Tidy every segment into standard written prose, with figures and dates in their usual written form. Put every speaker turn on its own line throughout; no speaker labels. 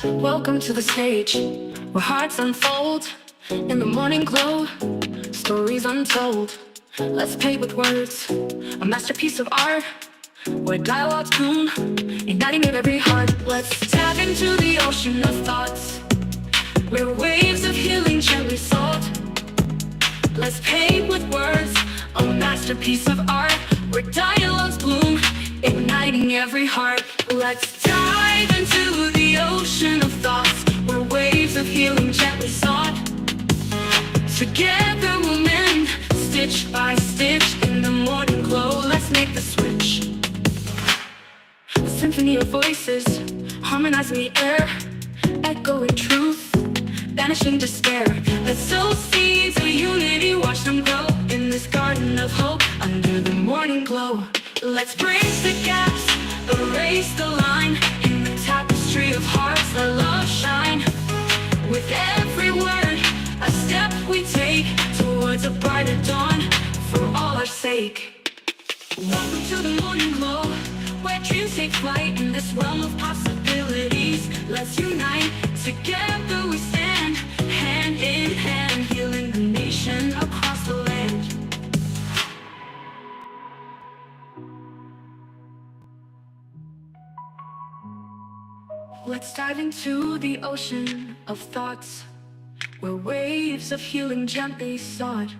Welcome to the stage where hearts unfold in the morning glow, stories untold. Let's paint with words, a masterpiece of art where dialogues bloom, igniting every heart. Let's tap into the ocean of thoughts where waves of healing gently sold. Let's paint with words, a masterpiece of art where dialogues bloom, igniting every heart. Let's dive into the ocean of thoughts where waves of healing gently sought. Together we'll mend, stitch by stitch in the morning glow. Let's make the switch. A symphony of voices, harmonizing the air, echoing truth, banishing despair. Let's sow seeds of unity, watch them grow in this garden of hope under the morning glow. Let's bridge the gaps, erase the line in the tapestry of hearts that love shine. With every word, a step we take towards a brighter dawn for all our sake. Welcome to the morning glow, where dreams take flight in this realm of possibilities. Let's unite, together we stand, hand in hand, healing the nation across the land. Let's dive into the ocean of thoughts where waves of healing gently sought.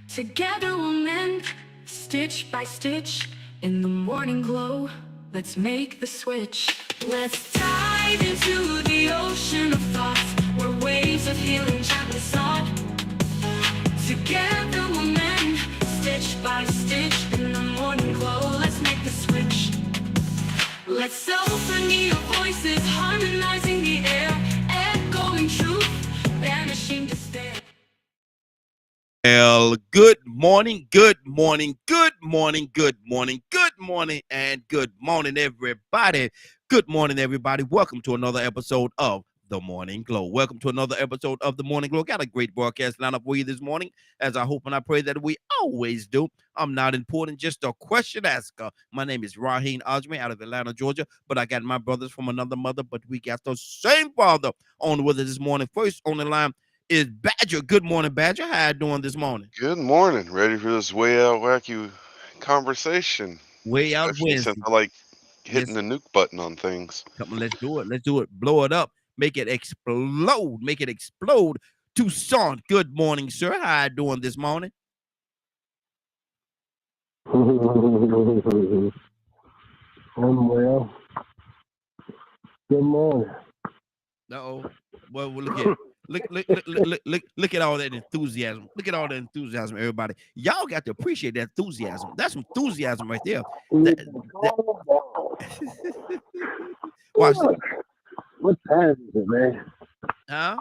Together we'll mend, stitch by stitch, in the morning glow. Let's make the switch. Let's dive into the ocean of thoughts where waves of healing gently sought. Together we'll mend, stitch by stitch, in the morning glow. Let's make the switch. Let's symphony of voices, harmonizing the air, echoing truth, banishing despair.
Well, good morning, good morning, good morning, good morning, good morning, and good morning, everybody. Good morning, everybody. Welcome to another episode of The Morning Glow. Welcome to another episode of The Morning Glow. Got a great broadcast lineup for you this morning, as I hope and I pray that we always do. I'm not important, just a question asker. My name is Raheem Ajmi out of Atlanta, Georgia, but I got my brothers from another mother, but we got the same father on with us this morning. First on the line is Badger. Good morning, Badger. How you doing this morning?
Good morning. Ready for this way out wacky conversation?
Way out
Especially
west.
since I like hitting
Yes,
the nuke button on things.
come on, let's do it. Let's do it. Blow it up. Make it explode. Make it explode. Tucson. Good morning, sir. How you doing this morning?
I'm well. Good morning.
Uh-oh. Well, look at all that enthusiasm. Look at all that enthusiasm, everybody. Y'all got to appreciate that enthusiasm. That's some enthusiasm right there. That, that, watch this.
What time is it, man?
Huh?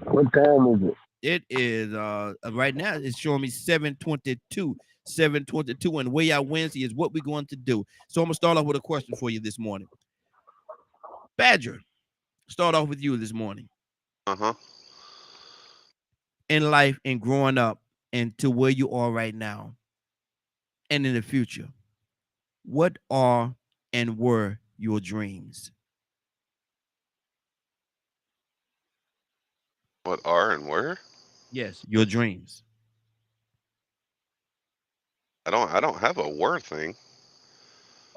What time is it?
It is right now it's showing me 7:22. 7:22, and way out Wednesday is what we're going to do. So I'm gonna start off with a question for you this morning. Badger, start off with you this morning.
Uh-huh.
In life and growing up and to where you are right now and in the future, what are and were your dreams?
What are and where?
Yes, your dreams.
I don't have a where thing.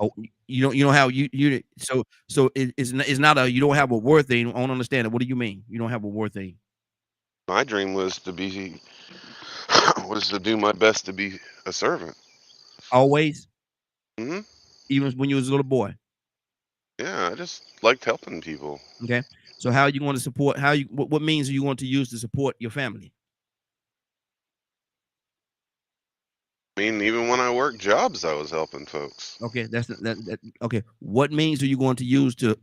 Oh, you don't have you so it's not a you don't have a word thing. I don't understand it. What do you mean? You don't have a word thing?
My dream was to be was to do my best to be a servant.
Always,
Hmm.
even when you was a little boy.
Yeah, I just liked helping people.
Okay. So how are you going to support how you what means are you going to use to support your family?
I mean, even when I worked jobs, I was helping folks.
Okay, okay. What means are you going to use to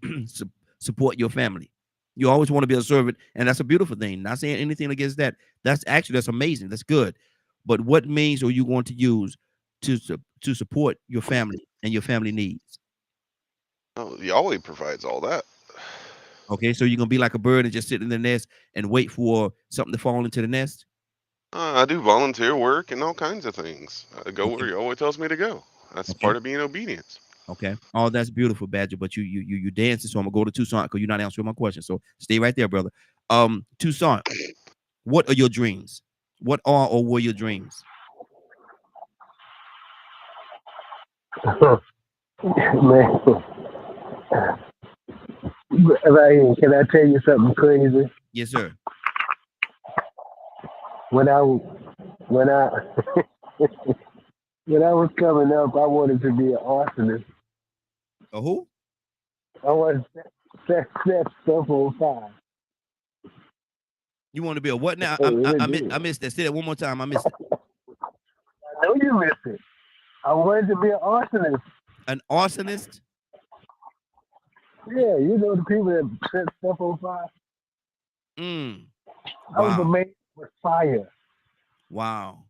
support your family? You always want to be a servant, and that's a beautiful thing. Not saying anything against that. That's amazing. That's good. But what means are you going to use to support your family and your family needs?
Oh, Yahweh provides all that.
Okay, so you're gonna be like a bird and just sit in the nest and wait for something to fall into the nest.
I do volunteer work and all kinds of things. I go where
Okay,
Yahweh tells me to go. That's
okay.
part of being obedient.
Okay. Oh, that's beautiful, Badger. But you dancing, so I'm gonna go to Tucson because you're not answering my question. So stay right there, brother. Tucson, what are your dreams? What are or were your dreams?
Man, right here, can I tell you something crazy?
Yes, sir.
When I when I when I was coming up, I wanted to be an arsonist.
A who?
I wanted to set stuff on fire.
You want to be a what now?
Hey, it
I
did.
missed that. Say that one more time. I missed it.
I know you missed it. I wanted to be an arsonist.
An arsonist?
Yeah, you know the people that set stuff on fire.
Mm.
I was
Wow.
amazed with fire.
Wow.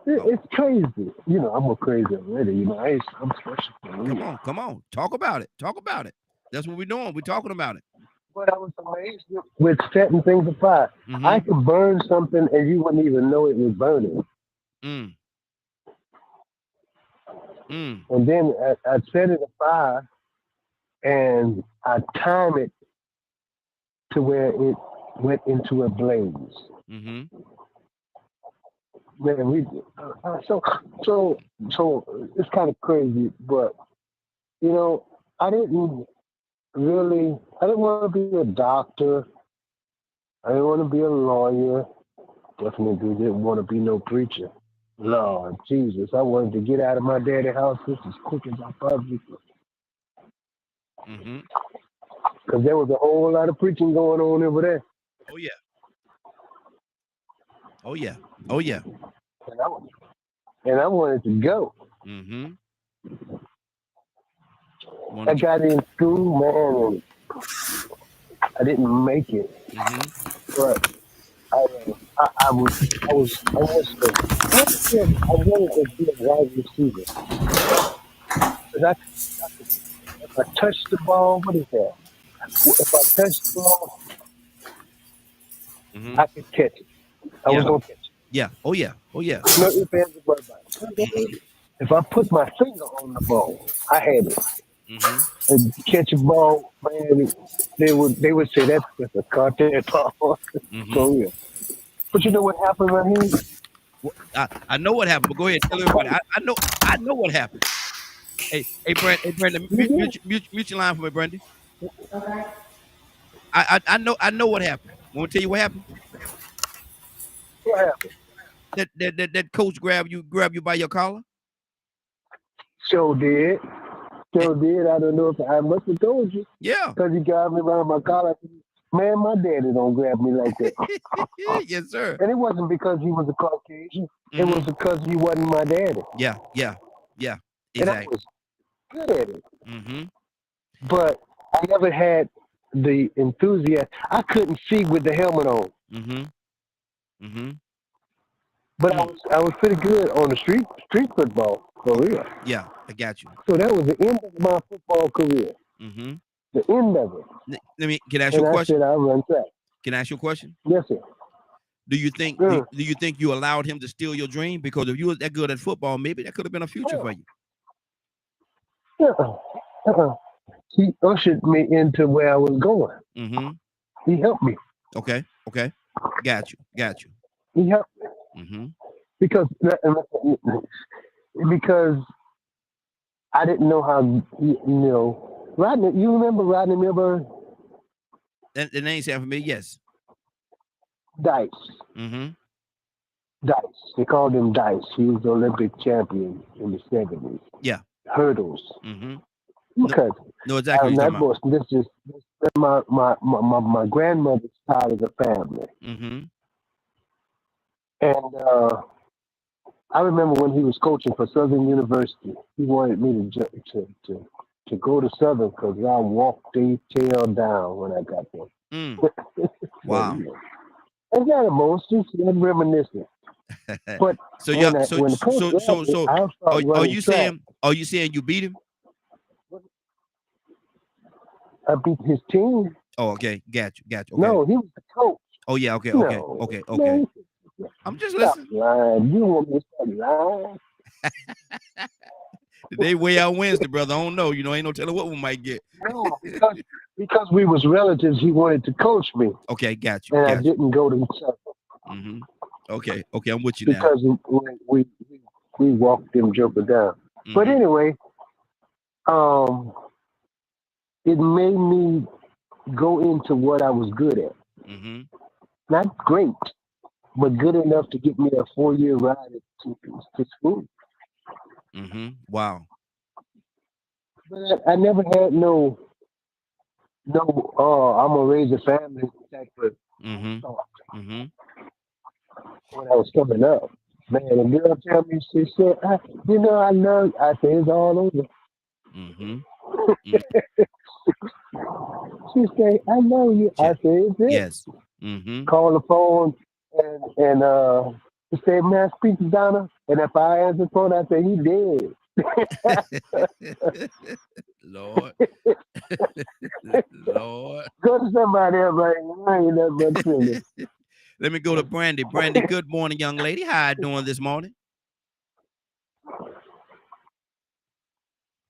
It's crazy. You know, I'm a crazy already. You know, I'm special.
Come on. Talk about it. Talk about it. That's what we're doing. We're talking about it.
But I was amazed with setting things afire.
Mhm.
I could burn something and you wouldn't even know it was burning.
Mm. Mm.
And then I'd set it afire and I'd time it to where it went into a blaze.
Mm-hmm.
Man, so it's kind of crazy, but you know, I didn't want to be a doctor. I didn't want to be a lawyer. Definitely didn't want to be no preacher. Lord Jesus, I wanted to get out of my daddy's house just as quick as I possibly could.
Mm-hmm.
Because there was a whole lot of preaching going on over there.
Oh yeah. Oh yeah. Oh yeah.
And I wanted to go.
Mm-hmm.
I got in school, man, and I didn't make it.
Mm-hmm.
But I wanted to be a wide receiver. But if I touch the ball, what is that? If I touch the ball,
Mm-hmm.
I could catch it. I was gonna catch it.
Yeah. Oh yeah. Oh yeah.
No ifs, ands, or buts about it. If I put my finger on the ball, I had it.
Mm-hmm.
And catch a ball, man, they would say that's just a cartel ball.
Mm-hmm.
So yeah. But you know what happened right here?
I know what happened, but go ahead, tell everybody. I know what happened. Hey, Brandon, mute your line for me, Brandon. I know what happened. Want to tell you what happened?
What happened?
That coach grabbed you by your collar?
Sure did. I don't know if I must have told you.
Yeah.
Because he grabbed me around my collar. Man, my daddy don't grab me like that.
Yes, sir.
And it wasn't because he was a Caucasian.
Mm-hmm.
It was because he wasn't my daddy.
Yeah. Exactly.
And I was good at it.
Mm-hmm.
But I never had the enthusiasm. I couldn't see with the helmet on.
Mm-hmm. Mm-hmm.
But I was pretty good on the street football for real.
Yeah, I got you.
So that was the end of my football career.
Mm-hmm.
The end of it.
Can I ask you a question?
I said I run track.
Can I ask you a question?
Yes, sir.
Do you think do you think you allowed him to steal your dream? Because if you was that good at football, maybe that could have been a future for you.
He ushered me into where I was going.
Mm-hmm.
He helped me.
Okay. Got you.
He helped me.
Mm-hmm.
Because I didn't know how, you know, Rodney, you remember Rodney Milburn?
The name sound familiar? Yes.
Dice.
Mm-hmm.
Dice. They called him Dice. He was the Olympic champion in the 70s.
Yeah.
Hurdles.
Mm-hmm.
Okay.
No, exactly.
Not Boston. This is my grandmother's side of the family.
Mm-hmm.
And I remember when he was coaching for Southern University, he wanted me to go to Southern because I walked their tail down when I got there.
Mm. Wow.
It's not emotional, it's not reminiscent. But
are you saying you beat him?
I beat his team.
Oh, okay. Got you. Okay.
No, he was the coach.
Oh yeah, okay.
No.
I'm just
Stop
listening.
lying. You want me to start lying?
Today way out Wednesday, brother. I don't know. Ain't no telling what we might get.
No, because we was relatives, he wanted to coach me,
Okay, got you.
and I
Got
didn't go to the second
you. Okay. Okay, I'm with you now.
because we walked them joker down. But
hmm
anyway, um, it made me go into what I was good at.
hmm
Not great, but good enough to get me a 4 year ride to school.
Wow.
But I never had no I'm gonna raise a family type of
hmm
thought
hmm
when I was coming up. Man, a girl tell me, she said, I love. I said, it's all over.
hmm
She said, I know you. I said, it's it.
Yes. hmm
Call the phone and she said, man, speak to Donna. And if I answer the phone, I said, he dead.
Lord. Lord.
Go to somebody else, right? I ain't nothing but silly.
Let me go to Brandy. Brandy, good morning, young lady. How you doing this morning?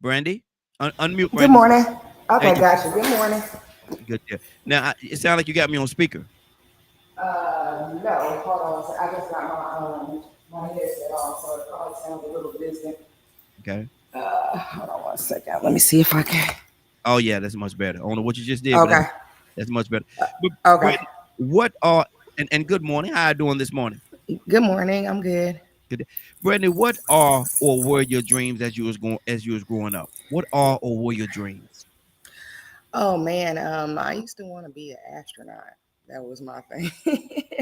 Brandy? Unmute,
Good
Brandy.
morning.
There
Okay,
you
gotcha. Good morning.
good. Yeah. Now, it sounds like you got me on speaker.
No, hold on. I just got my headset on, so it probably sounds a little distant.
Okay.
Hold on 1 second. Let me see if I can.
Oh, yeah, that's much better. I don't know what you just did, but
Okay.
that's much better. But
Okay.
Brandy, what are and good morning. How you doing this morning?
Good morning. I'm good.
Good. Brandy, what are or were your dreams as you was growing up? What are or were your dreams?
Oh man, I used to want to be an astronaut. That was my thing.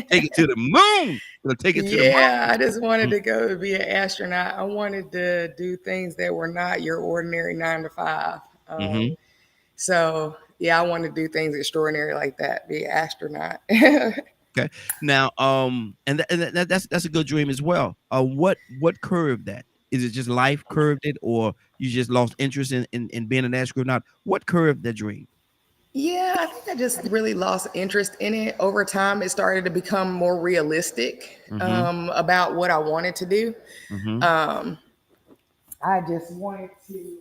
Take it to the moon. Gonna take it to the
Yeah, I just wanted
moon.
to go to be an astronaut. I wanted to do things that were not your ordinary 9 to 5.
Mm-hmm.
So yeah, I wanted to do things extraordinary like that, be an astronaut.
Okay. Now, that's a good dream as well. What curved that? Is it just life curved it, or you just lost interest in being an astronaut? What curved that dream?
Yeah, I think I just really lost interest in it. Over time, it started to become more realistic
Mm-hmm.
about what I wanted to do.
Mm-hmm.
Um, I just wanted to,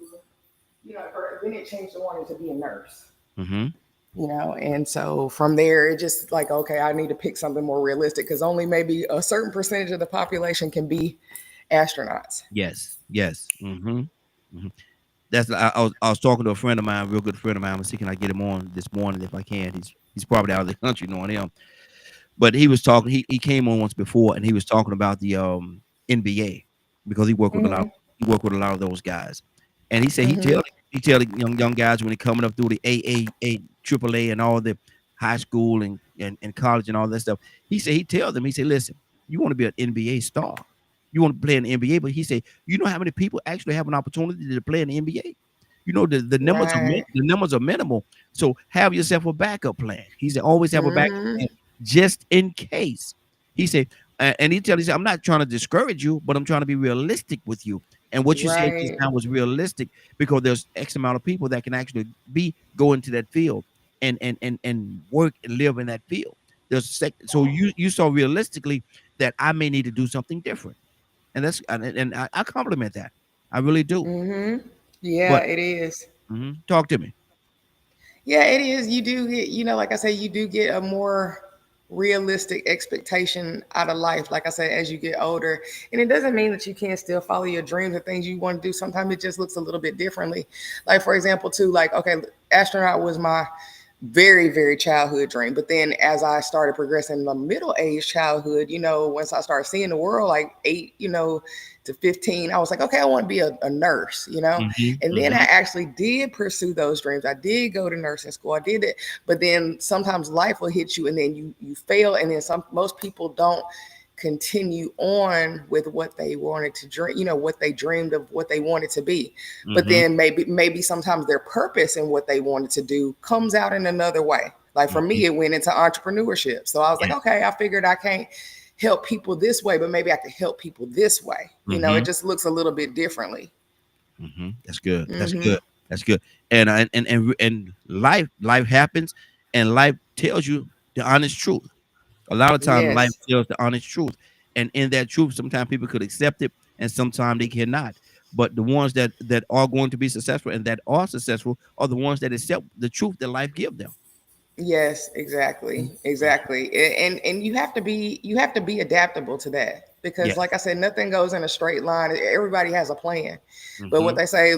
then it changed to wanting to be a nurse.
Mm-hmm.
And so from there, it just like, okay, I need to pick something more realistic because only maybe a certain percentage of the population can be astronauts.
Yes. Yes. Mm-hmm. Mm-hmm. I was talking to a friend of mine, a real good friend of mine. I'm see can I get him on this morning if I can. He's probably out of the country knowing him. But he was talking. He came on once before, and he was talking about the NBA because
Hmm.
he worked with a lot of those guys, and he said
Hmm.
he tell the young guys when they coming up through the AAA, AAA, and all the high school and college and all that stuff. He said he tell them, he said, listen, you want to be an NBA star, you want to play in the NBA, but he said, you know how many people actually have an opportunity to play in the NBA. The numbers
Right.
the numbers are minimal. So have yourself a backup plan. He said, always have a backup
Hmm.
plan just in case. He said, and he said, I'm not trying to discourage you, but I'm trying to be realistic with you. And what you said just
Right.
now was realistic because there's X amount of people that can actually go into that field and work and live in that field. So you saw realistically that I may need to do something different, and I compliment that. I really do.
Hmm. Yeah,
But
it is.
talk to me.
Yeah, it is. You do get, like I say, you do get a more realistic expectation out of life. Like I said, as you get older, and it doesn't mean that you can't still follow your dreams and things you want to do. Sometimes it just looks a little bit differently. Like for example, too, like okay, astronaut was my very, very childhood dream. But then as I started progressing in the middle age childhood, once I started seeing the world like 8, to 15, I was like, okay, I want to be a nurse.
hmm
And then I
hmm
actually did pursue those dreams. I did go to nursing school. I did it. But then sometimes life will hit you and then you fail. And then most people don't continue on with what they wanted to dream, what they dreamed of, what they wanted to be. But
hmm
then maybe sometimes their purpose and what they wanted to do comes out in another way. Like for
hmm
me, it went into entrepreneurship. So I was like,
Yes.
okay, I figured I can't help people this way, but maybe I could help people this way. It
hmm
just looks a little bit differently.
That's good. That's
Hmm.
good. That's good. And life happens, and life tells you the honest truth. A lot of times, life
Yes.
tells the honest truth, and in that truth, sometimes people could accept it, and sometimes they cannot. But the ones that are going to be successful and that are successful are the ones that accept the truth that life gives them.
Yes, exactly. Exactly. And you have to be adaptable to that, because
Yes.
like I said, nothing goes in a straight line. Everybody has a plan. But what
Mhm.
they say,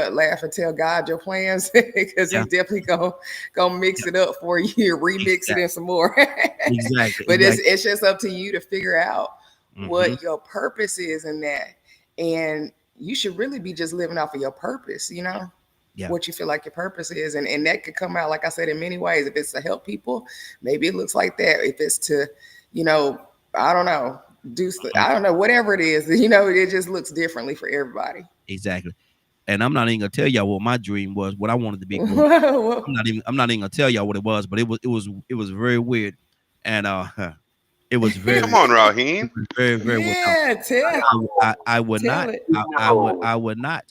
laugh and tell God your plans, because
Yeah.
he's definitely gonna mix
Yeah.
it up for you, remix it
Exactly.
in some more.
Exactly.
But
Exactly.
it's just up to you to figure out
Mhm.
what your purpose is in that. And you should really be just living off of your purpose,
Yeah.
what you feel like your purpose is. And that could come out, like I said, in many ways. If it's to help people, maybe it looks like that. If it's to, I don't know, I don't know, whatever it is, it just looks differently for everybody.
Exactly. And I'm not even gonna tell y'all what my dream was, what I wanted to be growing up.
Well,
I'm not even gonna tell y'all what it was, but it was very weird. And it was
Come on,
it
Raheem.
was very, very weird.
yeah,
I would not.
tell it.
I would not.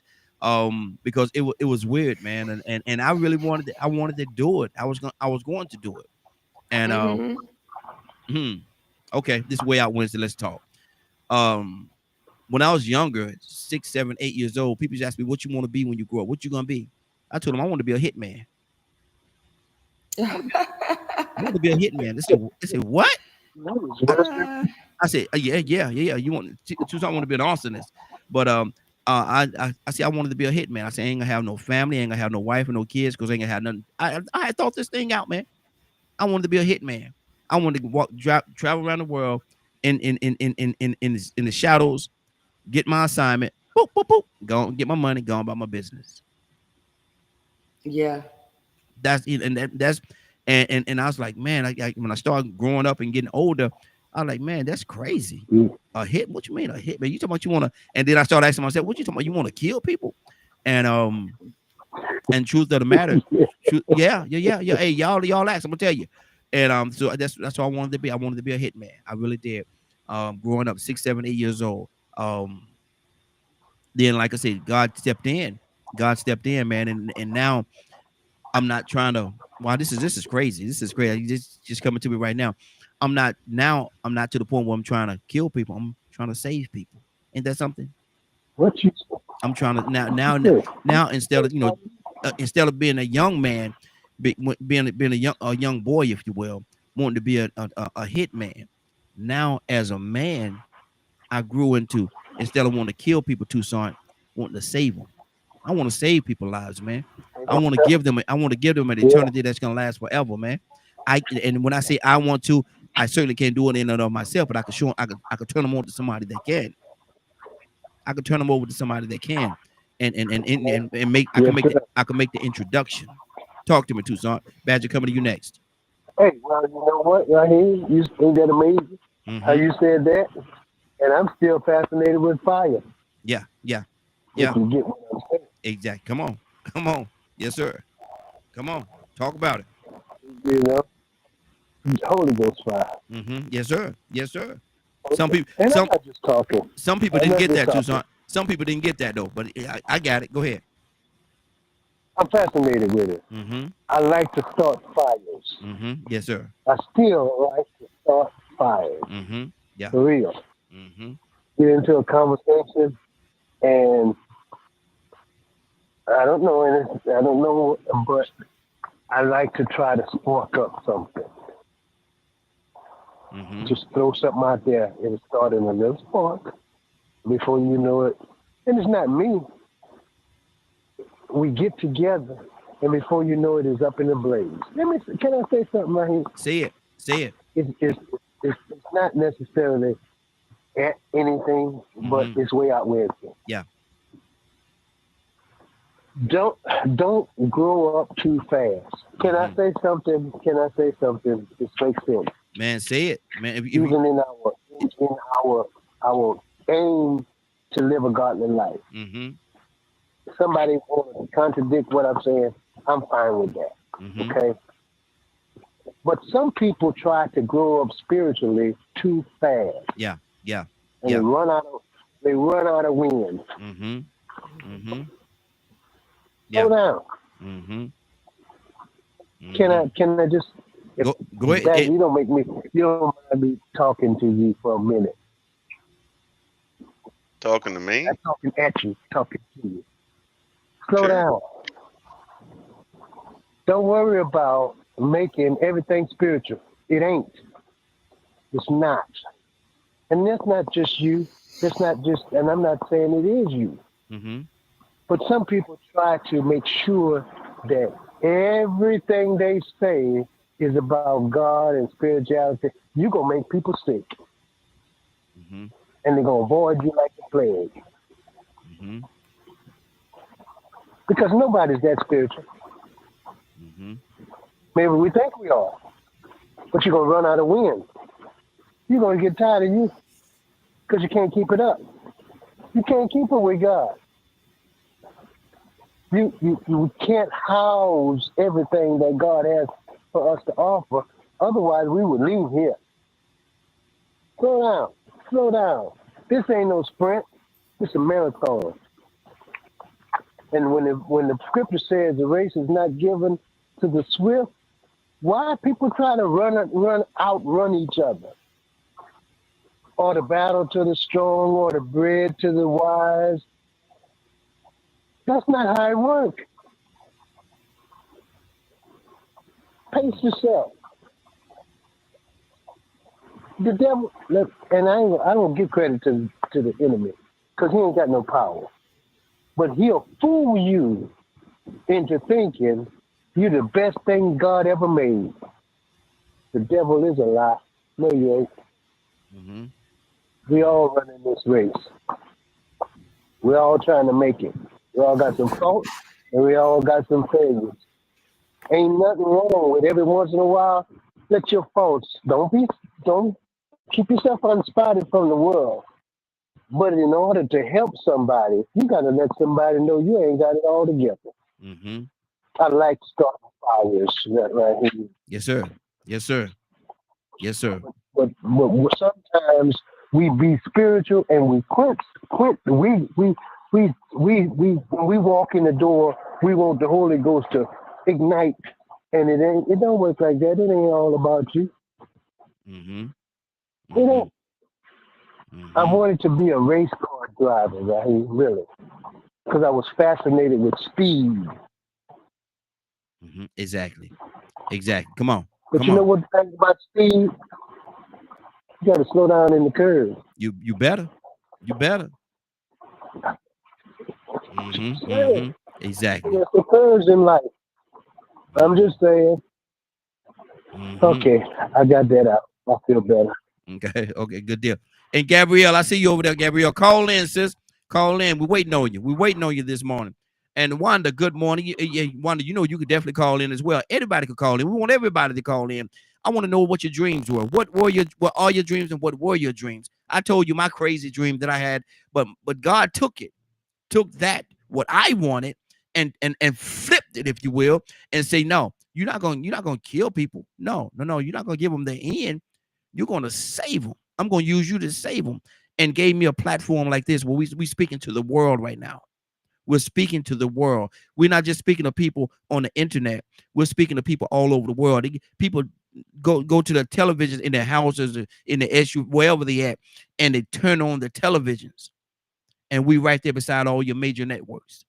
Because it was weird, man. And I really I wanted to do it. I was going to do it. And
Hmm.
hmm, okay, this way out Wednesday, let's talk. Um when I was younger, 6, 7, 8 years old, people just asked me what you want to be when you grow up. What you gonna be? I told them I want to be a hitman. I want to be a hitman. They said what? I, I said, yeah. You want to? I want to be an arsonist, but I said I wanted to be a hitman. I said I ain't gonna have no family, ain't gonna have no wife and no kids, because I ain't gonna have nothing. I had thought this thing out, man. I wanted to be a hitman. I wanted to travel around the world in the shadows, get my assignment, boop boop boop, go get my money, go about my business.
Yeah.
That's it, and that's and I was like, man, when I started growing up and getting older, I was like, man, that's crazy. A hit? What you mean a hit, man? You talking about you want to? And then I started asking myself, what you talking about? You want to kill people? And truth of the matter, yeah. Hey, y'all ask, I'm gonna tell you. And so that's what I wanted to be. I wanted to be a hitman. I really did. Growing up 6, 7, 8 years old. Then like I said, God stepped in. God stepped in, man, and now I'm not trying to. Wow, this is crazy. This is crazy. Just coming to me right now. I'm not to the point where I'm trying to kill people. I'm trying to save people. Ain't that something?
What you
I'm trying to
said?
now instead of being a young man, being a young boy, if you will, wanting to be a hit man. Now as a man, I grew into, instead of wanting to kill people, Toussaint, wanting to save them. I want to save people's lives, man. I want to give them an
Yeah,
eternity that's gonna last forever, man. And when I say I want to, I certainly can't do it in and of myself, but I could show I could turn them on to somebody that can. I could turn them over to somebody that can, and make
yes, sir.
I can make the introduction. Talk to me, Toussaint. Badger, coming to you next.
Hey, well, you know what, Raheem? You ain't that amazing how
Mm-hmm.
you said that? And I'm still fascinated with fire.
Yeah, yeah,
If
yeah.
you get what I'm saying,
Exactly. Come on. Yes, sir. Come on. Talk about it.
you know, Holy Ghost fire.
Mm-hmm. Yes, sir. Yes, sir. Some
Okay.
people,
And I'm not just talking.
some people
I'm
didn't
not
get
just
that,
talking.
Toussaint. Some people didn't get that though, but I got it. Go ahead.
I'm fascinated with it.
Mm-hmm.
I like to start fires.
Mm-hmm. Yes, sir.
I still like to start fires.
Mm-hmm. Yeah.
For real.
Mm-hmm.
Get into a conversation and I don't know, but I like to try to spark up something.
Mm-hmm.
Just throw something out there. It'll start in a little spark. Before you know it, and it's not me. We get together, and before you know it, it's up in a blaze. Can I say something right here?
Say it. Say it.
It's not necessarily anything, but
Mm-hmm.
it's way outweighing.
Yeah.
Don't grow up too fast. Can I
Mm-hmm.
say something? Can I say something? This makes sense.
Man, say it. Man, if you,
Even in our aim to live a godly life.
mm-hmm.
Somebody want to contradict what I'm saying, I'm fine with that.
Mm-hmm.
Okay. But some people try to grow up spiritually too fast,
Yeah. Yeah.
and
Yeah.
they run out of wind.
Mm-hmm. Mm-hmm.
Slow
Yeah.
down.
Mm-hmm.
Can I just if
Go ahead.
that you don't mind me talking to you for a minute.
Talking to me?
I'm talking at you, talking to you. Slow
Okay.
down. Don't worry about making everything spiritual. It ain't. It's not. And that's not just you. That's not just, and I'm not saying it is you.
Mm-hmm.
But some people try to make sure that everything they say is about God and spirituality. You're going to make people sick,
Mm-hmm.
and they're going to avoid you like the plague.
Mm-hmm.
Because nobody's that spiritual.
Mm-hmm.
Maybe we think we are, but you're going to run out of wind. You're going to get tired of you because you can't keep it up. You can't keep it with God. You can't house everything that God has for us to offer. Otherwise, we would leave here. Slow down. Slow down. This ain't no sprint. It's a marathon. And when the scripture says the race is not given to the swift, why people try to run each other? Or the battle to the strong, or the bread to the wise. That's not how it works. Pace yourself. The devil, look, and I don't give credit to the enemy because he ain't got no power. But he'll fool you into thinking you're the best thing God ever made. The devil is a lie. No, you ain't.
Mm-hmm.
We all running this race. We're all trying to make it. We all got some faults and we all got some failures. Ain't nothing wrong with every once in a while. Let your faults don't keep yourself unspotted from the world. But in order to help somebody, you gotta let somebody know you ain't got it all together.
Mm-hmm.
I like starting fires right here.
Yes, sir. Yes, sir. Yes, sir.
But sometimes we be spiritual and we quit. We when we walk in the door, we want the Holy Ghost to ignite, and it don't work like that. It ain't all about you.
Mm-hmm.
It
Mm-hmm.
ain't. I
Mm-hmm.
wanted to be a race car driver, right? Really, because I was fascinated with speed.
Mm-hmm. Exactly. Exactly. Come on.
But
Come
you know
on.
what the thing about speed? You got to slow down in the curve.
You better. You better. Mm-hmm.
Yeah,
Mm-hmm. Exactly.
there's the curves in life. I'm
Mm-hmm.
just saying.
Mm-hmm.
Okay, I got that out. I feel better.
Okay. Okay. Good deal. And Gabrielle, I see you over there, Gabrielle. Call in, sis. Call in. We're waiting on you. We're waiting on you this morning. And Wanda, good morning. Wanda, you know you could definitely call in as well. Anybody could call in. We want everybody to call in. I want to know what your dreams were. What are your dreams and what were your dreams? I told you my crazy dream that I had, but God took it, took that what I wanted and flipped it, if you will, and say, no, you're not gonna kill people. No, no, no, you're not gonna give them the end. You're going to save them. I'm going to use you to save them. And gave me a platform like this where we speaking to the world right now. We're speaking to the world. We're not just speaking to people on the internet. We're speaking to people all over the world. People go to the television in their houses, in the SU, wherever they at, and they turn on the televisions. And we right there beside all your major networks.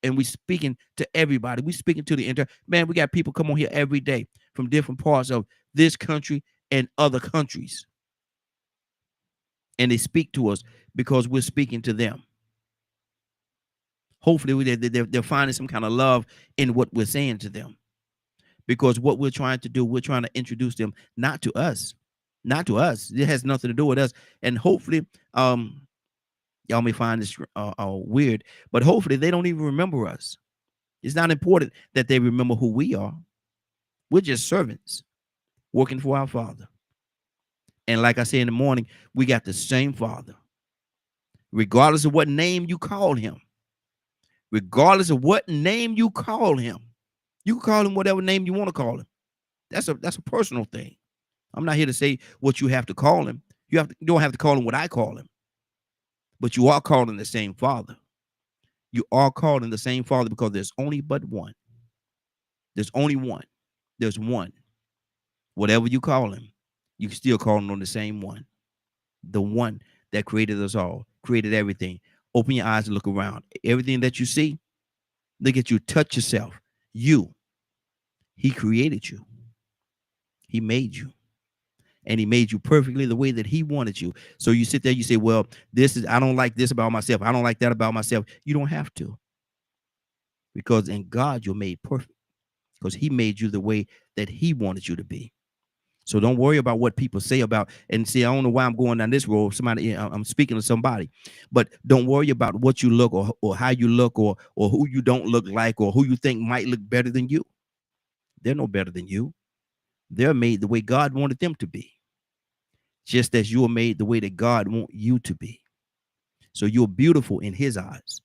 And we speaking to everybody. We speaking to the man. We got people come on here every day from different parts of this country and other countries, and they speak to us because we're speaking to them. Hopefully, they're finding some kind of love in what we're saying to them, because what we're trying to do, we're trying to introduce them not to us, not to us. It has nothing to do with us, and hopefully, y'all may find this weird, but hopefully they don't even remember us. It's not important that they remember who we are. We're just servants working for our Father. And like I said in the morning, we got the same Father, regardless of what name you call him. Regardless of what name you call him, you can call him whatever name you want to call him. That's a personal thing. I'm not here to say what you have to call him. You don't have to call him what I call him, but you are calling the same Father. You are calling the same Father because there's only but one. There's only one. There's one. Whatever you call him, you can still call him on the same one. The one that created us all. created everything. Open your eyes and look around. Everything that you see, look at you, touch yourself. He created you. He made you. And he made you perfectly the way that he wanted you. So you sit there, you say, well, I don't like this about myself. I don't like that about myself. You don't have to. Because in God, you're made perfect. Because he made you the way that he wanted you to be. So don't worry about what people say about, and see, I don't know why I'm going down this road. I'm speaking to somebody, but don't worry about what you look or how you look or who you don't look like or who you think might look better than you. They're no better than you. They're made the way God wanted them to be, just as you are made the way that God wants you to be. So you're beautiful in his eyes.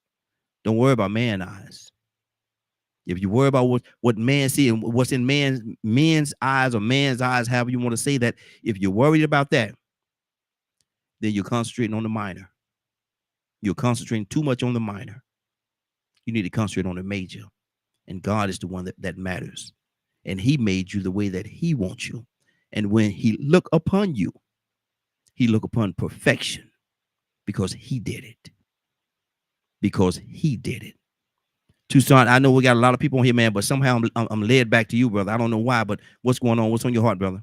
Don't worry about man's eyes. If you worry about what man see and what's in men's eyes or man's eyes, however you want to say that, if you're worried about that, then you're concentrating on the minor. You're concentrating too much on the minor. You need to concentrate on the major. And God is the one that matters. And he made you the way that he wants you. And when he look upon you, he look upon perfection because he did it. Because he did it. Tucson, I know we got a lot of people on here, man, but somehow I'm led back to you, brother. I don't know why, but what's going on? What's on your heart, brother?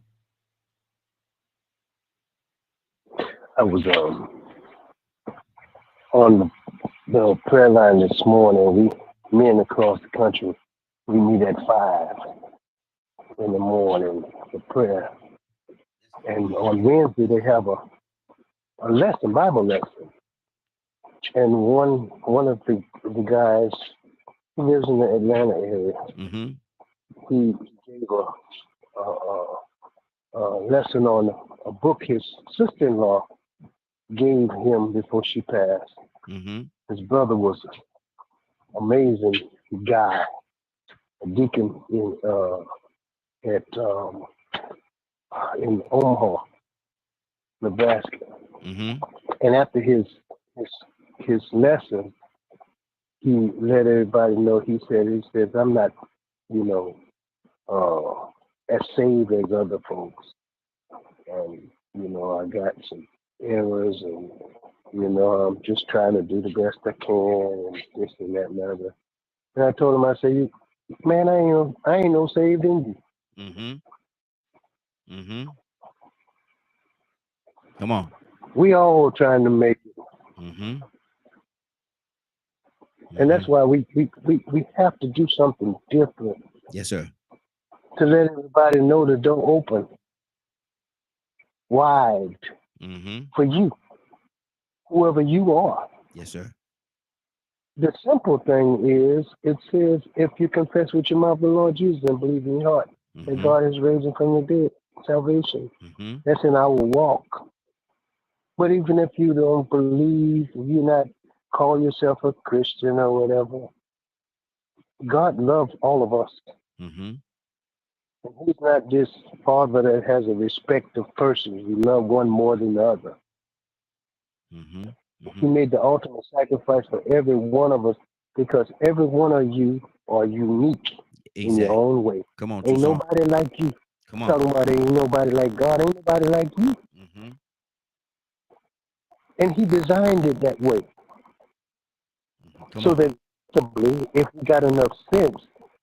I was on the prayer line this morning. Men across the country, we meet at 5 in the morning for prayer. And on Wednesday they have a lesson, Bible lesson. And one of the guys, he lives in the Atlanta area.
Mm-hmm.
He gave a lesson on a book his sister-in-law gave him before she passed.
Mm-hmm.
His brother was an amazing guy, a deacon in Omaha, Nebraska.
Mm-hmm.
And after his lesson, he let everybody know. He says, I'm not, as saved as other folks. And, I got some errors and, I'm just trying to do the best I can and this and that and the other. And I told him, I said, man, I ain't no saved in you.
Mm-hmm. Mm-hmm. Come on.
We all trying to make it.
Mm-hmm.
And that's why we have to do something different.
Yes, sir.
To let everybody know the door open wide for you, whoever you are.
Yes, sir.
The simple thing is, it says, if you confess with your mouth the Lord Jesus and believe in your heart that God is raising from the dead, salvation. That's in our walk. But even if you don't believe, you're not call yourself a Christian or whatever, God loves all of us. And he's not this father that has a respect of persons. We love one more than the other. He made the ultimate sacrifice for every one of us because every one of you are unique in your own way.
Come on,
ain't
Tucson.
nobody like you.
Come on.
Talking about ain't nobody like God, ain't nobody like you. And he designed it that way. So that if we got enough sense,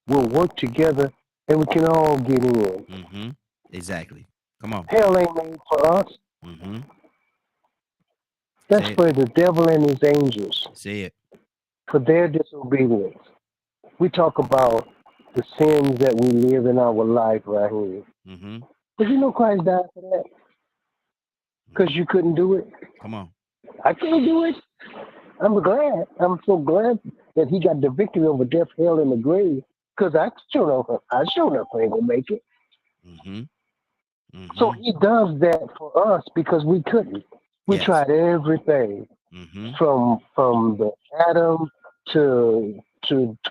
we'll work together and we can all get in.
Exactly. Come on.
Hell ain't made for us. That's for the devil and his angels.
Say it.
For their disobedience. We talk about the sins that we live in our life right here. But you know Christ died for that? Because you couldn't do it.
Come on.
I can't do it. I'm glad. I'm so glad that he got the victory over death, hell, and the grave. Because I sure enough ain't gonna make it. So he does that for us because we couldn't. We tried everything from the Adam to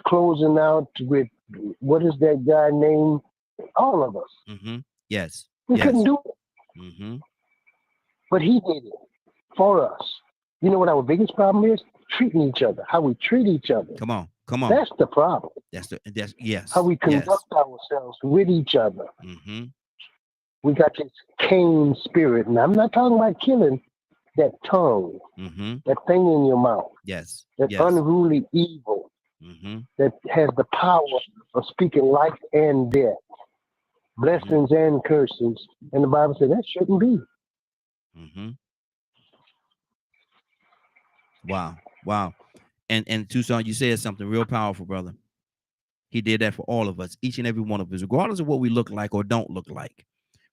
closing out with what is that guy named? All of us.
Yes.
We couldn't do it. But he did it for us. You know what our biggest problem is? Treating each other. How we treat each other.
Come on. Come on.
That's the problem.
That's yes.
How we conduct ourselves with each other. We got this Cain spirit, and I'm not talking about killing that tongue,
Mm-hmm.
that thing in your mouth,
Yes.
that
Yes.
unruly evil
Mm-hmm.
that has the power of speaking life and death, blessings and curses. And the Bible said that shouldn't be.
Mm-hmm. Wow. Wow. And Tucson, you said something real powerful, brother. He did that for all of us, each and every one of us, regardless of what we look like or don't look like,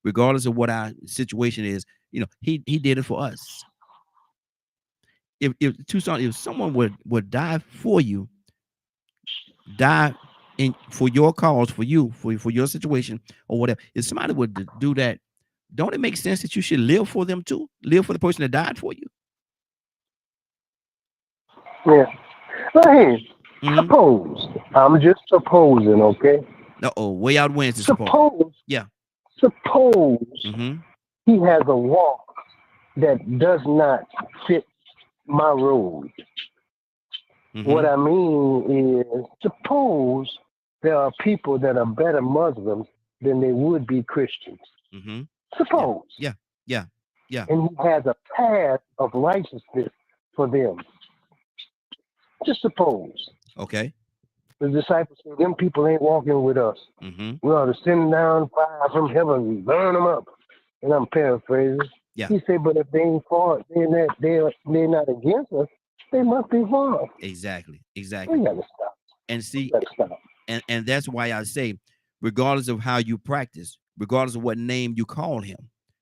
regardless of what our situation is. You know, he did it for us. If Tucson, if someone would die for you, die in for your cause, for you, for your situation or whatever, if somebody would do that, don't it make sense that you should live for them too? Live for the person that died for you?
Yeah. Now, hey,
Mm-hmm.
suppose, I'm just supposing, okay?
Uh-oh, way out wins, suppose.
Suppose,
Yeah.
suppose
Mm-hmm.
he has a walk that does not fit my road. What
Mm-hmm.
I mean is, suppose there are people that are better Muslims than they would be Christians.
Mm-hmm.
Suppose.
Yeah. Yeah. Yeah.
And he has a path of righteousness for them. Just suppose.
Okay.
The disciples said, them people ain't walking with us.
Mm-hmm.
We ought to send down fire from heaven and burn them up. And I'm paraphrasing.
Yeah.
He said, but if they ain't for it, they're not against us, they must be for us.
Exactly.
We
Exactly.
gotta stop.
And see,
We gotta stop.
and that's why I say, regardless of how you practice, regardless of what name you call him,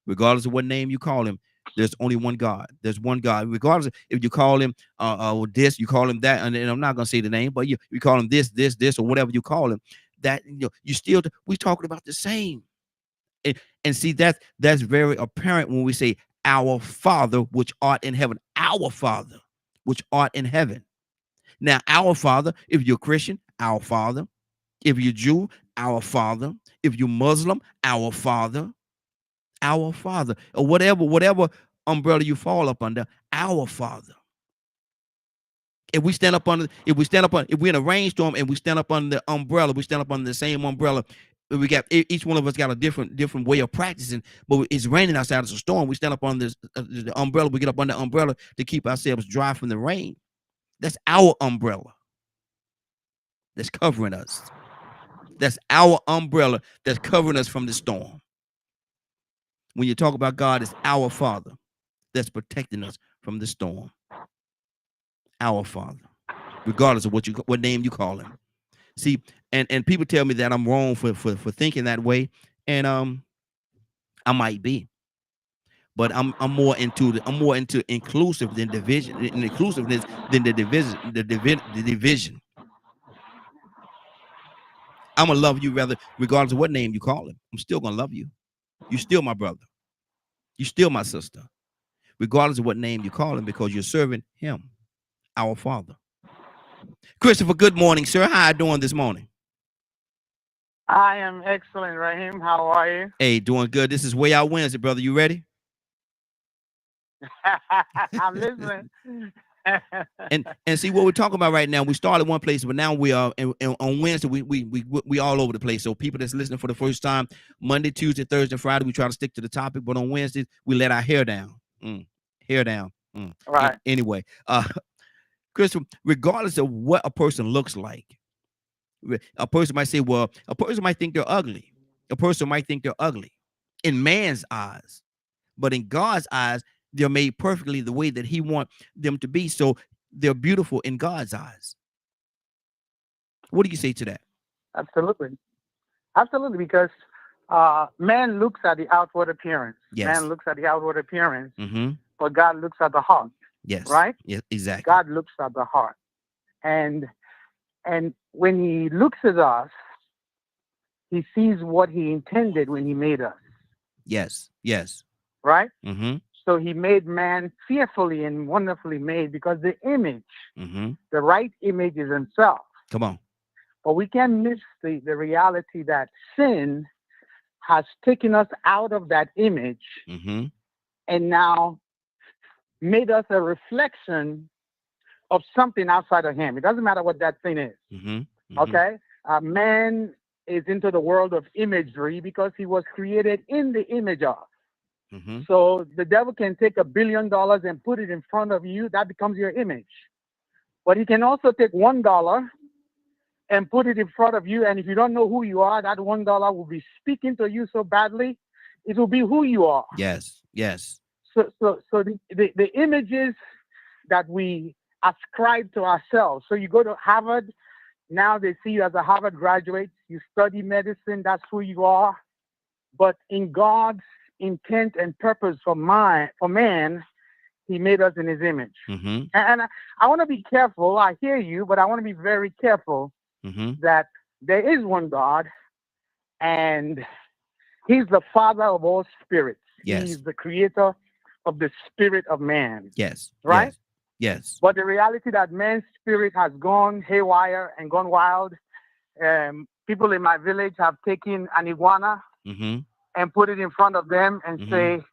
regardless of what name you call him, there's only one God. There's one God. Regardless of if you call him this, you call him that, and I'm not gonna say the name, but you call him this, or whatever you call him. That you still we talking about the same. And see that's very apparent when we say our Father which art in heaven. Our Father which art in heaven. Now, our Father, if you're Christian, our Father. If you're Jew, our Father. If you're Muslim, our Father. Our Father. Or whatever umbrella you fall up under, our Father. If we're in a rainstorm and we stand up under the umbrella, we stand up under the same umbrella. We got each one of us got a different way of practicing, but it's raining outside. It's a storm. We stand up on this the umbrella. We get up under the umbrella to keep ourselves dry from the rain. That's our umbrella that's covering us. That's our umbrella that's covering us from the storm. When you talk about God, it's our Father that's protecting us from the storm. Our Father, regardless of what name you call him. See, and people tell me that I'm wrong for thinking that way, and I might be, but I'm more into inclusive than division, inclusiveness than the division. I'm gonna love you regardless of what name you call him. I'm still gonna love you. You're still my brother. You're still my sister, regardless of what name you call him, because you're serving him, our Father. Christopher, good morning, sir. How are you doing this morning?
I am excellent, Raheem. How are you?
Hey, doing good. This is Way Out Wednesday, brother. You ready?
I'm listening.
And see what we're talking about right now. We started one place, but now we are and on Wednesday. We all over the place. So people that's listening for the first time, Monday, Tuesday, Thursday, Friday, we try to stick to the topic. But on Wednesdays, we let our hair down. Hair down.
Right.
Anyway, Christopher, regardless of what a person looks like, a person might say, well, a person might think they're ugly. A person might think they're ugly in man's eyes, but in God's eyes, they're made perfectly the way that he wants them to be. So they're beautiful in God's eyes. What do you say to that?
Absolutely. Absolutely, because man looks at the outward appearance.
Yes.
Man looks at the outward appearance,
Mm-hmm.
but God looks at the heart.
Yes.
Right?
Yes, exactly.
God looks at the heart. And when he looks at us, he sees what he intended when he made us.
Yes. Yes.
Right?
Mm-hmm.
So he made man fearfully and wonderfully made, because the image,
Mm-hmm.
the right image is himself.
Come on.
But we can't miss the reality that sin has taken us out of that image
Mm-hmm.
and now made us a reflection of something outside of him. It doesn't matter what that thing is.
Mm-hmm. Mm-hmm.
Okay? Man is into the world of imagery because he was created in the image of.
Mm-hmm.
So the devil can take $1 billion and put it in front of you. That becomes your image. But he can also take $1 and put it in front of you. And if you don't know who you are, that $1 will be speaking to you so badly, it will be who you are.
Yes. Yes.
So the images that we ascribe to ourselves. So you go to Harvard, now they see you as a Harvard graduate, you study medicine, that's who you are. But in God's intent and purpose for man, he made us in his image.
Mm-hmm.
And I want to be careful. I hear you, but I want to be very careful
Mm-hmm.
that there is one God, and he's the Father of all spirits.
Yes.
He's the creator of the spirit of man.
Yes.
Right?
Yes.
But the reality that man's spirit has gone haywire and gone wild. People in my village have taken an iguana
Mm-hmm.
and put it in front of them and
Mhm.
say,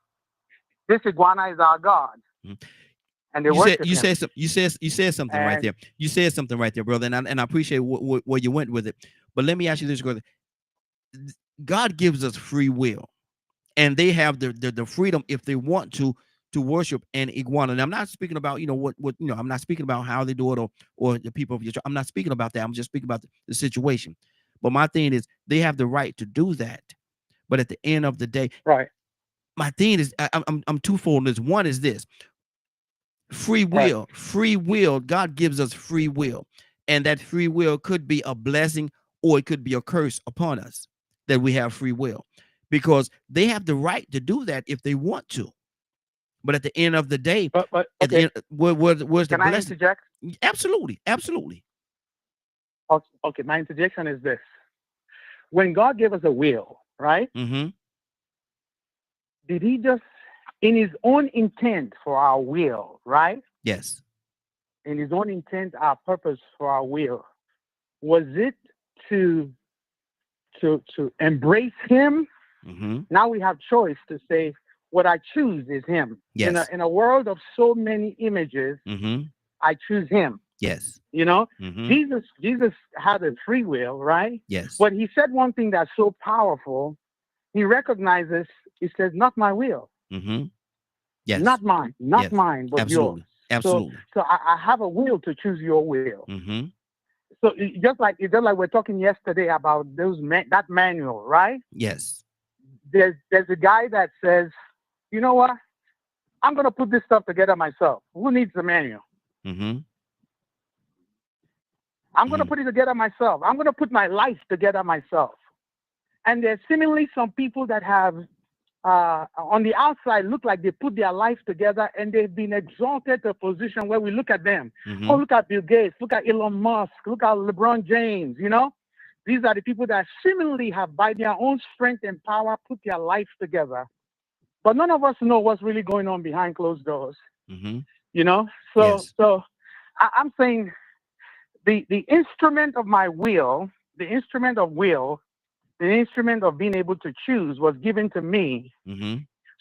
"This iguana is our God,"
Mhm.
and they
You
worship
said you
him.
said some, you said something right
And-
there. You said something right there, brother, and I appreciate where you went with it. But let me ask you this, brother. God gives us free will, and they have the freedom if they want to worship an iguana. And I'm not speaking about what I'm not speaking about how they do it or the people of your church. I'm not speaking about that. I'm just speaking about the situation. But my thing is they have the right to do that. But at the end of the day,
Right.
my thing is I'm twofold. This one is this free
Right.
will. Free will. God gives us free will, and that free will could be a blessing or it could be a curse upon us that we have free will, because they have the right to do that if they want to. But at the end of the day,
But
at the
okay,
end, where's the
can I
blessing?
interject?
Absolutely, absolutely.
Okay, my interjection is this: when God gave us a will, right?
Mm-hmm.
Did he just, in his own intent for our will, right?
Yes.
In his own intent, our purpose for our will, was it to embrace him?
Mm-hmm.
Now we have choice to say, what I choose is him.
Yes.
In a world of so many images,
Mm-hmm.
I choose him.
Yes.
Mm-hmm.
Mm-hmm.
Jesus had a free will, right?
Yes.
But he said one thing that's so powerful. He recognizes, he says, not my will.
Mm-hmm. Yes.
Not mine, not
Yes.
mine, but
Absolutely.
yours.
Absolutely.
So I have a will to choose your will.
Mm-hmm.
So just like we're talking yesterday about that manual, right?
Yes.
There's a guy that says, you know what? I'm gonna put this stuff together myself. Who needs the manual?
Mm-hmm.
I'm gonna put it together myself. I'm gonna put my life together myself. And there's seemingly some people that have on the outside look like they put their life together, and they've been exalted to a position where we look at them.
Mm-hmm.
Oh, look at Bill Gates, look at Elon Musk, look at LeBron James, These are the people that seemingly have, by their own strength and power, put their life together. But none of us know what's really going on behind closed doors.
Mm-hmm.
So
Yes.
I'm saying the instrument of my will, the instrument of will, the instrument of being able to choose was given to me
Mm-hmm.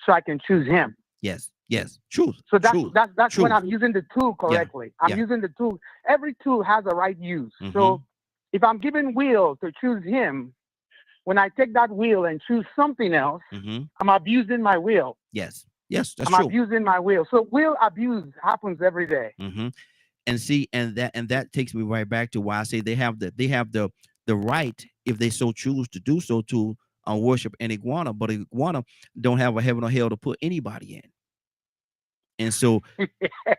so I can choose him.
Yes. Yes. Truth.
So that's
Truth.
when
Truth.
I'm using the tool correctly. I'm
Yeah.
using the tool. Every tool has a right use.
Mhm.
So if I'm given will to choose him, when I take that will and choose something else,
Mm-hmm.
I'm abusing my will.
Yes. Yes. That's
I'm
true.
abusing my will. So will abuse happens every day.
Mm-hmm. And see, and that takes me right back to why I say they have the right, if they so choose to do so, to worship an iguana, but iguana don't have a heaven or hell to put anybody in. And so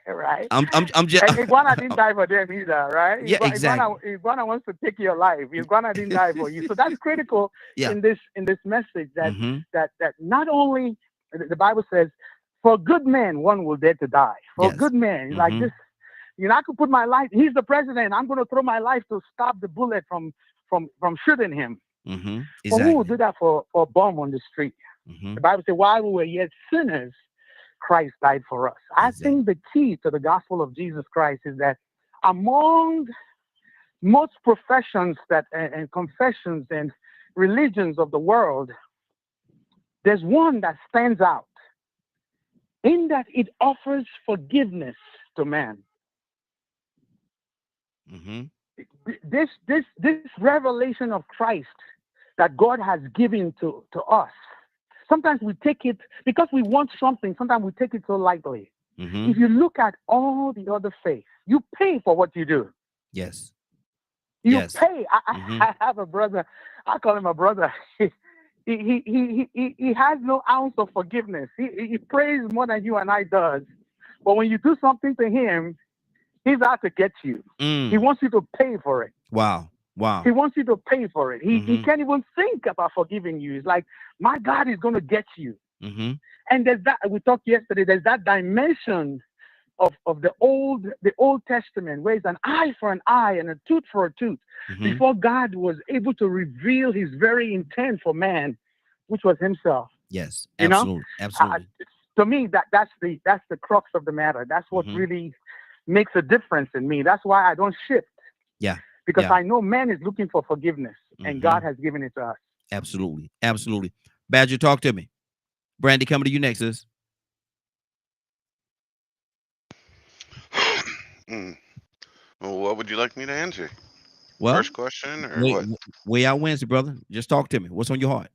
Right?
I'm just
And iguana didn't die for them either, right?
Yeah, exactly.
Iguana wants to take your life. Iguana didn't die for you. So that's critical
Yeah.
in this message that
Mhm.
that not only the Bible says, for good men one will dare to die. For
Yes.
good men, like
Mhm.
this, I could put my life. He's the president. I'm going to throw my life to stop the bullet from shooting him.
Mm-hmm.
But who will
Exactly.
do that for a bomb on the street?
Mm-hmm.
The Bible says, while we were yet sinners, Christ died for us. I
Exactly.
think the key to the gospel of Jesus Christ is that among most professions and confessions and religions of the world, there's one that stands out in that it offers forgiveness to man.
Mm-hmm.
This revelation of Christ that God has given to us. sometimes we take it because we want something. Sometimes we take it so lightly.
Mm-hmm.
If you look at all the other faiths, you pay for what you do.
Yes.
You
Yes.
pay.
Mm-hmm.
I have a brother. I call him a brother. He has no ounce of forgiveness. He prays more than you and I does. But when you do something to him, he's out to get you. He
Mm.
wants you to pay for it.
Wow. Wow.
He wants you to pay for it. He
Mm-hmm.
can't even think about forgiving you. It's like, my God is going to get you.
Mm-hmm.
And there's that, we talked yesterday, there's that dimension of the Old Testament where it's an eye for an eye and a tooth for a tooth.
Mm-hmm.
Before God was able to reveal his very intent for man, which was himself.
Yes.
You know?
Absolutely. Absolutely.
To me, that's the crux of the matter. That's what
Mm-hmm.
really makes a difference in me. That's why I don't shift.
Yeah.
Because
Yeah.
I know man is looking for forgiveness, and
Mm-hmm.
God has given it to us.
Absolutely. Absolutely. Badger, talk to me. Brandy, coming to you next, sis.
Mm. Well, what would you like me to answer?
Well,
First question or what?
way out Wednesday, brother. Just talk to me. What's on your heart?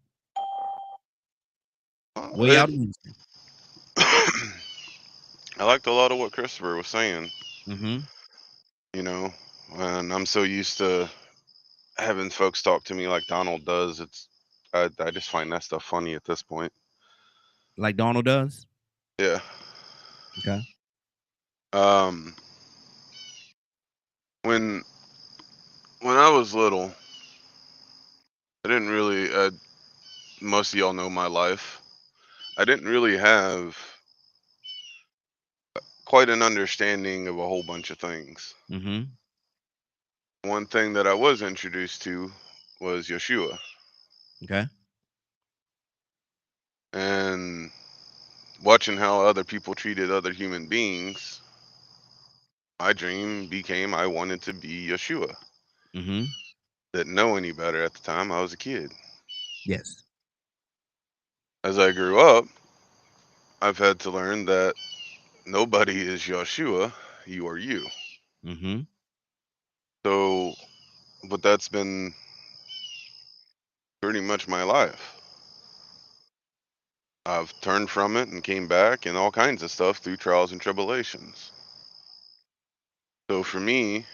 Well,
Way out Wednesday.
I liked a lot of what Christopher was saying,
Mm-hmm.
you know, and I'm so used to having folks talk to me like Donald does. I just find that stuff funny at this point.
Like Donald does.
Yeah.
Okay.
Um, when I was little, I didn't really. Most of y'all know my life. I didn't really have quite an understanding of a whole bunch of things.
Mm-hmm.
One thing that I was introduced to was Yeshua,
Okay.
and watching how other people treated other human beings. My dream became I wanted to be Yeshua.
Mm-hmm.
Didn't know any better at the time. I was a kid.
Yes.
As I grew up, I've had to learn that nobody is Yeshua. You are you.
Mm-hmm.
So, but that's been pretty much my life. I've turned from it and came back and all kinds of stuff through trials and tribulations. So for me,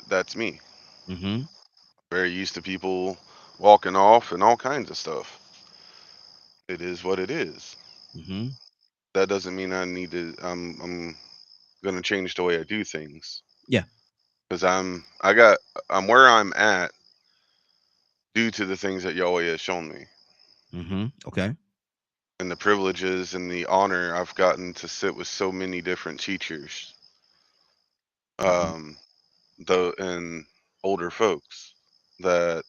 that's me.
Mm-hmm.
Very used to people walking off and all kinds of stuff. It is what it is.
Mm-hmm.
That doesn't mean I need to. I'm gonna change the way I do things
Yeah.
because I'm where I'm at due to the things that Yahweh has shown me
Mm-hmm. Okay.
and the privileges and the honor I've gotten to sit with so many different teachers,
Mm-hmm.
um, and older folks that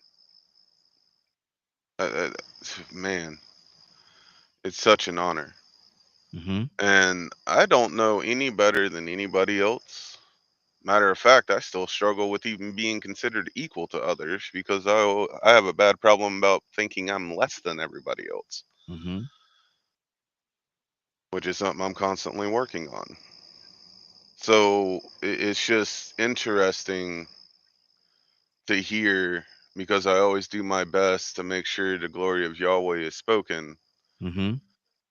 uh, uh, man, it's such an honor.
Mm-hmm.
And I don't know any better than anybody else. Matter of fact, I still struggle with even being considered equal to others because I have a bad problem about thinking I'm less than everybody else,
Mm-hmm.
which is something I'm constantly working on. So it's just interesting to hear because I always do my best to make sure the glory of Yahweh is spoken
Mm-hmm.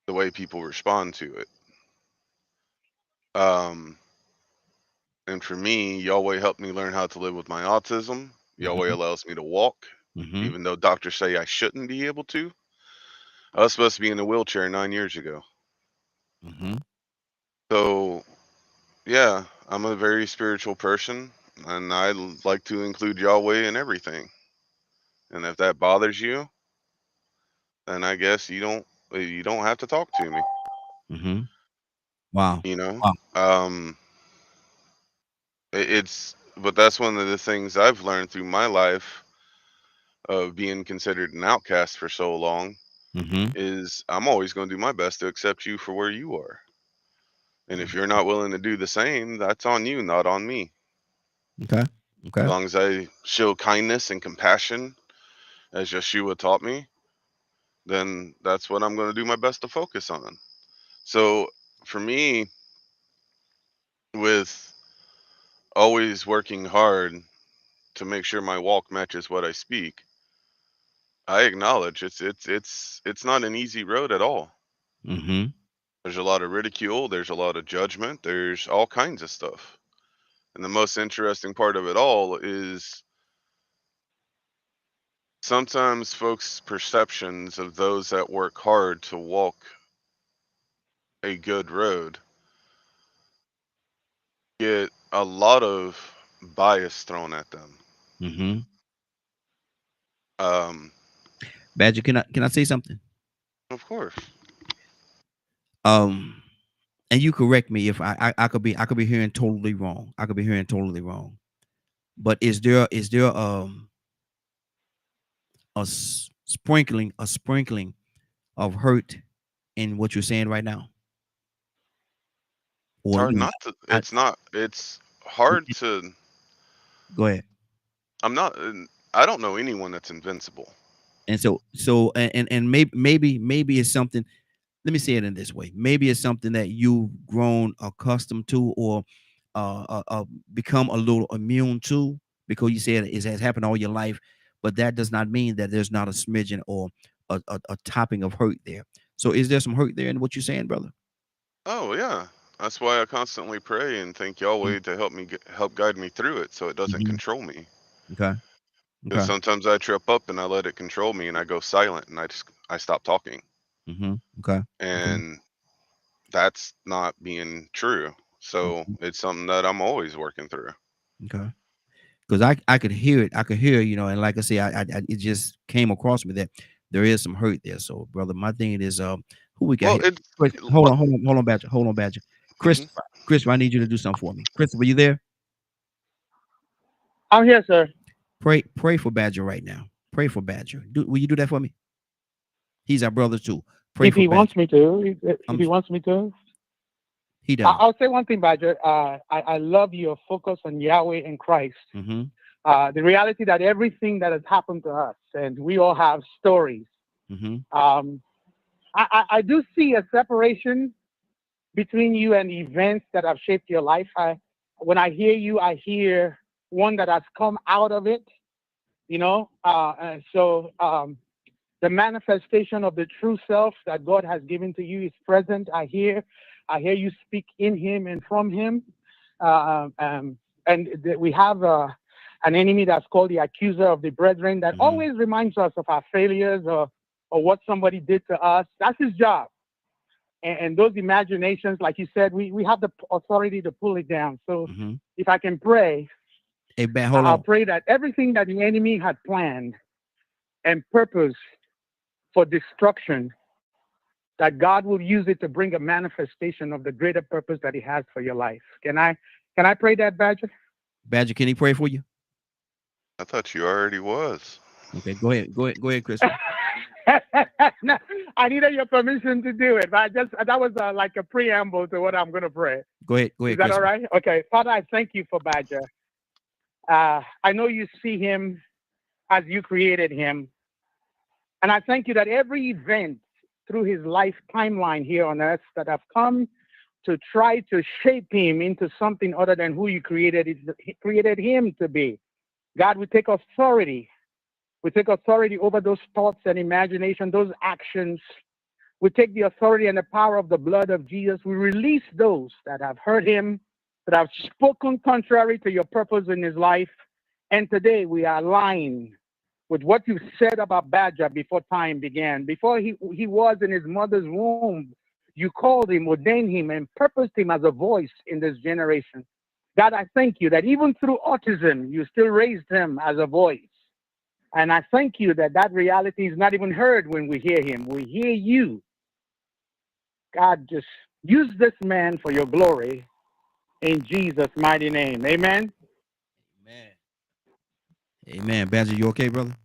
the way people respond to it. Um, and for me, Yahweh helped me learn how to live with my autism. Yahweh
Mm-hmm.
allows me to walk,
Mm-hmm.
even though doctors say I shouldn't be able to. I was supposed to be in a wheelchair 9 years ago.
Mm-hmm.
So, yeah, I'm a very spiritual person, and like to include Yahweh in everything. And if that bothers you, then I guess you don't have to talk to me.
Mm-hmm. Wow.
You know,
Wow.
um, but that's one of the things I've learned through my life of being considered an outcast for so long
Mm-hmm.
is I'm always going to do my best to accept you for where you are. And if you're not willing to do the same, that's on you, not on me.
Okay.
As
Okay.
long as I show kindness and compassion, as Yeshua taught me, then that's what I'm going to do my best to focus on. So for me, with always working hard to make sure my walk matches what I speak, I acknowledge it's not an easy road at all.
Mm-hmm.
There's a lot of ridicule, there's a lot of judgment, there's all kinds of stuff. And the most interesting part of it all is sometimes folks' perceptions of those that work hard to walk a good road get a lot of bias thrown at them.
Mm-hmm.
Um,
Badger, can I say something?
of course.
Um, and you correct me if I could be hearing totally wrong. I could be hearing totally wrong. But is there a sprinkling of hurt in what you're saying right now?
It's
Or
hard
you know,
not to.
I,
It's hard to.
go ahead.
I'm not. I don't know anyone that's invincible.
And so maybe it's something. Let me say it in this way. Maybe it's something that you've grown accustomed to, or become a little immune to, because you said it has happened all your life. But that does not mean that there's not a smidgen or a topping of hurt there. So is there some hurt there in what you're saying, brother?
Oh yeah, that's why I constantly pray and thank Yahweh to help me help guide me through it, so it doesn't
Mm-hmm.
control me.
Okay.
Because
Okay.
sometimes I trip up and I let it control me, and I go silent, and I stop talking,
Mm-hmm. Okay. Okay.
and that's not being true. So
Mhm.
it's something that I'm always working through.
Okay. Because I could hear it. I could hear, and like I say, it just came across me that there is some hurt there. So, brother, my thing is, who we got
Well,
here?
it's
Hold on, Badger. Hold on, Badger.
mhm.
Christopher, I need you to do something for me. Christopher, you there?
I'm here, sir.
Pray for Badger right now. Pray for Badger. Will you do that for me? He's our brother too. Pray
If
for
he
Badger.
wants me to, if
Um,
he wants me to,
he does.
I'll say one thing, Badger. I love your focus on Yahweh and Christ.
Mm-hmm.
The reality that everything that has happened to us, and we all have stories.
Mm-hmm.
Um, I do see a separation between you and the events that have shaped your life. When I hear you, I hear one that has come out of it, and so the manifestation of the true self that God has given to you is present. I hear you speak in Him and from Him, and we have an enemy that's called the accuser of the brethren that
Mm-hmm.
always reminds us of our failures or what somebody did to us. That's his job. And those imaginations, like you said, we have the authority to pull it down. So
Mm-hmm.
if I can pray,
Hey, hold
I'll
on.
pray that everything that the enemy had planned and purpose for destruction, that God will use it to bring a manifestation of the greater purpose that He has for your life. Can I pray that, Badger?
Badger, can he pray for you?
I thought you already was.
Okay, go ahead. Go ahead, Christopher.
No, I needed your permission to do it, but that was like a preamble to what I'm going to pray.
Go ahead,
Is that all
Christopher.
right? Okay, Father, I thank you for Badger. I know you see him as you created him, and I thank you that every event through his life timeline here on earth that have come to try to shape him into something other than who you created him to be. God, we take authority. We take authority over those thoughts and imagination, those actions. We take the authority and the power of the blood of Jesus. We release those that have hurt him, that have spoken contrary to your purpose in his life. And today we are aligned with what you said about Badger before time began. Before he was in his mother's womb, you called him, ordained him, and purposed him as a voice in this generation. God, I thank you that even through autism, you still raised him as a voice. And I thank you that that reality is not even heard when we hear him. We hear you. God, just use this man for your glory in Jesus' mighty name. Amen.
Amen. Amen. Badger, you okay, brother?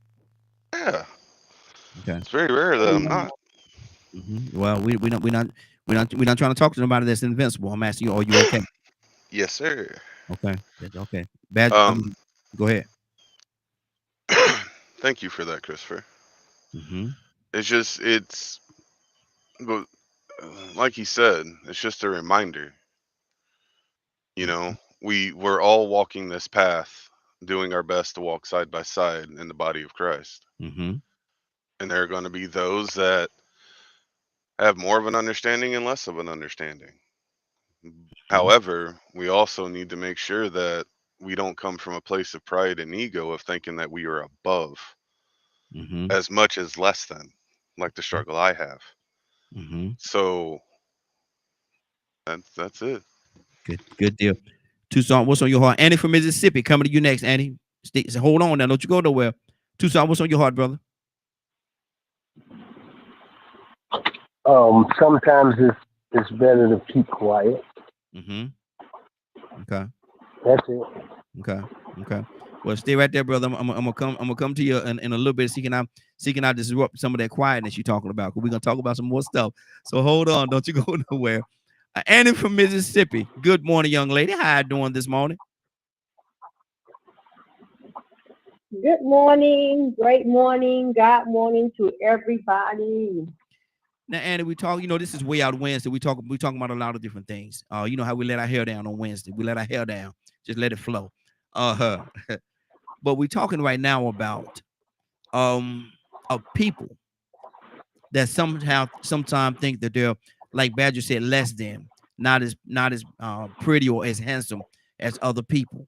Yeah,
Okay.
it's very rare that I'm not.
Well, we're not trying to talk to nobody that's invincible. I'm asking you, are you okay?
Yes, sir.
Okay. Okay. Badger,
Um,
go ahead.
thank you for that, Christopher.
Mm-hmm.
It's but like he said, it's just a reminder. You know, we're all walking this path, doing our best to walk side by side in the body of Christ.
Mm-hmm.
And there are going to be those that have more of an understanding and less of an understanding. However, we also need to make sure that we don't come from a place of pride and ego of thinking that we are above
Mm-hmm.
as much as less than, like the struggle I have.
Mm-hmm.
So that's it.
Good deal. Tucson, what's on your heart? Annie from Mississippi, coming to you next, Annie. So hold on now, don't you go nowhere. Tucson, what's on your heart, brother?
Sometimes it's better to keep quiet.
Mm-hmm. Okay.
That's it.
Okay. Well, stay right there, brother. I'm gonna come to you in a little bit, seeking out disrupt some of that quietness you're talking about. We're gonna talk about some more stuff. So hold on, don't you go nowhere. Annie from Mississippi. Good morning, young lady. How you doing this morning?
Good morning, great morning, God morning to everybody.
Now, Annie, we talk. This is Way Out Wednesday. We talking about a lot of different things. You know how we let our hair down on Wednesday. We let our hair down. Just let it flow. But we're talking right now about of people that sometimes think that they're, like Badger said, less than, not as pretty or as handsome as other people.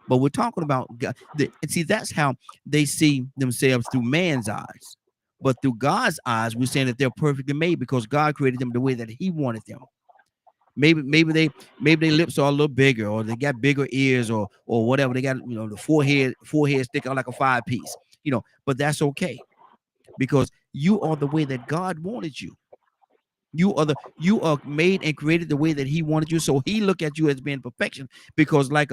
But we're talking about God. And see, that's how they see themselves through man's eyes. But through God's eyes, we're saying that they're perfectly made because God created them the way that He wanted them. Maybe their lips are a little bigger, or they got bigger ears, or whatever. They got the forehead stick out like a 5-piece. But that's okay because you are the way that God wanted you. You are made and created the way that He wanted you. So He look at you as being perfection because like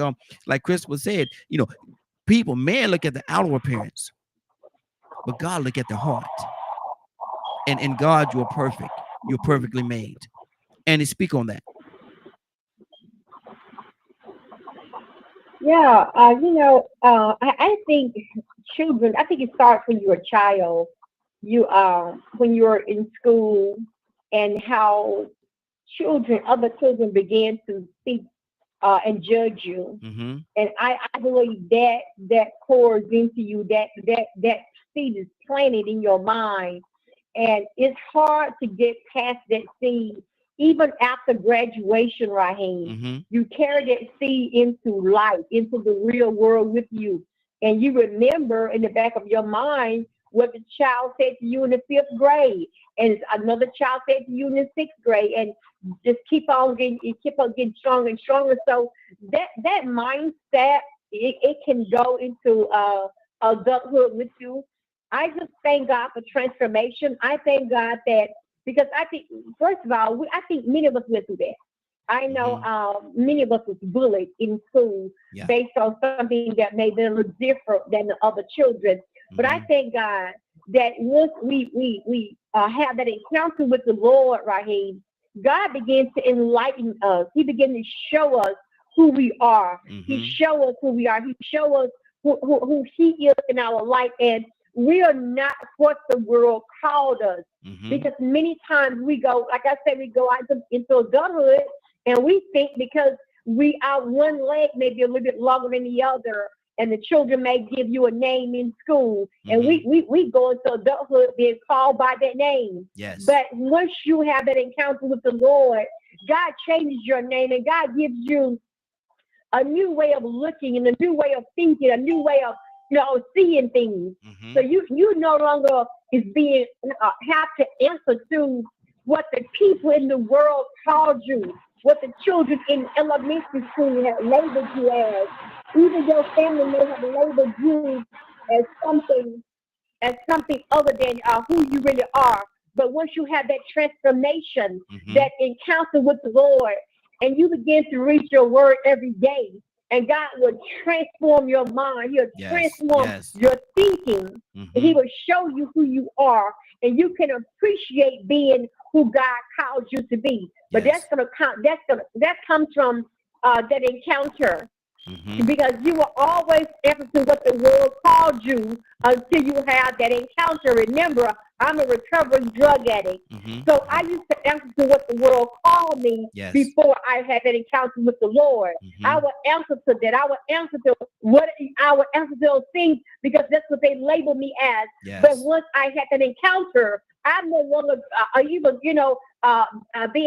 Christopher said, man look at the outer appearance, but God look at the heart. And in God, you're perfect. You're perfectly made. And He speak on that.
Yeah, I think children, I think it starts when you're a child, when you're in school, and how other children begin to speak and judge you.
Mm-hmm.
And I believe that pours into you, that seed is planted in your mind. And it's hard to get past that seed. Even after graduation, Raheem,
Mm-hmm.
you carry that seed into life, into the real world with you. And you remember in the back of your mind what the child said to you in the 5th grade, and another child said to you in the 6th grade, and just keep on getting stronger and stronger. So that mindset, it can go into adulthood with you. I just thank God for transformation. I thank God that, because I think, first of all, I think many of us went through that. I know many of us was bullied in school based on something that may be a little different than the other children. But I thank God that once we have that encounter with the Lord, Raheem, God begins to enlighten us. He begins to show us who we are. He show us who we are. He show us who He is in our life. And we are not what the world called us. Because many times we go, like I said, we go out into adulthood, and we think because we are one leg maybe a little bit longer than the other, and the children may give you a name in school, and we go into adulthood being called by that name.
Yes.
But once you have that encounter with the Lord, God changes your name, and God gives you a new way of looking and a new way of thinking, a new way of seeing things. So you no longer is being have to answer to what the people in the world called you, what the children in elementary school have labeled you as. Even your family may have labeled you as something other than who you really are. But once you have that transformation, that encounter with the Lord, and you begin to read your word every day, and God will transform your mind. He'll transform your thinking. And He will show you who you are, and you can appreciate being who God called you to be. But that comes from that encounter. Because you will always answer to what the world called you until you have that encounter. Remember, I'm a recovering drug addict. So I used to answer to what the world called me
Yes.
before I had that encounter with the Lord. I would answer to that. I would answer to those things because that's what they labeled me as.
Yes.
But once I had that encounter, I'm no longer even, being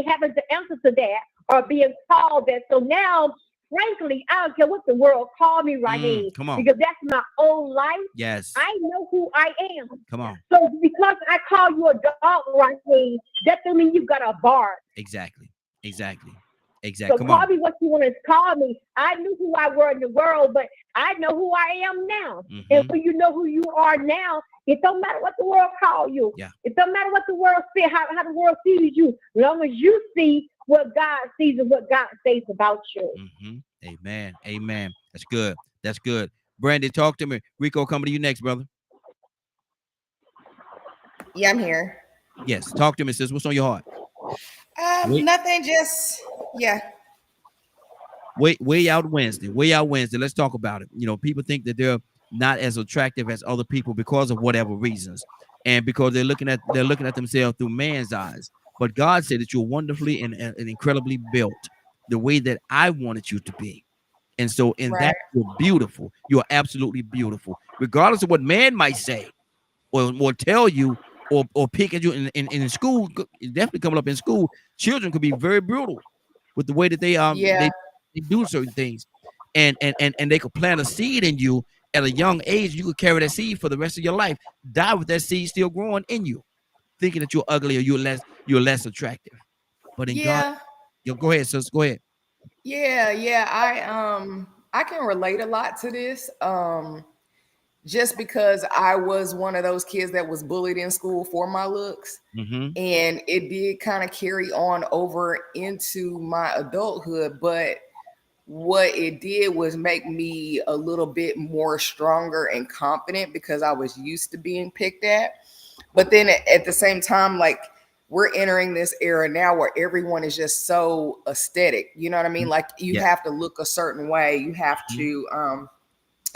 having to answer to that or being called that. So now, frankly, I don't care what the world called me right now.
Come on.
Because that's my own life.
Yes.
I know who I am.
Come on.
So because I call you a dog right now, that doesn't mean you've got a bar.
Exactly.
So
Come
call
on.
me what you want to call me. I knew who I were in the world, but I know who I am now. And when you know who you are now, it don't matter what the world call you.
Yeah.
It don't matter what the world says, how the world sees you. As long as you see what God sees and what God says about you.
Amen. That's good. Brandy, talk to me. Rico, coming to you next, brother.
Yeah, I'm here.
Yes, talk to me, sis. What's on your heart?
Nothing, just
Way out Wednesday. Let's talk about it. People think that they're not as attractive as other people because of whatever reasons, and because they're looking at themselves through man's eyes. But God said that you're wonderfully and incredibly built, the way that I wanted you to be. And so in that, you're beautiful. You're absolutely beautiful, regardless of what man might say or tell you or pick at you in school. Definitely coming up in school, children could be very brutal with the way that they do certain things, and they could plant a seed in you at a young age. You could carry that seed for the rest of your life, die with that seed still growing in you, thinking that you're ugly or you're less attractive. But in God, go ahead, sis. Go ahead.
I can relate a lot to this. Just because I was one of those kids that was bullied in school for my looks, and it did kind of carry on over into my adulthood. But what it did was make me a little bit more stronger and confident because I was used to being picked at. But then at the same time, like, we're entering this era now where everyone is just so aesthetic. You know what I mean? Like, you have to look a certain way. You have to,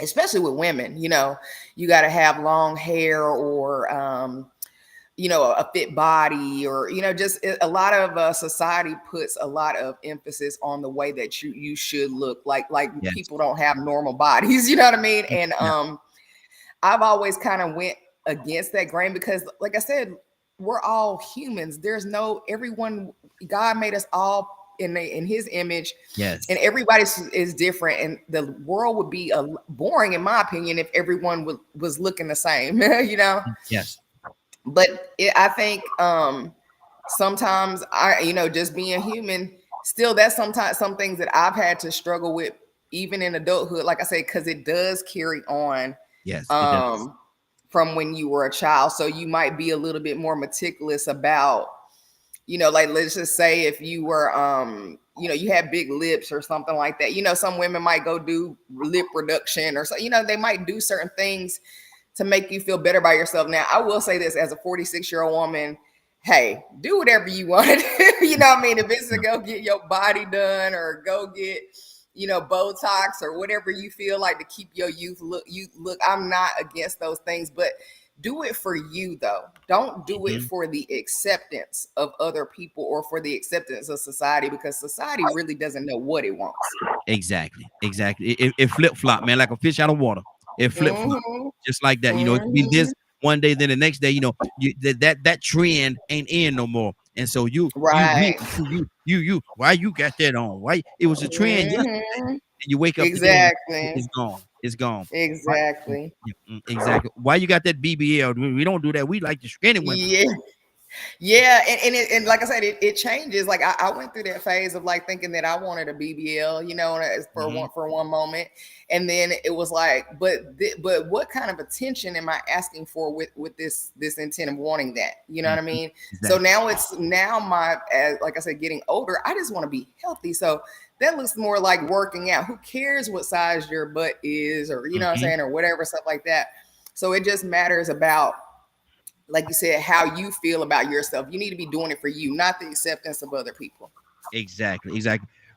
especially with women, you got to have long hair or, a fit body, or, just a lot of society puts a lot of emphasis on the way that you should look like people don't have normal bodies. You know what I mean? And I've always kind of went against that grain because, like I said, we're all humans. There's everyone, God made us all in his image.
Yes.
And everybody is different. And the world would be boring, in my opinion, if everyone was looking the same,
Yes.
But I think sometimes just being human, still that's sometimes some things that I've had to struggle with, even in adulthood, like I say, because it does carry on.
Yes. It does.
From when you were a child. So you might be a little bit more meticulous about, like, let's just say if you were, you had big lips or something like that. Some women might go do lip reduction or so, they might do certain things to make you feel better about yourself. Now, I will say this as a 46-year-old woman, hey, do whatever you want to do. You know what I mean? If it's to go get your body done or go get, Botox or whatever you feel like to keep your youth look, I'm not against those things, but do it for you though. Don't do it for the acceptance of other people or for the acceptance of society, because society really doesn't know what it wants.
Exactly. It flip-flop, man, like a fish out of water. It flip-flop just like that. It could be this one day, then the next day, that trend ain't in no more. And so you why you got that on? Why it was a trend yesterday, and you wake up today, it's gone.
Exactly.
Exactly. Why you got that BBL? We don't do that. We like the skinny women.
And like I said, it changes. Like I went through that phase of like thinking that I wanted a BBL, for one moment, and then it was like, but what kind of attention am I asking for with this intent of wanting that? You know what I mean?
Exactly.
So now like I said, getting older, I just want to be healthy. So that looks more like working out. Who cares what size your butt is, or what I'm saying, or whatever, stuff like that. So it just matters about, like you said, how you feel about yourself. You need to be doing it for you, not the acceptance of other people.
Exactly.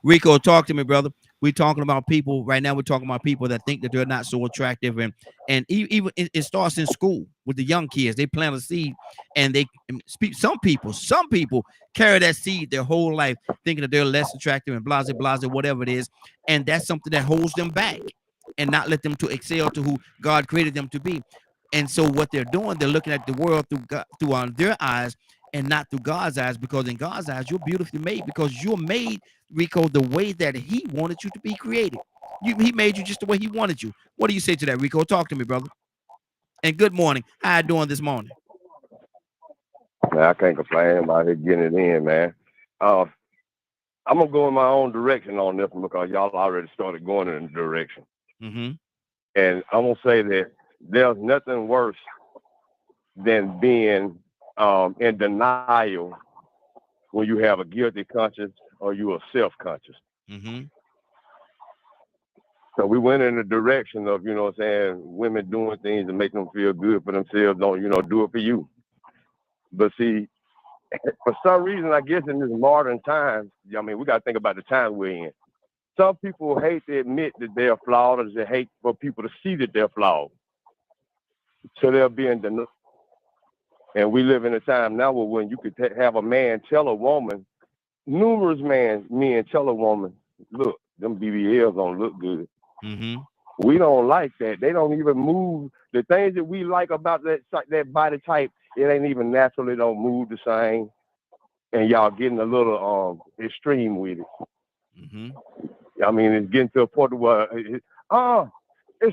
Rico, talk to me, brother. We're talking about people right now. We're talking about people that think that they're not so attractive, and even it starts in school with the young kids. They plant a seed, and they speak. Some people carry that seed their whole life, thinking that they're less attractive and blah blah, whatever it is, and that's something that holds them back and not let them to excel to who God created them to be. And so what they're doing, they're looking at the world through God, through their eyes and not through God's eyes, because in God's eyes, you're beautifully made, because you're made, Rico, the way that he wanted you to be created. He made you just the way he wanted you. What do you say to that, Rico? Talk to me, brother. And good morning. How you doing this morning?
Man, I can't complain about it getting it in, man. I'm gonna go in my own direction on this one because y'all already started going in the direction.
Mm-hmm.
And I'm gonna say that there's nothing worse than being in denial when you have a guilty conscience or you are self-conscious.
Mm-hmm.
So we went in the direction of, you know what I'm saying, women doing things to make them feel good for themselves, don't, you know, do it for you. But see, for some reason, I guess in this modern times, I mean, we got to think about the time we're in. Some people hate to admit that they're flawed, or they hate for people to see that they're flawed. So they'll be in denial. And we live in a time now where when you could have a man tell a woman, numerous men tell a woman, look, them BBLs don't look good.
Mm-hmm.
We don't like that. They don't even move. The things that we like about that body type, it ain't even natural. It don't move the same. And y'all getting a little extreme with it.
Mm-hmm.
I mean, it's getting to a point where it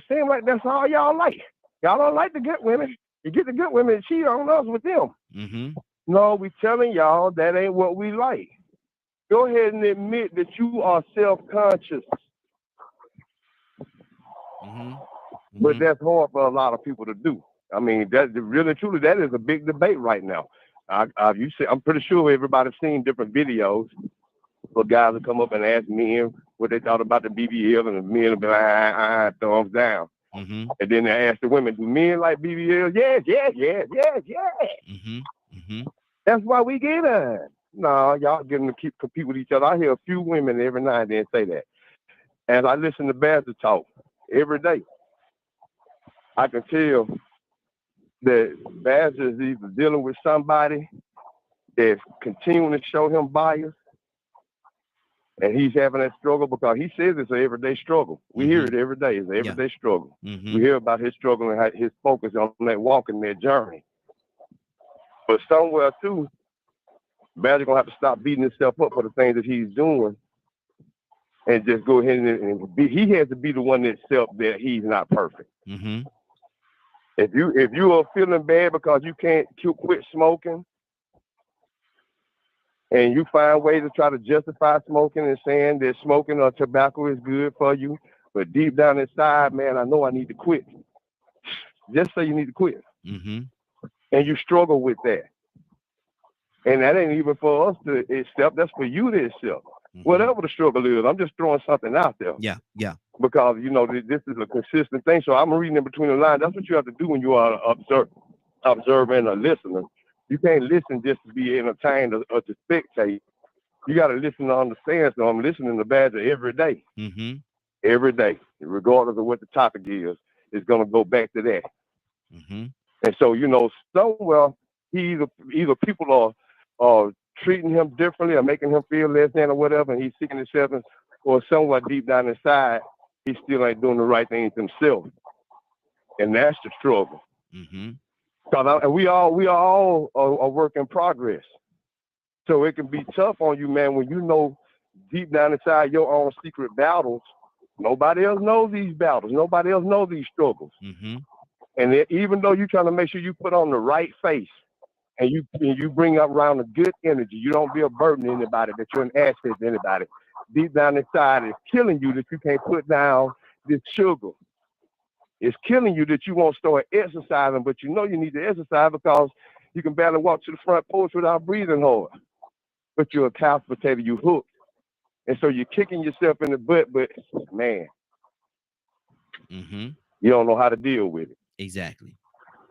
seems like that's all y'all like. Y'all don't like the good women. You get the good women and cheat on us with them.
Mm-hmm.
No, we telling y'all that ain't what we like. Go ahead and admit that you are self-conscious.
Mm-hmm.
But that's hard for a lot of people to do. I mean, that really truly, that is a big debate right now. I'm pretty sure everybody's seen different videos for guys to come up and ask men what they thought about the BBL, and the men will be like, thumbs down.
Mm-hmm.
And then they ask the women, do men like BBL? Yes.
Mm-hmm. Mm-hmm.
That's why we get it. No, y'all getting to compete with each other. I hear a few women every now and then say that. And I listen to Badger talk every day. I can tell that Badger is either dealing with somebody that's continuing to show him bias, and he's having that struggle because he says it's an everyday struggle. We hear it every day. It's an everyday struggle.
Mm-hmm.
We hear about his struggle and his focus on that walk and that journey. But somewhere, too, Badger going to have to stop beating himself up for the things that he's doing and just go ahead and be. He has to be the one that accepts that he's not perfect.
Mm-hmm.
If you are feeling bad because you can't quit smoking, and you find ways to try to justify smoking and saying that smoking or tobacco is good for you, but deep down inside, man, I know I need to quit. Just say you need to quit.
Mm-hmm.
And you struggle with that. And that ain't even for us to accept. That's for you to accept. Mm-hmm. Whatever the struggle is, I'm just throwing something out there.
Yeah.
Because, you know, this is a consistent thing. So I'm reading in between the lines. That's what you have to do when you are observing or listening. You can't listen just to be entertained or to spectate. You got to listen to understand. So I'm listening to Badger every day.
Mm-hmm.
Every day, regardless of what the topic is, it's going to go back to that.
Mm-hmm.
And so, you know, somewhere either people are treating him differently or making him feel less than or whatever, and he's seeking acceptance, or somewhere deep down inside, he still ain't doing the right things himself. And that's the struggle.
Mm-hmm.
And we all a work in progress. So it can be tough on you, man, when you know deep down inside your own secret battles. Nobody else knows these battles. Nobody else knows these struggles.
Mm-hmm.
And even though you're trying to make sure you put on the right face and you bring up around a good energy, you don't be a burden to anybody, that you're an asset to anybody. Deep down inside, it's killing you that you can't put down this sugar. It's killing you that you won't start exercising, but you know you need to exercise because you can barely walk to the front porch without breathing hard. But you're a couch potato, you hooked. And so you're kicking yourself in the butt, but man,
mm-hmm.
you don't know how to deal with it.
Exactly.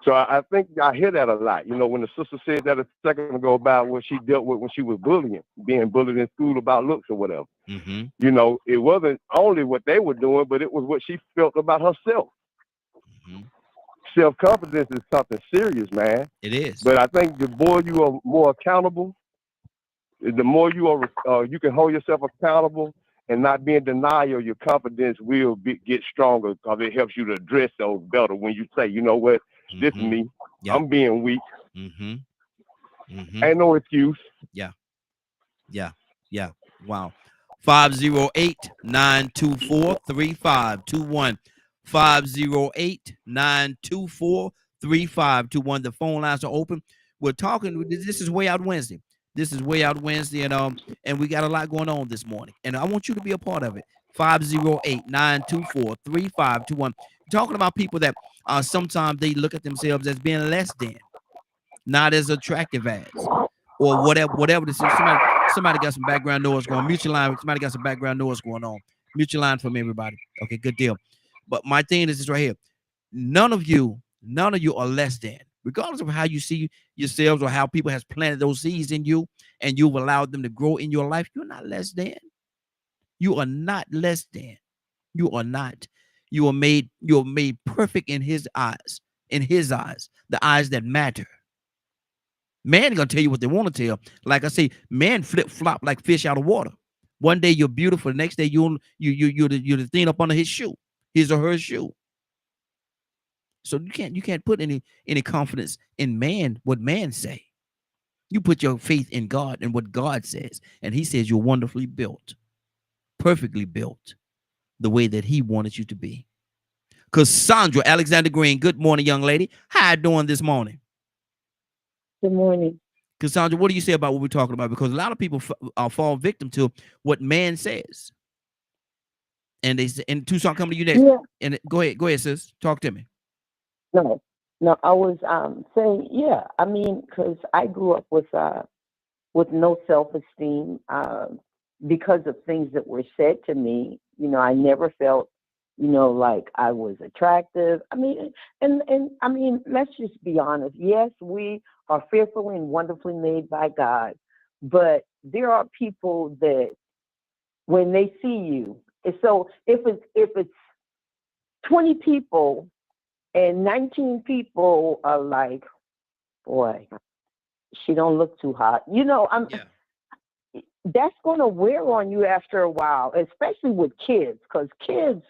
So I think I hear that a lot. You know, when the sister said that a second ago about what she dealt with when she was being bullied in school about looks or whatever.
Mm-hmm.
You know, it wasn't only what they were doing, but it was what she felt about herself.
Mm-hmm.
Self-confidence is something serious, man.
It is.
But I think the more you are more accountable, the more you are, you can hold yourself accountable and not be in denial. Your confidence will get stronger because it helps you to address those better. When you say, you know what, this is me.
Yeah.
I'm being weak.
Mm-hmm. Mm-hmm.
Ain't no excuse.
Yeah. Yeah. Yeah. Wow. 508-924-3521. 508-924-3521. The phone lines are open. We're talking. This is Way Out Wednesday. This is Way Out Wednesday, and we got a lot going on this morning. And I want you to be a part of it. 508-924-3521. Talking about people that sometimes they look at themselves as being less than, not as attractive as, or whatever this is. Somebody got some background noise going on. Mutual line. Somebody got some background noise going on. Mutual line from everybody. Okay, good deal. But my thing is this right here. None of you are less than, regardless of how you see yourselves or how people has planted those seeds in you and you've allowed them to grow in your life. You're not less than. You are not less than. You are not. You are made perfect in his eyes, the eyes that matter. Man gonna tell you what they want to tell. Like I say, man flip-flop like fish out of water. One day you're beautiful, the next day you're the thing up under his shoe, his or her shoe. So you can't put any confidence in man, what man say. You put your faith in God and what God says, and he says you're wonderfully built, perfectly built, the way that he wanted you to be. Cassandra Alexander Green, good morning, young lady. How you doing this morning?
Good morning.
Cassandra, what do you say about what we're talking about? Because a lot of people fall victim to what man says. And Tucson, coming to you next.
Yeah.
And go ahead, sis. Talk to me.
No, I was saying, yeah. I mean, because I grew up with no self-esteem because of things that were said to me. You know, I never felt, like I was attractive. I mean, and I mean, let's just be honest. Yes, we are fearfully and wonderfully made by God, but there are people that when they see you, and so if it's 20 people and 19 people are like, boy, she don't look too hot. That's going to wear on you after a while, especially with kids, because kids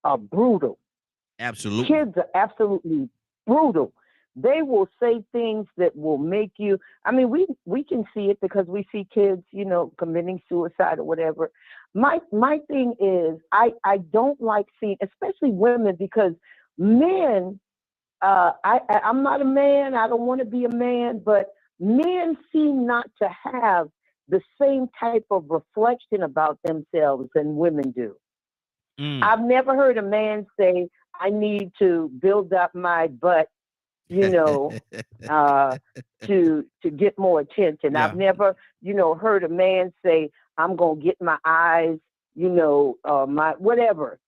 are brutal.
Absolutely.
Kids are absolutely brutal. They will say things that will make you, I mean, we can see it because we see kids, committing suicide or whatever. My thing is, I don't like seeing, especially women, because men, I'm not a man. I don't want to be a man, but men seem not to have the same type of reflection about themselves than women do. I've never heard a man say, I need to build up my butt, to get more attention.
Yeah.
I've never, heard a man say, I'm going to get my eyes, my whatever,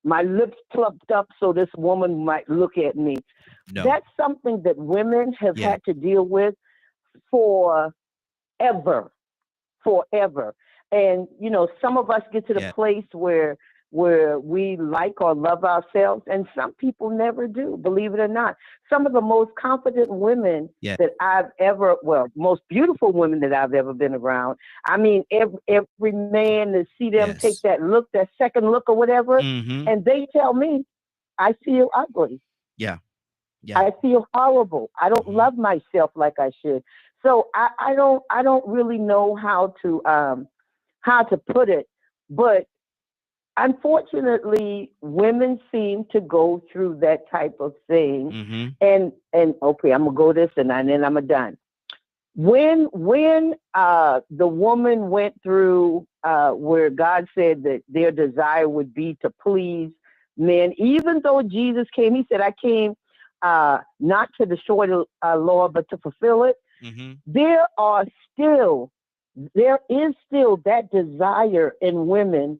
my lips plucked up so this woman might look at me.
No.
That's something that women have had to deal with forever. And, some of us get to the place where we like or love ourselves, and some people never do, believe it or not. Some of the most confident women that I've ever, most beautiful women that I've ever been around. I mean, every man to see them take that look, that second look or whatever, and they tell me, I feel ugly.
Yeah.
I feel horrible. I don't love myself like I should. So I don't really know how to put it, but unfortunately, women seem to go through that type of thing. And okay, I'm gonna go this and then I'm done. When the woman went through where God said that their desire would be to please men, even though Jesus came, he said, I came not to destroy the law, but to fulfill it. There is still that desire in women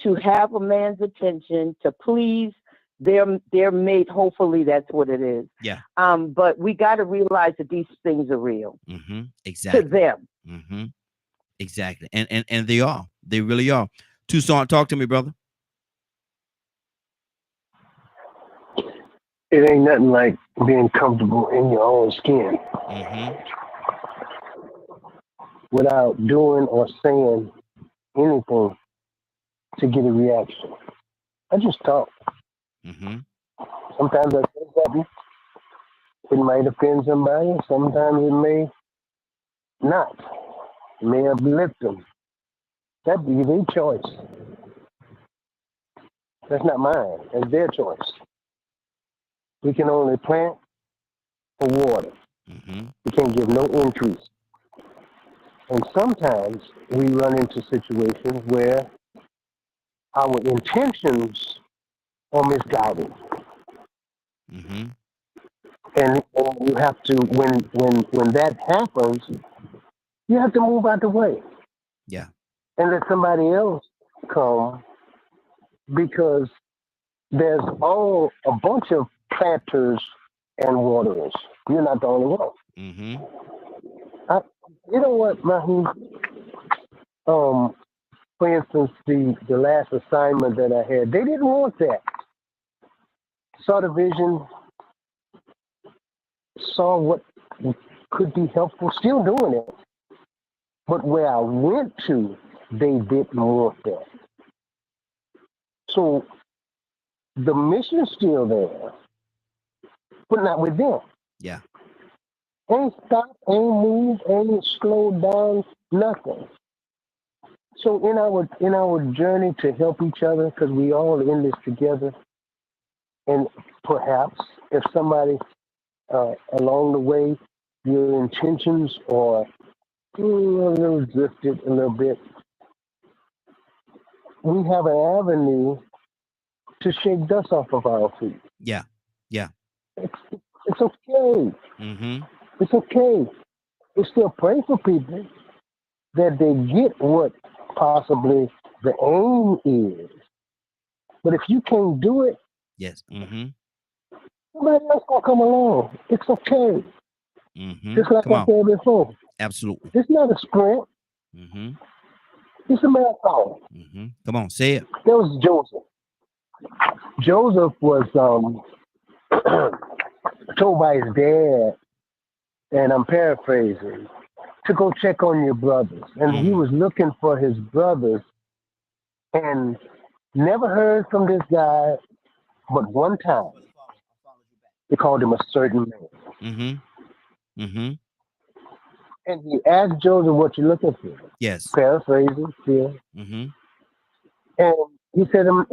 to have a man's attention, to please their mate. Hopefully that's what it is.
Yeah.
But we got to realize that these things are real.
Exactly.
To them.
Exactly. And they are. They really are. Tucson, talk to me, brother.
It ain't nothing like being comfortable in your own skin
Mm-hmm.
without doing or saying anything to get a reaction. I just talk.
Mm-hmm.
Sometimes I say something. It might offend somebody. Sometimes it may not. It may uplift them. That be their choice. That's not mine. That's their choice. We can only plant or water.
Mm-hmm.
We can't give no increase. And sometimes we run into situations where our intentions are misguided.
Mm-hmm.
And you have to when that happens, you have to move out the way
Yeah.
and let somebody else come because there's all a bunch of planters and waterers. You're not the only one.
Mm-hmm.
I, you know what, Mahmoud? For instance, the last assignment that I had, they didn't want that. Saw the vision, saw what could be helpful, still doing it. But where I went to, they didn't want that. So the mission's still there, but not with them.
Yeah.
Ain't stopped, ain't moved, ain't slowed down, nothing. So in our journey to help each other, because we all in this together, and perhaps if somebody along the way, your intentions are a little drifted a little bit, we have an avenue to shake dust off of our feet.
Yeah. Yeah.
It's, it's okay.
Mm-hmm.
It's okay. We still pray for people that they get what possibly the aim is. But if you can't do it,
Yes. Mm-hmm.
somebody else gonna come along. It's okay.
Mm-hmm.
Just like
Come
I
on.
said before,
Absolutely.
it's not a sprint.
Mm-hmm.
It's a marathon.
Mm-hmm. Come on, say it.
There was Joseph. Joseph was told by his dad, and I'm paraphrasing, to go check on your brothers. And he
Mm-hmm.
was looking for his brothers and never heard from this guy but one time. They called him a certain man.
Mm-hmm. Mm-hmm.
And he asked Joseph, what you looking for?
Yes.
Paraphrasing still.
Mm-hmm.
And he said, I'm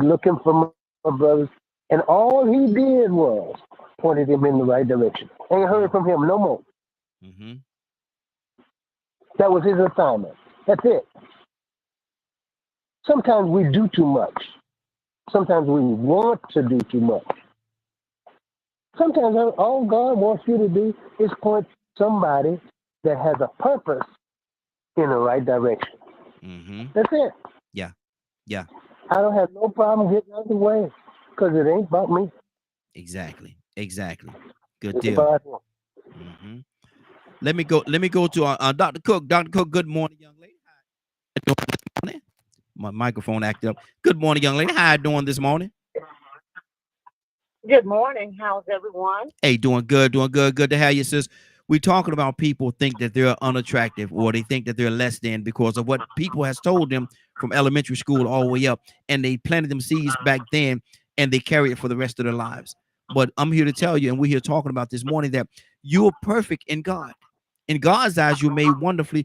looking for my brothers. And all he did was pointed him in the right direction. Ain't heard from him no more.
Mm-hmm.
That was his assignment. That's it. Sometimes we do too much. Sometimes we want to do too much. Sometimes all God wants you to do is point somebody that has a purpose in the right direction.
Mm-hmm.
That's it.
Yeah. Yeah.
I don't have no problem getting out of the way because it ain't about me.
Exactly. Exactly. Good
It's
deal.
about him.
Mm-hmm. Let me go to Dr. Cook. Dr. Cook, good morning, young lady. How you doing this morning? My microphone acted up. Good morning, young lady. How you doing this morning?
Good morning. How's everyone?
Hey, doing good, doing good. Good to have you, sis. We talking about people think that they're unattractive or they think that they're less than because of what people has told them from elementary school all the way up, and they planted them seeds back then, and they carry it for the rest of their lives. But I'm here to tell you, and we're here talking about this morning, that you're perfect in God. In God's eyes, you're wonderfully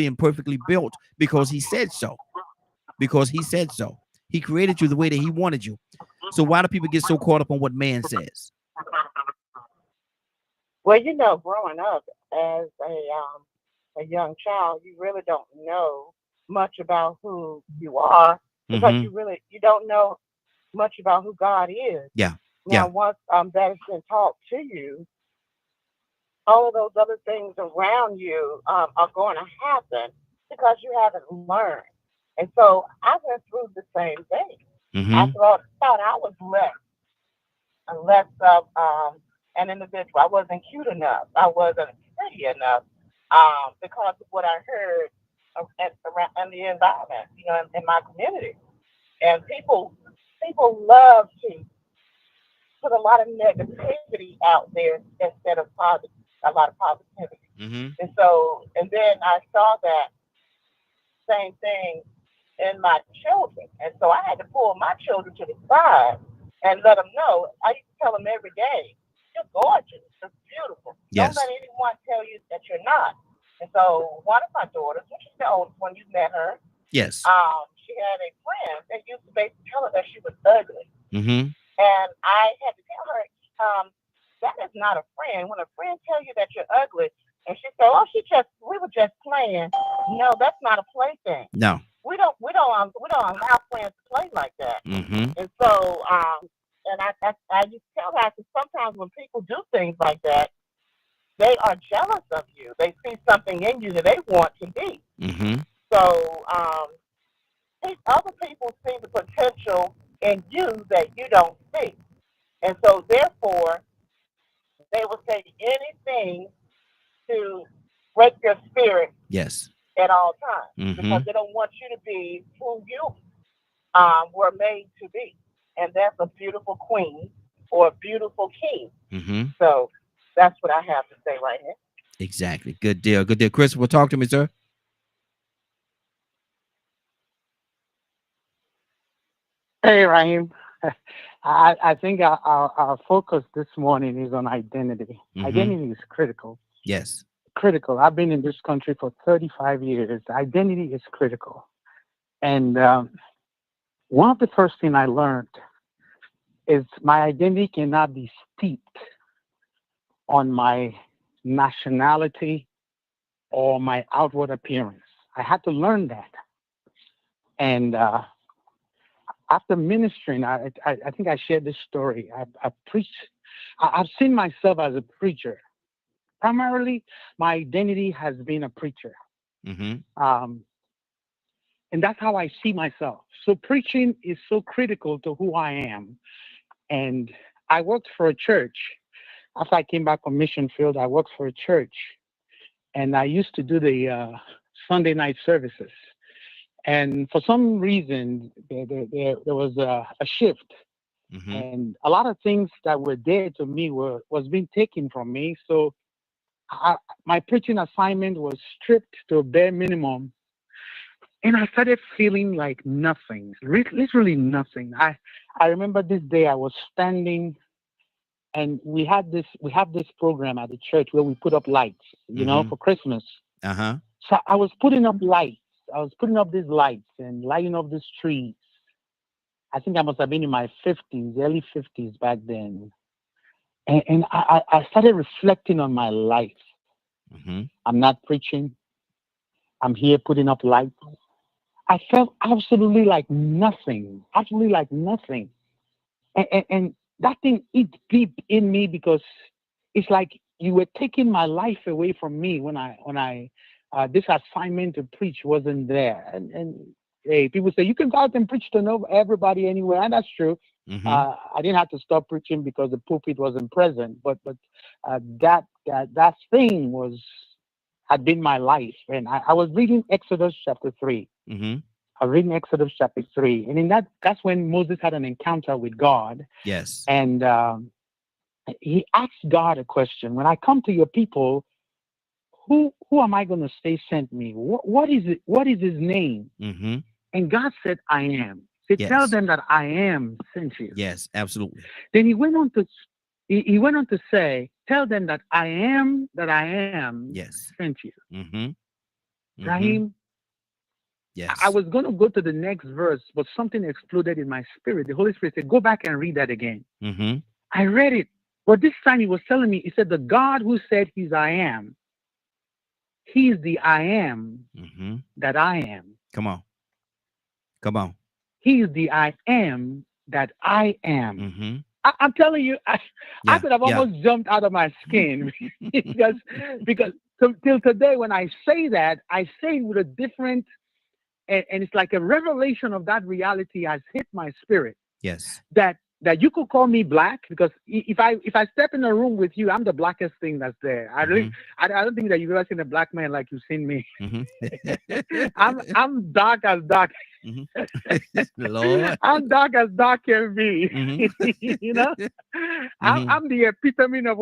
and perfectly built because He said so. Because He said so. He created you the way that He wanted you. So why do people get so caught up on what man says?
Well, growing up as a young child, you really don't know much about who you are because
Mm-hmm.
you don't know much about who God is.
Yeah.
Now,
Yeah.
once that has been taught to you, all of those other things around you are going to happen because you haven't learned. And so I went through the same thing. I
Mm-hmm.
thought I was less of an individual. I wasn't cute enough. I wasn't pretty enough because of what I heard around in the environment, in my community. And people love to put a lot of negativity out there instead of a lot of positivity.
Mm-hmm.
And then I saw that same thing in my children. And so I had to pull my children to the side and let them know. I used to tell them every day, you're gorgeous, you're beautiful.
Yes.
Don't let anyone tell you that you're not. And so one of my daughters, which is the oldest one, you met her,
Yes.
she had a friend that used to basically tell her that she was ugly.
Mm-hmm.
And I had to tell her, that is not a friend. When a friend tells you that you're ugly, and she said, "Oh, we were just playing." No, that's not a plaything.
No.
We don't allow friends to play like that.
Mm-hmm.
And so, and I just tell her, that sometimes when people do things like that, they are jealous of you. They see something in you that they want to be.
Mm-hmm.
So, other people see the potential in you that you don't see. And so, therefore, they will say anything to break your spirit
Yes.
at all times,
Mm-hmm.
because they don't want you to be who you were made to be. And that's a beautiful queen or a beautiful king.
Mm-hmm.
So that's what I have to say right here.
Exactly. Good deal. Good deal. Christopher, talk to me, sir.
Hey, Raheem. I think our focus this morning is on identity.
Mhm.
Identity is critical.
Yes.
Critical. I've been in this country for 35 years. Identity is critical. And one of the first things I learned is my identity cannot be steeped on my nationality or my outward appearance. I had to learn that. And after ministering, I think I shared this story. I preached. I've seen myself as a preacher. Primarily, my identity has been a preacher.
Mm-hmm.
And that's how I see myself. So preaching is so critical to who I am. And I worked for a church. After I came back from mission field, I worked for a church. And I used to do the Sunday night services. And for some reason, there was a shift.
Mm-hmm.
And a lot of things that were there to me was being taken from me. So my preaching assignment was stripped to a bare minimum. And I started feeling like nothing, literally nothing. I remember this day I was standing, and we have this program at the church where we put up lights,
Mhm.
for Christmas.
Uh-huh.
So I was putting up lights. I was putting up these lights and lighting up these trees. I think I must have been in my 50s, early 50s back then. And I started reflecting on my life.
Mm-hmm.
I'm not preaching. I'm here putting up lights. I felt absolutely like nothing, And that thing eats deep in me, because it's like you were taking my life away from me when I this assignment to preach wasn't there. And hey, people say you can go out and preach to everybody anywhere, and that's true.
Mm-hmm.
I didn't have to stop preaching because the pulpit wasn't present, but that thing had been my life. And I was reading Exodus chapter 3.
Mm-hmm.
I was reading Exodus chapter 3, and in that's when Moses had an encounter with God.
Yes.
And he asked God a question: when I come to your people, who am I going to say sent me? What is it? What is his name?
Mm-hmm.
And God said, "I am." He said,
Yes.
"Tell them that I am sent you."
Yes, absolutely.
Then he went on to say, "Tell them that I am
Yes.
sent you."
Mm-hmm. Mm-hmm.
Raheem,
Yes.
I was going to go to the next verse, but something exploded in my spirit. The Holy Spirit said, "Go back and read that again."
Mm-hmm.
I read it, but this time he was telling me, he said, "The God who said he's I am, he is the I am
Mm-hmm.
that I am.
Come on. Come on.
He is the I am that I am."
Mm-hmm.
I'm telling you, I
Yeah.
could have
Yeah.
almost jumped out of my skin because till today, when I say that, I say it with a different, and it's like a revelation of that reality has hit my spirit.
Yes.
That that you could call me black, because if I step in a room with you, I'm the blackest thing that's there. I don't think that you've ever seen a black man like you've seen me. I'm dark as dark.
Lord.
I'm dark as dark can be. You know, I'm the epitome of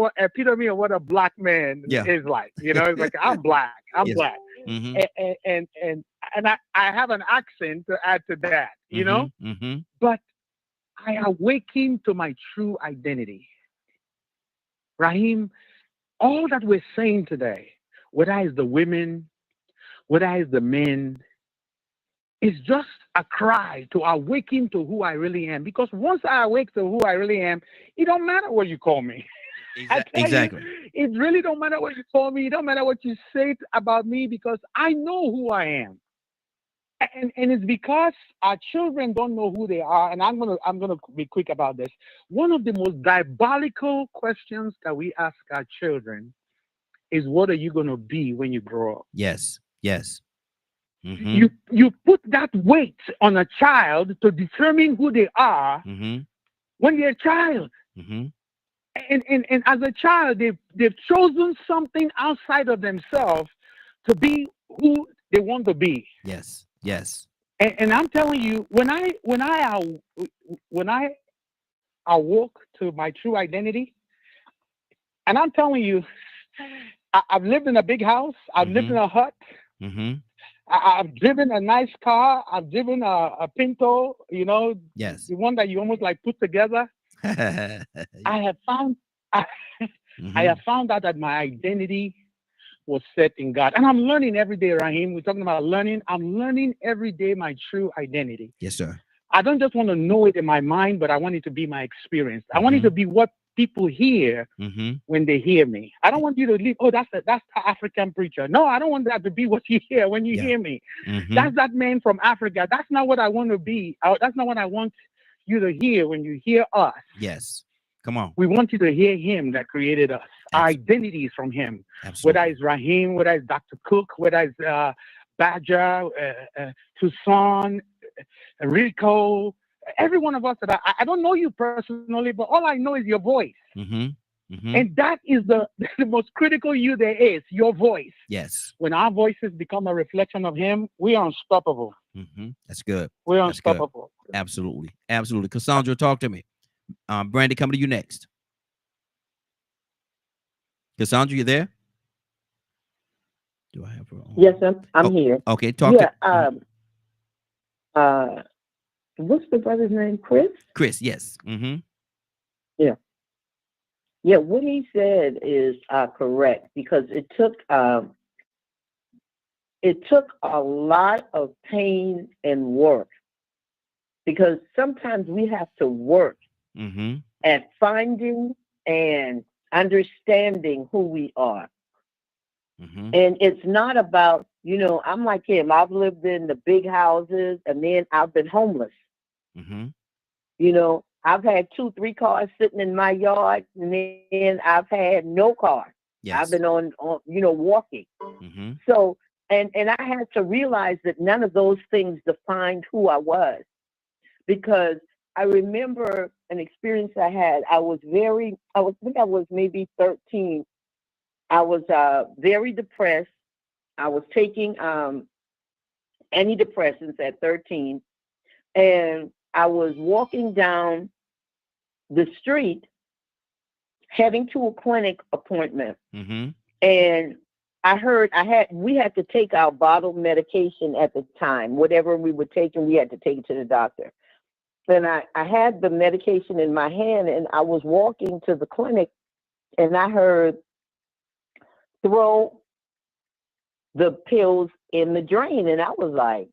what a black man is like. You know, it's like I'm black. I'm black. And I have an accent to add to that. You know, but I awaken to my true identity. Raheem, all that we're saying today, whether it's the women, whether it's the men, is just a cry to awaken to who I really am. Because once I awake to who I really am, it don't matter what you call me.
Exactly.
It really don't matter what you call me. It don't matter what you say about me, because I know who I am. And it's because our children don't know who they are. And I'm gonna be quick about this. One of the most diabolical questions that we ask our children is, what are you gonna be when you grow up?
Yes.
You put that weight on a child to determine who they are when you're a child. And as a child, they've chosen something outside of themselves to be who they want to be.
Yes.
And I'm telling you, when I awoke to my true identity, and I'm telling you, I've lived in a big house. I've lived in a hut. I've driven a nice car. I've driven a Pinto. You know, the one that you almost like put together. I have found out that my identity was set in God. And I'm learning every day, Raheem. We're talking about learning. I'm learning every day my true identity.
Yes, sir.
I don't just want to know it in my mind, but I want it to be my experience. I want it to be what people hear when they hear me. I don't want you to leave, that's the African preacher. No, I don't want that to be what you hear when you hear me. That's that man from Africa. That's not what I want to be. That's not what I want you to hear when you hear us.
Yes. Come on.
We want you to hear him that created us. Our identity is from him.
Absolutely.
Whether it's Raheem, whether it's Dr. Cook, whether it's Badger, Tucson, Rico, every one of us that I don't know you personally, but all I know is your voice. And that is the most critical you there is, your voice.
Yes.
When our voices become a reflection of him, we are unstoppable.
That's good.
We're unstoppable.
Good. Absolutely. Cassandra, talk to me. Brandy, coming to you next. Cassandra, you there? Do I have her on?
Yes, I'm here.
Okay, talk to
what's the brother's name? Chris?
Chris, yes.
Yeah, what he said is correct, because it took a lot of pain and work, because sometimes we have to work at finding and understanding who we are. And it's not about, I'm like him. I've lived in the big houses, and then I've been homeless. I've had 2-3 cars sitting in my yard, and then I've had no car.
Yes.
I've been on walking. So, and I had to realize that none of those things defined who I was, because I remember an experience I had. I think I was maybe 13. I was very depressed. I was taking antidepressants at 13, and I was walking down the street heading to a clinic appointment. And we had to take our bottled medication at the time. Whatever we were taking, we had to take it to the doctor. And I had the medication in my hand, and I was walking to the clinic, and I heard, throw the pills in the drain. And I was like,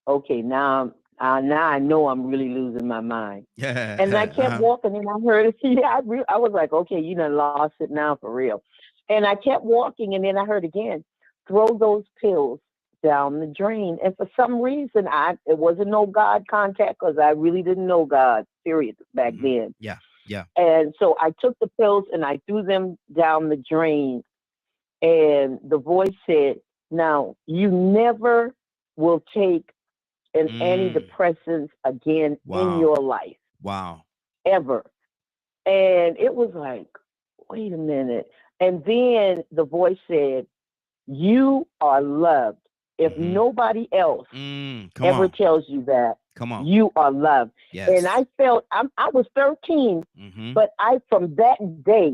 okay, now I know I'm really losing my mind. And I kept walking, and I heard it. I was like, okay, you done lost it now for real. And I kept walking, and then I heard again, throw those pills down the drain. And for some reason, it wasn't no God contact, because I really didn't know God, period, back then.
Yeah.
And so I took the pills and I threw them down the drain. And the voice said, now, you never will take an antidepressant again in your life.
Wow.
ever. And it was like, wait a minute. And then the voice said, you are loved. If nobody else ever tells you that, you are loved.
Yes.
And I felt, I was 13, but from that day,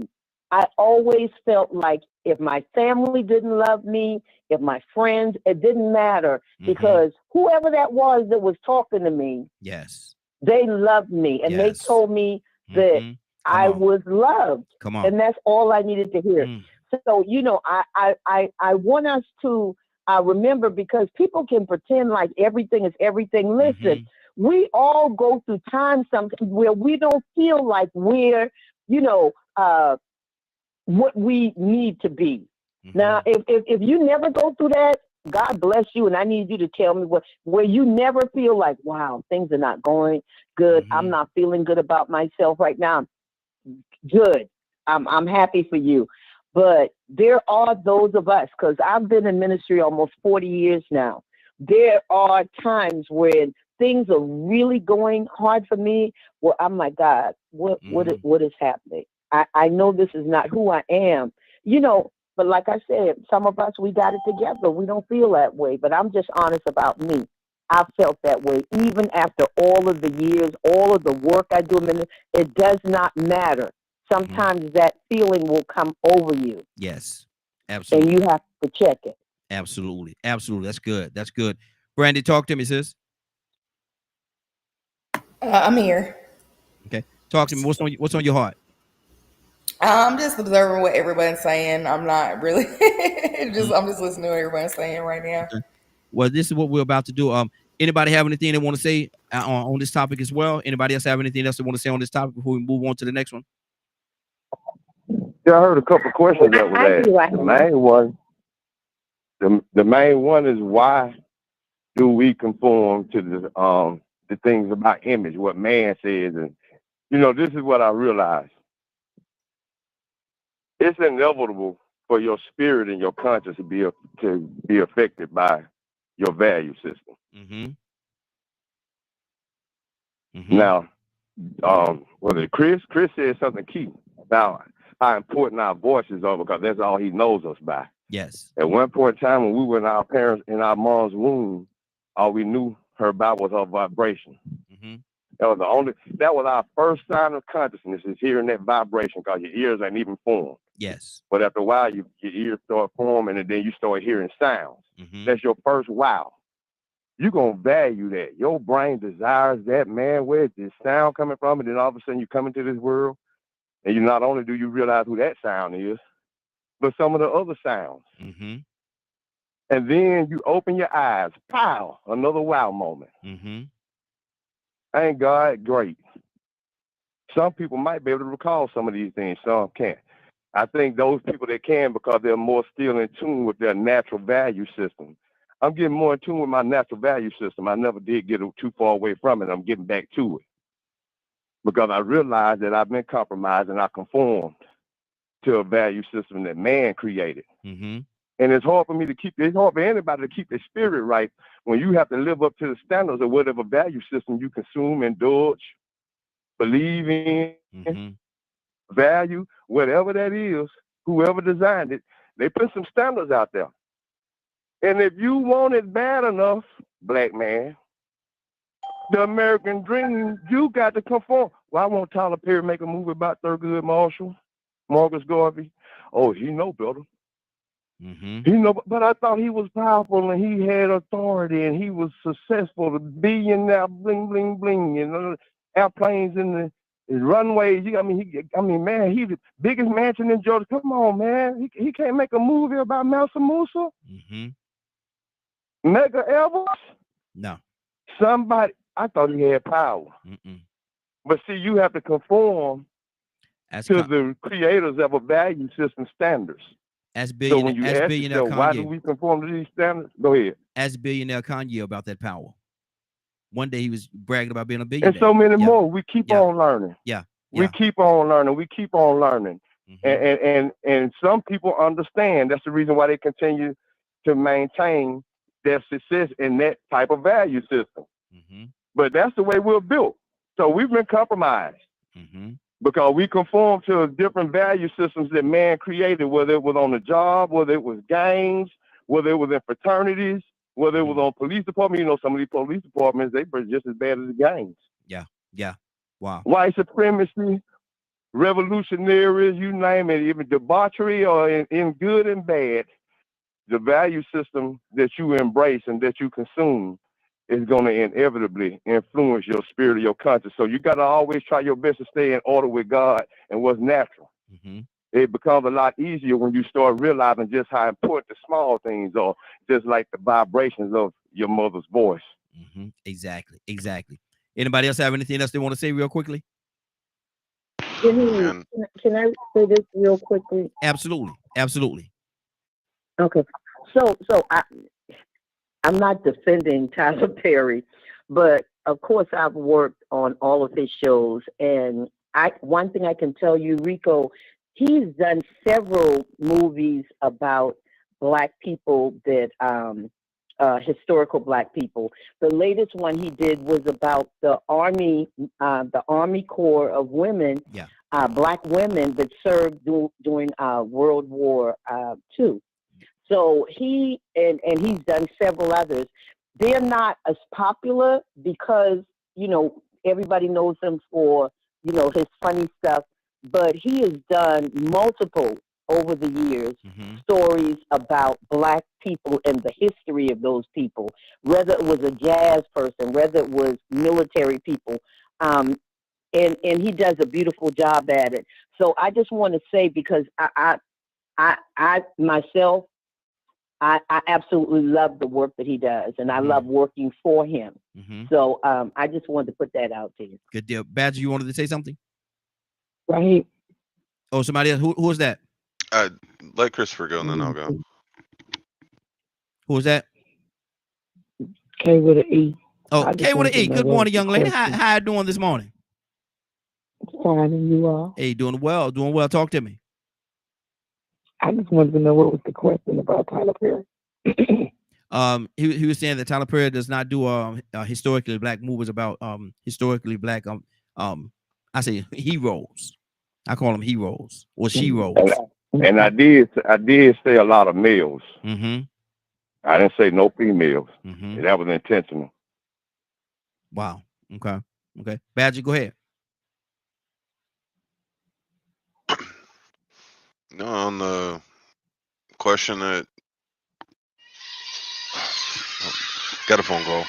I always felt like if my family didn't love me, if my friends, it didn't matter, because whoever that was talking to me,
yes,
they loved me, and they told me that I was loved.
Come on.
And that's all I needed to hear. So, you know, I want us to remember, because people can pretend like everything is everything. Listen, we all go through times sometimes where we don't feel like we're, you know, what we need to be. Now, if you never go through that, God bless you. And I need you to tell me where you never feel like, wow, things are not going good. I'm not feeling good about myself right now. Good. I'm happy for you. But there are those of us, because I've been in ministry almost 40 years now. There are times when things are really going hard for me. Well, I'm like, God, what is happening? I know this is not who I am, you know, but like I said, some of us, we got it together. We don't feel that way, but I'm just honest about me. I felt that way, even after all of the years, all of the work I do. It does not matter. Sometimes that feeling will come over you.
Yes, absolutely.
And you have to check it.
Absolutely. Absolutely. That's good. That's good. Brandy, talk to me, sis.
I'm here.
Okay. Talk to me. What's on your heart?
I'm just observing what everybody's saying. I'm not really I'm just listening to what everybody's saying right now.
Okay. Well, this is what we're about to do. Anybody have anything they want to say on this topic as well? Anybody else have anything else they want to say on this topic before we move on to the next one?
Yeah, I heard a couple of questions that was asked. The main one is, why do we conform to the things about image, what man says? And you know, this is what I realized. It's inevitable for your spirit and your conscience to be affected by your value system. Now, Chris said something key about how important our voices are, because that's all he knows us by.
Yes.
At one point in time, when we were in our parents in our mom's womb, all we knew her about was her vibration. That was our first sign of consciousness, is hearing that vibration, because your ears ain't even formed.
Yes.
But after a while, your ears start forming, and then you start hearing sounds. That's your first wow. You're going to value that. Your brain desires that, man. Where's this sound coming from? And then all of a sudden you come into this world, and you not only do you realize who that sound is, but some of the other sounds. And then you open your eyes. Pow! Another wow moment. Ain't God great? Some people might be able to recall some of these things. Some can't. I think those people that can, because they're more still in tune with their natural value system. I'm getting more in tune with my natural value system. I never did get too far away from it. I'm getting back to it, because I realized that I've been compromised and I conformed to a value system that man created. And it's hard for me to it's hard for anybody to keep their spirit right when you have to live up to the standards of whatever value system you consume, indulge, believe in, value, whatever that is. Whoever designed it, they put some standards out there. And if you want it bad enough, black man, the American dream, you got to conform. Why won't Tyler Perry make a movie about Thurgood Marshall, Marcus Garvey? Oh, he know better. He know, but I thought he was powerful and he had authority and he was successful. The billionaire, bling, bling, bling, you know, airplanes in the runways. I mean, man, he's the biggest mansion in Georgia. Come on, man. He can't make a movie about Mansa Musa? Medgar Evers?
No.
Somebody, I thought he had power. But see, you have to conform to the creators of a value system standards.
As billionaire Kanye,
why do we conform to these standards? Go ahead.
As billionaire Kanye about that power. One day he was bragging about being a billionaire.
And so many more. We keep on learning. We keep on learning. We keep on learning. And some people understand. That's the reason why they continue to maintain their success in that type of value system. But that's the way we're built. So we've been compromised. Because we conform to different value systems that man created, whether it was on the job, whether it was gangs, whether it was in fraternities, whether it was on police department. You know, some of these police departments, they were just as bad as the gangs.
Yeah. Wow.
White supremacy, revolutionaries, you name it, even debauchery or in good and bad, the value system that you embrace and that you consume is going to inevitably influence your spirit or your conscience. So you got to always try your best to stay in order with God and what's natural. It becomes a lot easier when you start realizing just how important the small things are, just like the vibrations of your mother's voice.
Exactly. Anybody else have anything else they want to say real quickly?
Can I say this real quickly?
Absolutely.
Okay. So I'm not defending Tyler Perry, but of course I've worked on all of his shows, and one thing I can tell you, Rico, he's done several movies about Black people that historical Black people. The latest one he did was about the Army Corps of women, Black women that served during World War II. So he's done several others. They're not as popular because, you know, everybody knows him for, you know, his funny stuff, but he has done multiple over the years stories about Black people and the history of those people, whether it was a jazz person, whether it was military people, and he does a beautiful job at it. So I just want to say, because I myself, I absolutely love the work that he does, and I love working for him. So I just wanted to put that out there.
Good deal. Badger, you wanted to say something?
Right.
Oh, somebody else. Who was that?
Let Christopher go, and then I'll go.
Who was that?
K with an E.
Oh, K with an E. Good morning, young lady. How you doing this morning?
Fine, and you are?
Hey, doing well. Talk to me.
I just wanted to know what was the question about Tyler Perry.
He was saying that Tyler Perry does not do historically Black movies about historically Black I say heroes. I call them heroes or sheroes.
And I did say a lot of males. I didn't say no females. That was intentional.
Wow. Okay. Badger, go ahead.
No, on the question that got a phone call.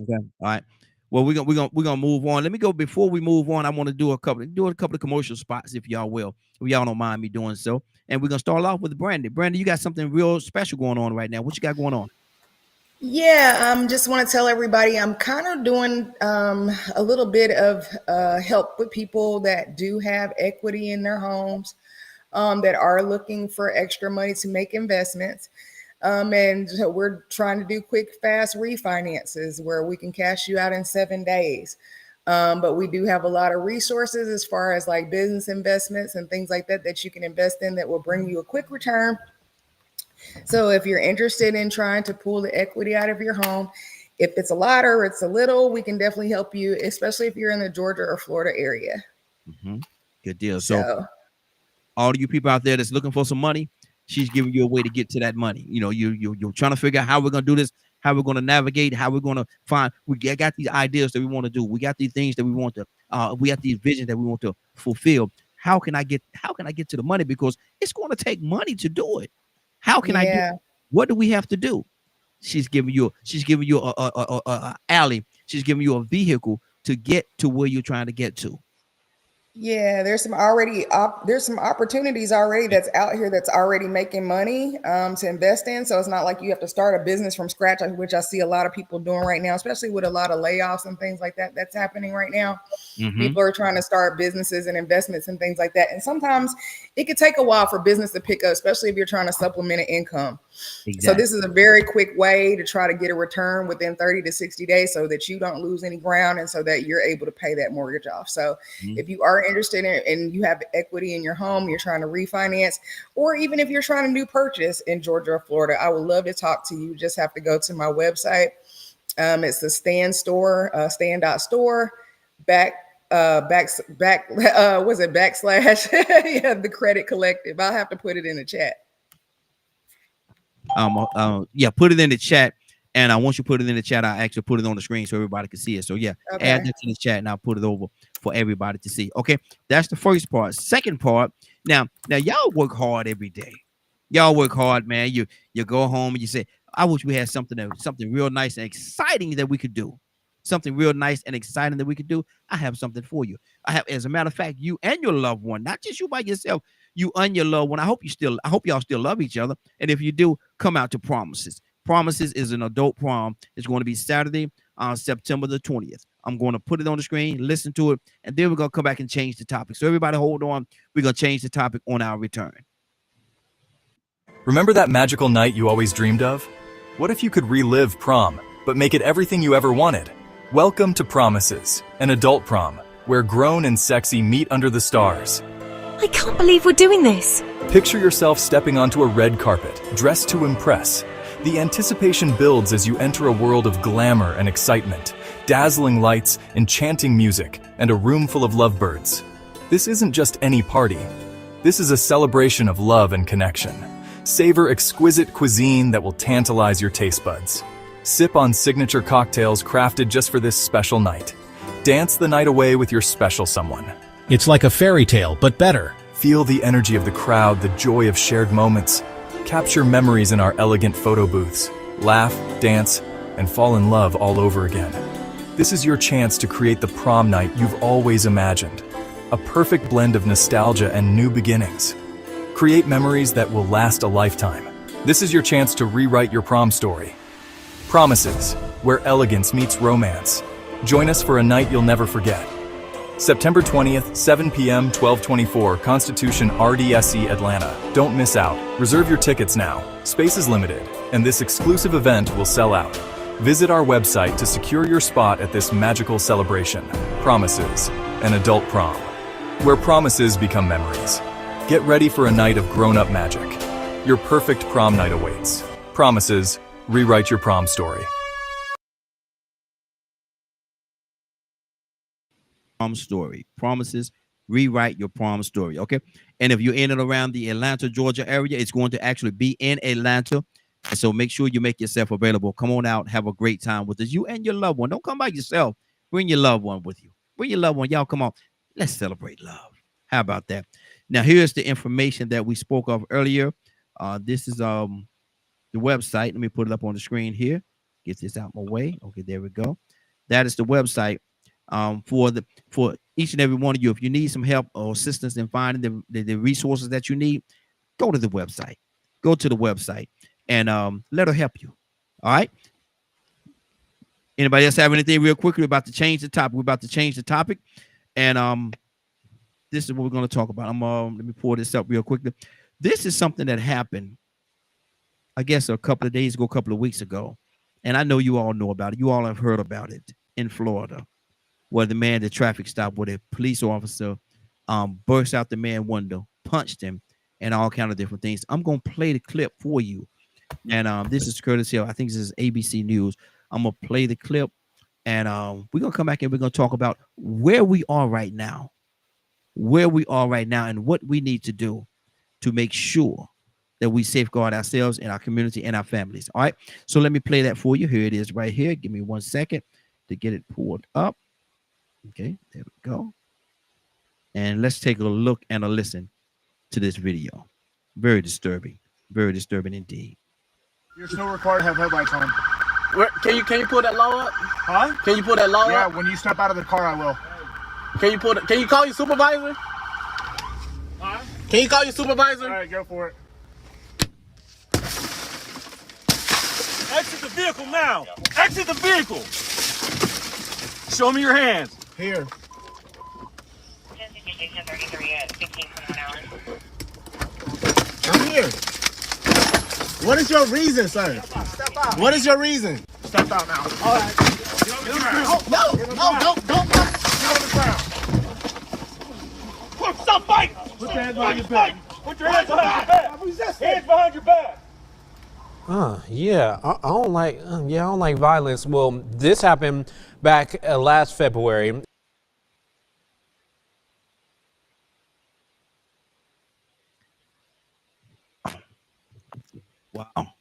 Okay. All right. Well, we're gonna move on. Let me go. Before we move on, I want to do a couple of commercial spots, if y'all will. If y'all don't mind me doing so. And we're gonna start off with Brandy. Brandy, you got something real special going on right now. What you got going on?
Yeah, just want to tell everybody I'm kind of doing a little bit of help with people that do have equity in their homes, that are looking for extra money to make investments. And we're trying to do quick, fast refinances where we can cash you out in 7 days. But we do have a lot of resources as far as like business investments and things like that you can invest in that will bring you a quick return. So if you're interested in trying to pull the equity out of your home, if it's a lot or it's a little, we can definitely help you, especially if you're in the Georgia or Florida area.
Good deal. So all you people out there that's looking for some money, she's giving you a way to get to that money. You know, you're trying to figure out how we're gonna do this, how we're gonna navigate, how we're gonna find. We got these ideas that we want to do. We got these things that we want to. We got these visions that we want to fulfill. How can I get to the money? Because it's going to take money to do it. How can I do it? What do we have to do? She's giving you a alley. She's giving you a vehicle to get to where you're trying to get to.
Yeah, there's some opportunities already that's out here that's already making money to invest in. So it's not like you have to start a business from scratch, which I see a lot of people doing right now, especially with a lot of layoffs and things like that that's happening right now. People are trying to start businesses and investments and things like that. And sometimes it could take a while for business to pick up, especially if you're trying to supplement an income. Exactly. So this is a very quick way to try to get a return within 30 to 60 days so that you don't lose any ground and so that you're able to pay that mortgage off. So if you are interested in it and you have equity in your home, you're trying to refinance, or even if you're trying to do purchase in Georgia or Florida, I would love to talk to you. You just have to go to my website. It's the Stand Store, stand.store was it backslash? Yeah, the Credit Collective. I'll have to put it in the chat.
Yeah, put it in the chat. And once you put it in the chat, I'll actually put it on the screen so everybody can see it. So yeah,
Okay.
add that to the chat and I'll put it over for everybody to see. Okay, that's the first part. Second part, now y'all work hard every day. Y'all work hard, man. You go home and you say, I wish we had something real nice and exciting that we could do. Something real nice and exciting that we could do. I have something for you. I have, as a matter of fact, you and your loved one, not just you by yourself, you and your loved one. I hope y'all still love each other. And if you do, come out to Promises. Promises is an adult prom. It's going to be Saturday on September the 20th. I'm going to put it on the screen, listen to it, and then we're going to come back and change the topic. So everybody hold on. We're going to change the topic on our return.
Remember that magical night you always dreamed of? What if you could relive prom, but make it everything you ever wanted? Welcome to Promises, an adult prom, where grown and sexy meet under the stars.
I can't believe we're doing this.
Picture yourself stepping onto a red carpet, dressed to impress. The anticipation builds as you enter a world of glamour and excitement, dazzling lights, enchanting music, and a room full of lovebirds. This isn't just any party. This is a celebration of love and connection. Savor exquisite cuisine that will tantalize your taste buds. Sip on signature cocktails crafted just for this special night. Dance the night away with your special someone.
It's like a fairy tale, but better.
Feel the energy of the crowd, the joy of shared moments. Capture memories in our elegant photo booths. Laugh, dance, and fall in love all over again. This is your chance to create the prom night you've always imagined. A perfect blend of nostalgia and new beginnings. Create memories that will last a lifetime. This is your chance to rewrite your prom story. Promises, where elegance meets romance. Join us for a night you'll never forget. September 20th, 7 p.m., 1224, Constitution RDSE, Atlanta. Don't miss out. Reserve your tickets now. Space is limited, and this exclusive event will sell out. Visit our website to secure your spot at this magical celebration. Promises, an adult prom, where promises become memories. Get ready for a night of grown-up magic. Your perfect prom night awaits. Promises, rewrite your prom story.
Prom story. Promises, rewrite your prom story. Okay. And if you're in and around the Atlanta, Georgia area, it's going to actually be in Atlanta. And so make sure you make yourself available. Come on out, have a great time with us. You and your loved one. Don't come by yourself. Bring your loved one with you. Bring your loved one. Y'all come on. Let's celebrate love. How about that? Now, here's the information that we spoke of earlier. This is the website. Let me put it up on the screen here. Get this out my way. Okay, there we go. That is the website for each and every one of you. If you need some help or assistance in finding the resources that you need, go to the website. Go to the website and let her help you. All right. Anybody else have anything real quickly? We're about to change the topic. We're about to change the topic. And this is what we're going to talk about. Let me pull this up real quickly. This is something that happened, I guess, a couple of days ago, a couple of weeks ago. And I know you all know about it. You all have heard about it in Florida, where the man, the traffic stop, where the police officer burst out the man's window, punched him, and all kind of different things. I'm going to play the clip for you. And this is courtesy of, I think this is ABC News. I'm going to play the clip, and we're going to come back and we're going to talk about where we are right now, and what we need to do to make sure that we safeguard ourselves and our community and our families. All right. So let me play that for you. Here it is right here. Give me 1 second to get it pulled up. Okay, there we go. And let's take a look and a listen to this video. Very disturbing indeed.
You're still required to have headlights on.
Can you pull that law up?
Huh?
Can you pull that law up?
Yeah, when you step out of the car, I will.
Can you call your supervisor?
Huh?
Can you call your supervisor?
All right, go for it.
Exit the vehicle now. Exit the vehicle. Show me your hands.
Here.
I'm here. What is your reason, sir?
Step out.
What is your reason?
Step out now. All right. Get on the ground.
Don't.
Get on the ground.
Stop fighting.
Put your hands behind your back.
Put your hands behind your back. Hands behind your back.
Yeah, I don't like violence. Well, this happened back last February.
Wow.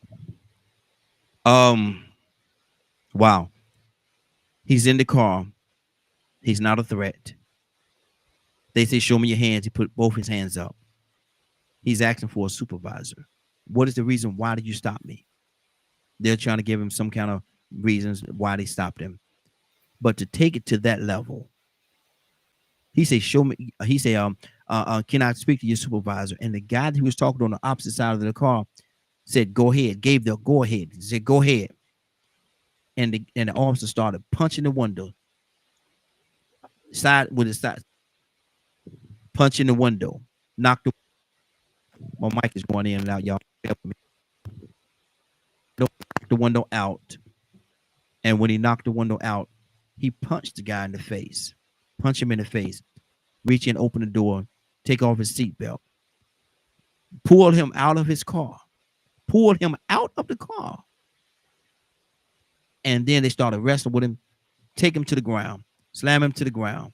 Um. Wow. He's in the car. He's not a threat. They say, "Show me your hands." He put both his hands up. He's asking for a supervisor. What is the reason? Why did you stop me? They're trying to give him some kind of reasons why they stopped him. But to take it to that level, he said, "Show me." He said, "Can I speak to your supervisor?" And the guy who was talking on the opposite side of the car said, "Go ahead." Gave the go ahead. He said, "Go ahead." And the officer started punching the window. Side with his side, punching the window. Knocked the. My mic is going in and out, y'all. Help me. Knocked the window out. And when he knocked the window out, he punched the guy in the face. Punch him in the face. Reach in, open the door, take off his seatbelt. Pulled him out of his car. Pulled him out of the car. And then they started wrestling with him, take him to the ground, slam him to the ground.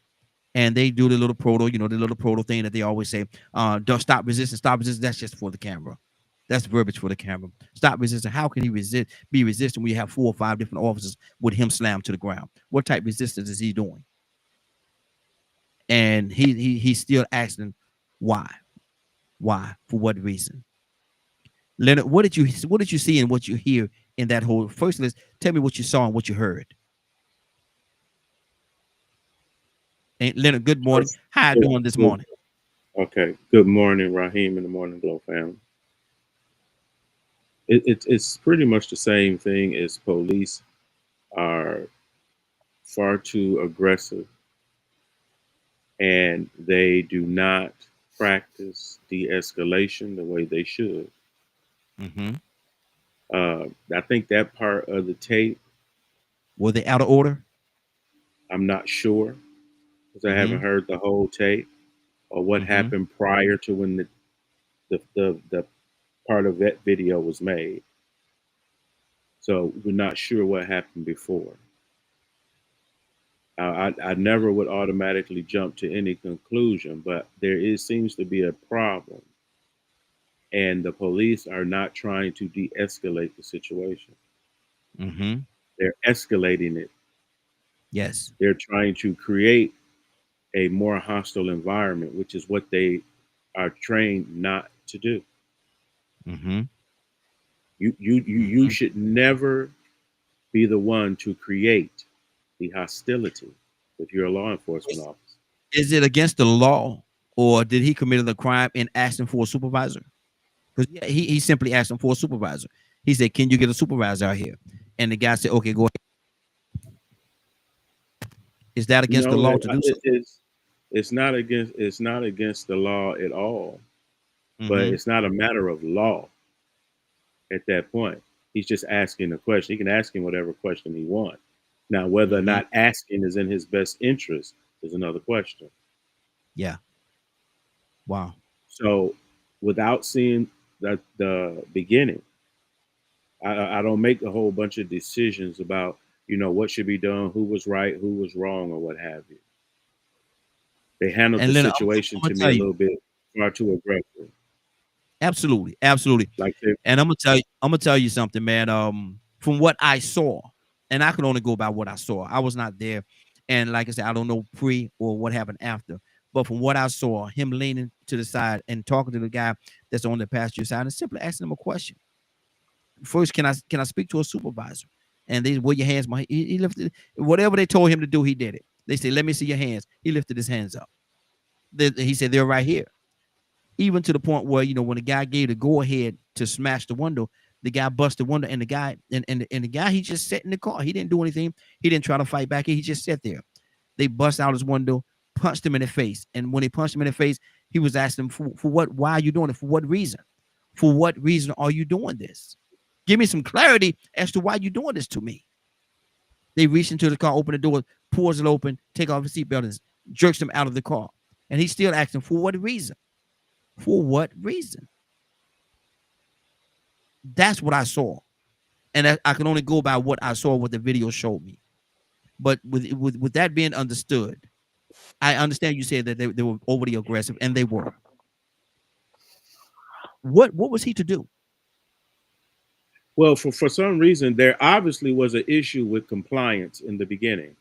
And they do the little proto, the little proto thing that they always say, don't stop resisting, stop resisting. That's just for the camera. That's verbiage for the camera. Stop resisting. How can he be resisting when you have 4 or 5 different officers with him slammed to the ground? What type of resistance is he doing? And he's still asking why? Why? For what reason? Leonard, what did you see and what you hear in that whole? First, let's tell me what you saw and what you heard. And Leonard, good morning. How you doing this morning?
Okay. Good morning, Raheem and the Morning Glow family. It's pretty much the same thing as police are far too aggressive and they do not practice de-escalation the way they should.
Mm-hmm.
I think that part of the tape.
Were they out of order?
I'm not sure because I haven't heard the whole tape or what happened prior to when the part of that video was made. So we're not sure what happened before. I never would automatically jump to any conclusion, but there seems to be a problem. And the police are not trying to de-escalate the situation.
Mm-hmm.
They're escalating it.
Yes.
They're trying to create a more hostile environment, which is what they are trained not to do.
Mm-hmm.
You should never be the one to create the hostility if you're a law enforcement officer.
Is it against the law, or did he commit a crime in asking for a supervisor? Because he simply asked him for a supervisor. He said, "Can you get a supervisor out here?" And the guy said, "Okay, go ahead." Is that against the law to do so?
It's not against the law at all. But it's not a matter of law at that point. He's just asking a question. He can ask him whatever question he wants. Now, whether or not asking is in his best interest is another question.
Yeah. Wow.
So without seeing the beginning, I don't make a whole bunch of decisions about, what should be done, who was right, who was wrong, or what have you. They handled the situation to me a little bit far too aggressive.
Absolutely, absolutely. And I'm gonna tell you something, man. From what I saw, and I can only go by what I saw. I was not there, and like I said, I don't know pre or what happened after. But from what I saw, him leaning to the side and talking to the guy that's on the passenger side and simply asking him a question. First, can I speak to a supervisor? And they, where your hands? He lifted whatever they told him to do. He did it. They said, "Let me see your hands." He lifted his hands up. He said, "They're right here." Even to the point where, when the guy gave the go ahead to smash the window, the guy busted the window, and the guy the guy, he just sat in the car. He didn't do anything. He didn't try to fight back. He just sat there. They bust out his window, punched him in the face. And when they punched him in the face, he was asking for what? Why are you doing it? For what reason? For what reason are you doing this? Give me some clarity as to why you're doing this to me. They reach into the car, open the door, pulls it open, take off his seatbelt, and jerks him out of the car. And he's still asking for what reason? For what reason? That's what I saw. And I can only go by what I saw, what the video showed me. But with that being understood, I understand you said that they were overly aggressive, and they were. What was he to do?
Well, for some reason, there obviously was an issue with compliance in the beginning,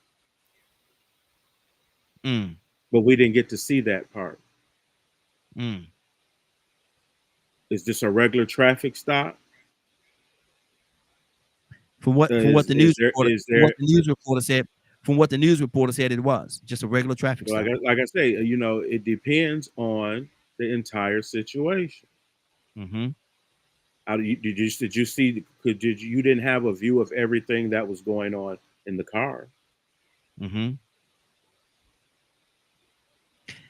but we didn't get to see that part. Is this a regular traffic stop?
From what the news reporter said, it was just a regular traffic
Well,
stop.
like I say, it depends on the entire situation. How did you see? You didn't have a view of everything that was going on in the car?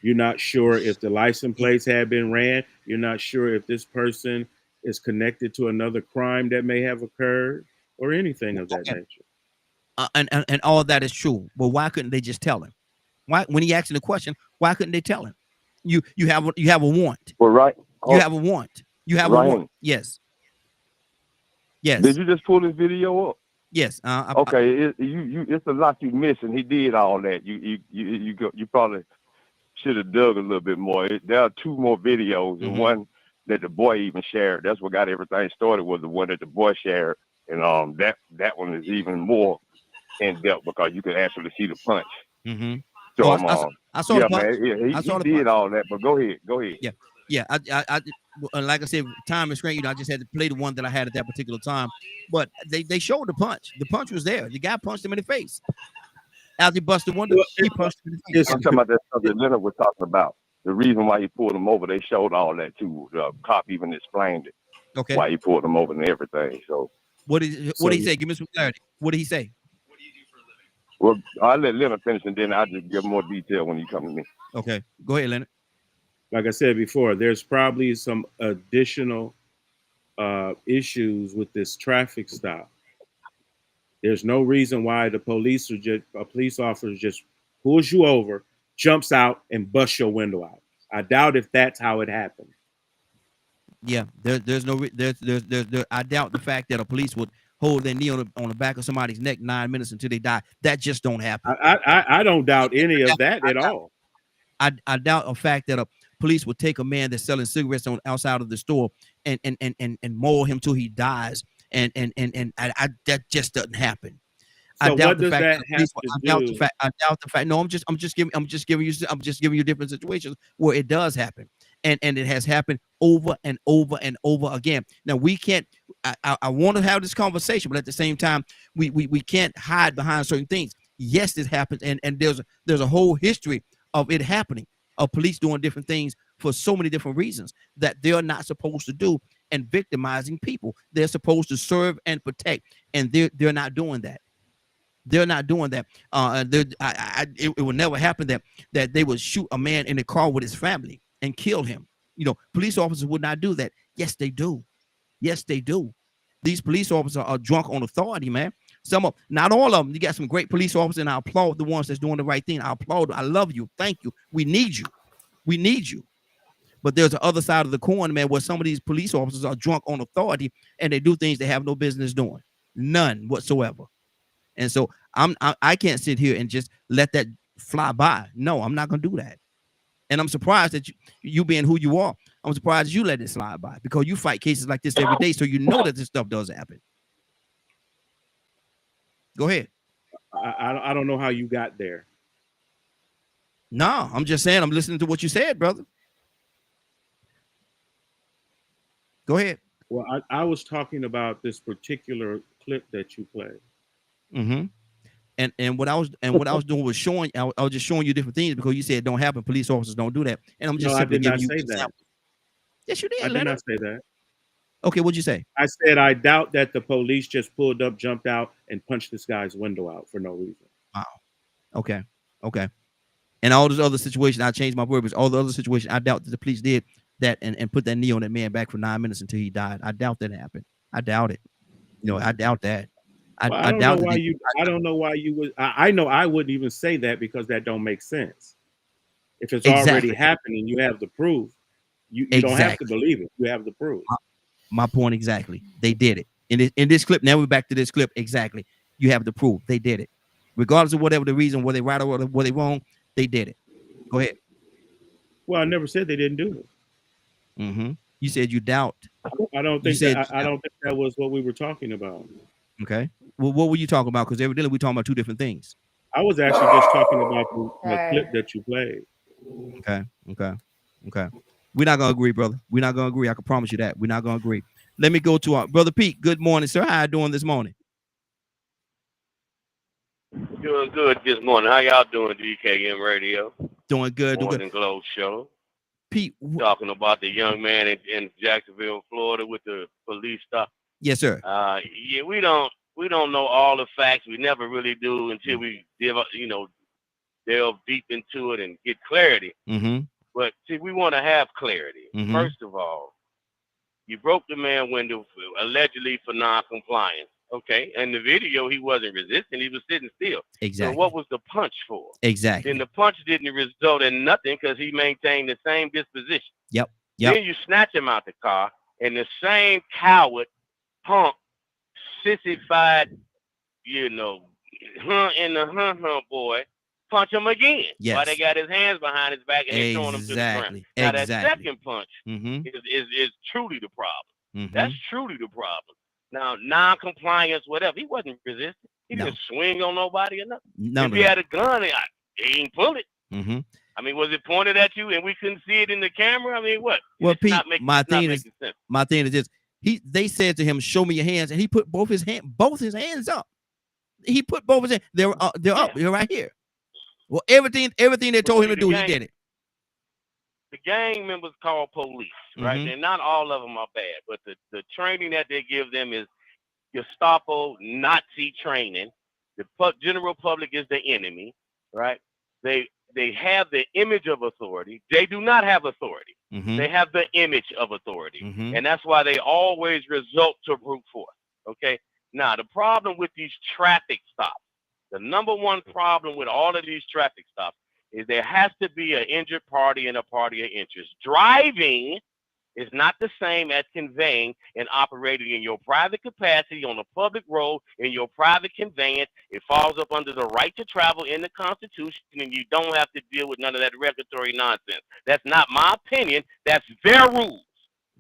You're not sure if the license plates had been ran. You're not sure if this person is connected to another crime that may have occurred or anything of that nature.
And all of that is true. But why couldn't they just tell him? Why, when he asked him the question, why couldn't they tell him? You have a warrant.
Well, right.
You have a warrant. You have a warrant. Yes. Yes.
Did you just pull this video up?
Yes.
Okay. It's a lot you missing. He did all that. You probably should have dug a little bit more. There are 2 more videos, and one that the boy even shared. That's what got everything started, was the one that the boy shared, and that one is even more in depth because you could actually see the punch. So
I saw the punch.
Man, he did all that, but go ahead.
Yeah. I like I said, time is great. I just had to play the one that I had at that particular time, but they showed the punch. The punch was there. The guy punched him in the face. As he busted window, he punched him in the face.
I'm talking about that stuff that Leonard was talking about. The reason why he pulled him over, they showed all that too. The cop even explained it.
Okay.
Why he pulled him over and everything. So
what did he say? Give me some clarity. What did he say?
Well, I'll let Leonard finish, and then I'll just give more detail when you come to me.
Okay. Go ahead, Leonard.
Like I said before, there's probably some additional issues with this traffic stop. There's no reason why a police officer just pulls you over, jumps out, and busts your window out. I doubt if that's how it happened.
Yeah, there's no I doubt the fact that a police would hold their knee on the back of somebody's neck 9 minutes until they die. That just don't happen.
I don't doubt any of that at all.
I doubt the fact that a police would take a man that's selling cigarettes on outside of the store and maul him till he dies. And that just doesn't happen.
So
I doubt
what does that have to do?
I doubt the fact. No, I'm just giving you different situations where it does happen, and it has happened over and over and over again. Now we can't. I want to have this conversation, but at the same time, we can't hide behind certain things. Yes, this happens, and there's a whole history of it happening, of police doing different things for so many different reasons that they're not supposed to do, and victimizing people. They're supposed to serve and protect, and they're not doing that. They're not doing that. It will never happen that they would shoot a man in the car with his family and kill him. Police officers would not do that. Yes, they do. Yes, they do. These police officers are drunk on authority, man. Not all of them. You got some great police officers, and I applaud the ones that's doing the right thing. I applaud. I love you. Thank you. We need you. We need you. But there's the other side of the coin, man, where some of these police officers are drunk on authority and they do things they have no business doing. None whatsoever. And so I can't sit here and just let that fly by. No, I'm not going to do that. And I'm surprised that you being who you are, I'm surprised you let it slide by, because you fight cases like this every day. So you know that this stuff does happen. Go ahead.
I don't know how you got there.
No, I'm just saying, I'm listening to what you said, brother. Go ahead.
Well, I was talking about this particular clip that you played.
Mm-hmm. And what I was doing was showing. I was just showing you different things because you said it don't happen. Police officers don't do that, and I'm just simply giving you examples. Yes, you did.
I did not say that.
Okay, what'd you say?
I said I doubt that the police just pulled up, jumped out, and punched this guy's window out for no reason.
Wow. Okay. And all those other situations, I changed my verbiage. All the other situations, I doubt that the police did that and put that knee on that man back for 9 minutes until he died. I doubt that happened. I doubt it. I doubt that.
I doubt why you. I don't know why you would. I know I wouldn't even say that because that don't make sense. If it's already happening, you have the proof. You don't have to believe it. You have the proof.
My point exactly. They did it in this clip. Now we're back to this clip. Exactly. You have the proof. They did it, regardless of whatever the reason, were they right or were they wrong. They did it. Go ahead.
Well, I never said they didn't do it.
Mm-hmm. You said you doubt.
I don't
You
think
said
that. I don't think that was what we were talking about.
Okay. Well, what were you talking about? Because evidently we're talking about two different things.
I was actually just talking about the
Right.
clip that you played.
Okay. We're not gonna agree, brother. We're not gonna agree. I can promise you that. We're not gonna agree. Let me go to our brother Pete. Good morning, sir. How you doing this morning?
Doing good this morning. How y'all doing, DKM Radio?
Doing good. Doing
Morning
good.
Glow Show.
Pete.
Talking about the young man in Jacksonville, Florida, with the police stop.
Yes, sir.
Yeah, we don't know all the facts. We never really do until we delve deep into it and get clarity.
Mm-hmm.
But see, we want to have clarity.
Mhm.
First of all, you broke the man window allegedly for non-compliance. Okay, in the video, he wasn't resisting; he was sitting still.
Exactly.
So what was the punch for?
Exactly.
Then the punch didn't result in nothing because he maintained the same disposition.
Yep.
Then you snatch him out the car, and the same coward, punk, sissified, and the boy punch him again.
Yes.
While they got his hands behind his back and they throwing him to the ground.
Exactly.
Now that
Exactly.
second punch
Mm-hmm.
is truly the problem.
Mm-hmm.
That's truly the problem. Now, non-compliance, whatever, he wasn't resisting. He
No.
didn't swing on nobody or nothing.
No,
if
no,
he
no.
had a gun, he ain't pull it.
Mm-hmm.
I mean, was it pointed at you and we couldn't see it in the camera? I mean, what?
Well,
It's
Pete,
not making-
my
it's not
thing is
making sense.
my thing is this. They said to him, "Show me your hands," and he put both his hands up. He put both his hands. They're up. They're right here. Well, everything they told him to do, he did it.
The gang members call police, right?
Mhm.
And not all of them are bad, but the training that they give them is Gestapo Nazi training. The general public is the enemy, right? They have the image of authority. They do not have authority.
Mhm.
They have the image of authority.
Mhm.
And that's why they always result to brute force. Okay. Now, the problem with these traffic stops, the number one problem with all of these traffic stops is there has to be an injured party and a party of interest. Driving is not the same as conveying and operating in your private capacity on a public road in your private conveyance. It falls up under the right to travel in the Constitution, and you don't have to deal with none of that regulatory nonsense. That's not my opinion. That's their rules.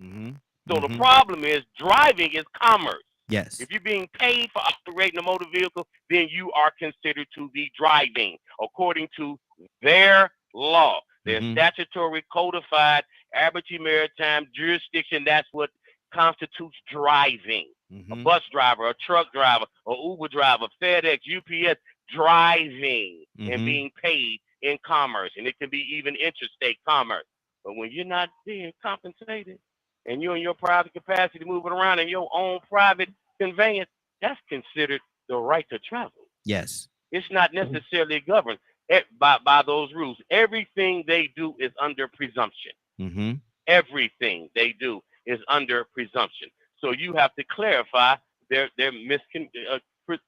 Mm-hmm.
So the problem is driving is commerce.
Yes.
If you're being paid for operating a motor vehicle, then you are considered to be driving according to their law. Their statutory codified arbitrary maritime jurisdiction. That's what constitutes driving. A bus driver, a truck driver, a Uber driver, FedEx, UPS, driving and being paid in commerce. And it can be even interstate commerce. But when you're not being compensated and you're in your private capacity moving around in your own private conveyance, that's considered the right to travel.
Yes.
It's not necessarily governed by those rules. Everything they do is under presumption.
Mm-hmm.
Everything they do is under presumption. So you have to clarify their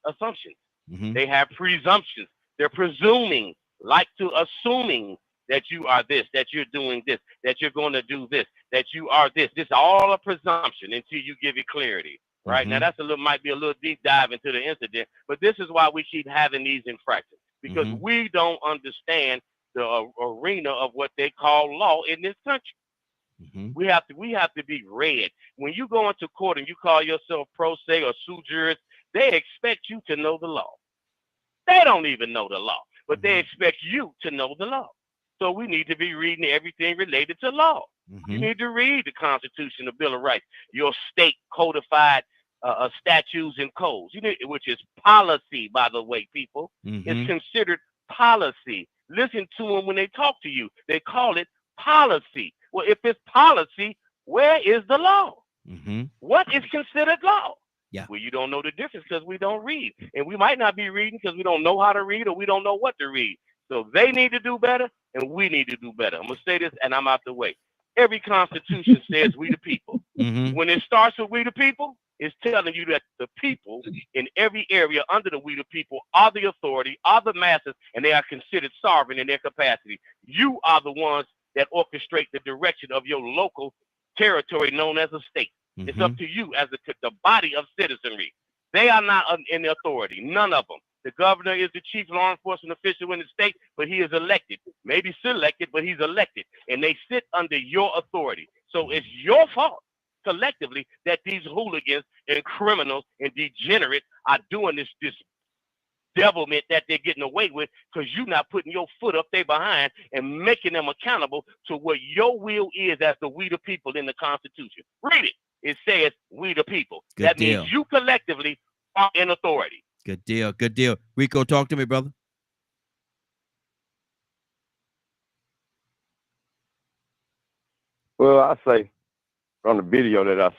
assumptions.
Mm-hmm.
They have presumptions. They're presuming, like to assuming that you are this, that you're doing this, that you're going to do this, that you are this. This is all a presumption until you give it clarity. Right? Now that's might be a little deep dive into the incident, but this is why we keep having these infractions, because we don't understand the arena of what they call law in this country. We have to be read. When you go into court and you call yourself pro se or sue jurist, they expect you to know the law. They don't even know the law, but they expect you to know the law. So we need to be reading everything related to law. You need to read the Constitution, the Bill of Rights, your state codified statutes and codes, which is policy, by the way, people. It's considered policy. Listen to them when they talk to you. They call it policy. Well, if it's policy, where is the law? What is considered law?
Yeah.
Well, you don't know the difference because we don't read. And we might not be reading because we don't know how to read or we don't know what to read. So they need to do better and we need to do better. I'm going to say this and I'm out the way. Every constitution says we the people. When it starts with we the people, it's telling you that the people in every area under the we the people are the authority, are the masses, and they are considered sovereign in their capacity. You are the ones that orchestrate the direction of your local territory known as a state. It's up to you as the body of citizenry. They are not in the authority, none of them. The governor is the chief law enforcement official in the state, but he is elected. Maybe selected, but he's elected. And they sit under your authority. So it's your fault collectively that these hooligans and criminals and degenerates are doing this devilment that they're getting away with, because you're not putting your foot up there behind and making them accountable to what your will is as the we the people in the Constitution. Read it. It says we the people.
Good
that
deal.
means you collectively are in authority.
Good deal. Good deal. Rico, talk to me, brother.
Well, I say from the video that I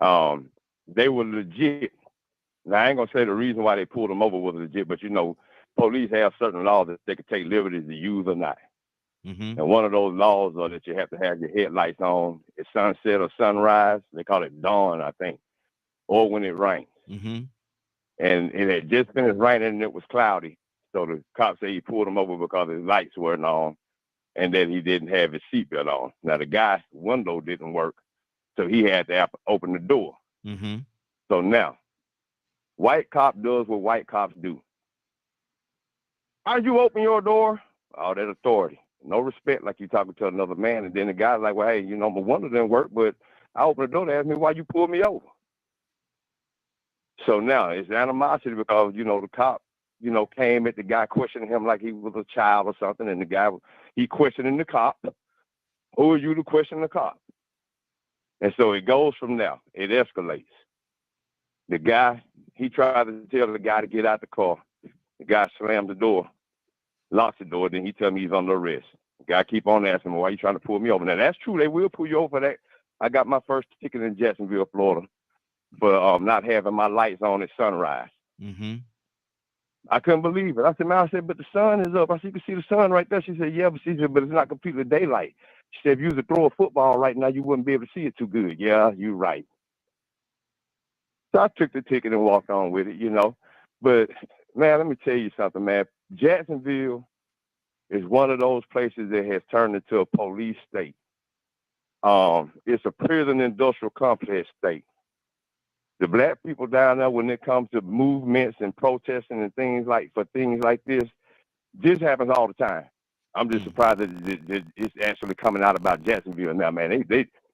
saw, they were legit. Now, I ain't gonna say the reason why they pulled them over was legit, but you know, police have certain laws that they can take liberties to use or not.
Mm-hmm.
And one of those laws are that you have to have your headlights on at sunset or sunrise. They call it dawn, I think, or when it rains.
Mm-hmm.
And it had just finished raining and it was cloudy. So the cop said he pulled him over because his lights weren't on and that he didn't have his seatbelt on. Now, the guy's window didn't work, so he had to open the door.
Mm-hmm.
So now, white cop does what white cops do. How'd you open your door? Oh, that authority. No respect, like you talking to another man. And then the guy's like, well, hey, you know, my window didn't work, but I opened the door to ask me why you pulled me over. So now it's animosity because, you know, the cop, you know, came at the guy questioning him like he was a child or something. And the guy, he questioning the cop. Who are you to question the cop? And so it goes from there. It escalates. The guy, he tried to tell the guy to get out the car. The guy slammed the door, locks the door, then he tell me he's under arrest. The guy keep on asking me, why you trying to pull me over? Now, that's true. They will pull you over for that. I got my first ticket in Jacksonville, Florida, for not having my lights on at sunrise.
Mm-hmm.
I couldn't believe it. I said, man, but the sun is up. I said, you can see the sun right there. She said, yeah, but it's not completely daylight. She said, if you was to throw a football right now, you wouldn't be able to see it too good. Yeah, you're right. So I took the ticket and walked on with it, you know. But, man, let me tell you something, man. Jacksonville is one of those places that has turned into a police state. It's a prison industrial complex state. The black people down there, when it comes to movements and protesting and things like this happens all the time. I'm just surprised that it's actually coming out about Jacksonville now, man.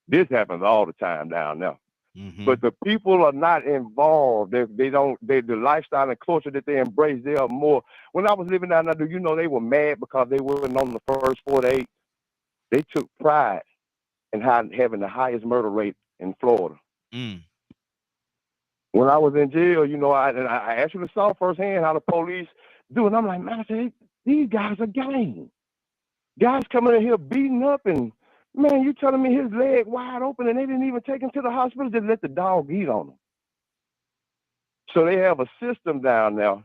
This happens all the time down there.
Mm-hmm.
But the people are not involved. The lifestyle and culture that they embrace, they are more. When I was living down there, you know, they were mad because they weren't on the first 4 to 8. They took pride in having the highest murder rate in Florida.
Mm.
When I was in jail, you know, I actually saw firsthand how the police do it. I'm like, man, I said, these guys are gang. Guys coming in here beating up, and man, you telling me his leg wide open and they didn't even take him to the hospital, just let the dog eat on him. So they have a system down there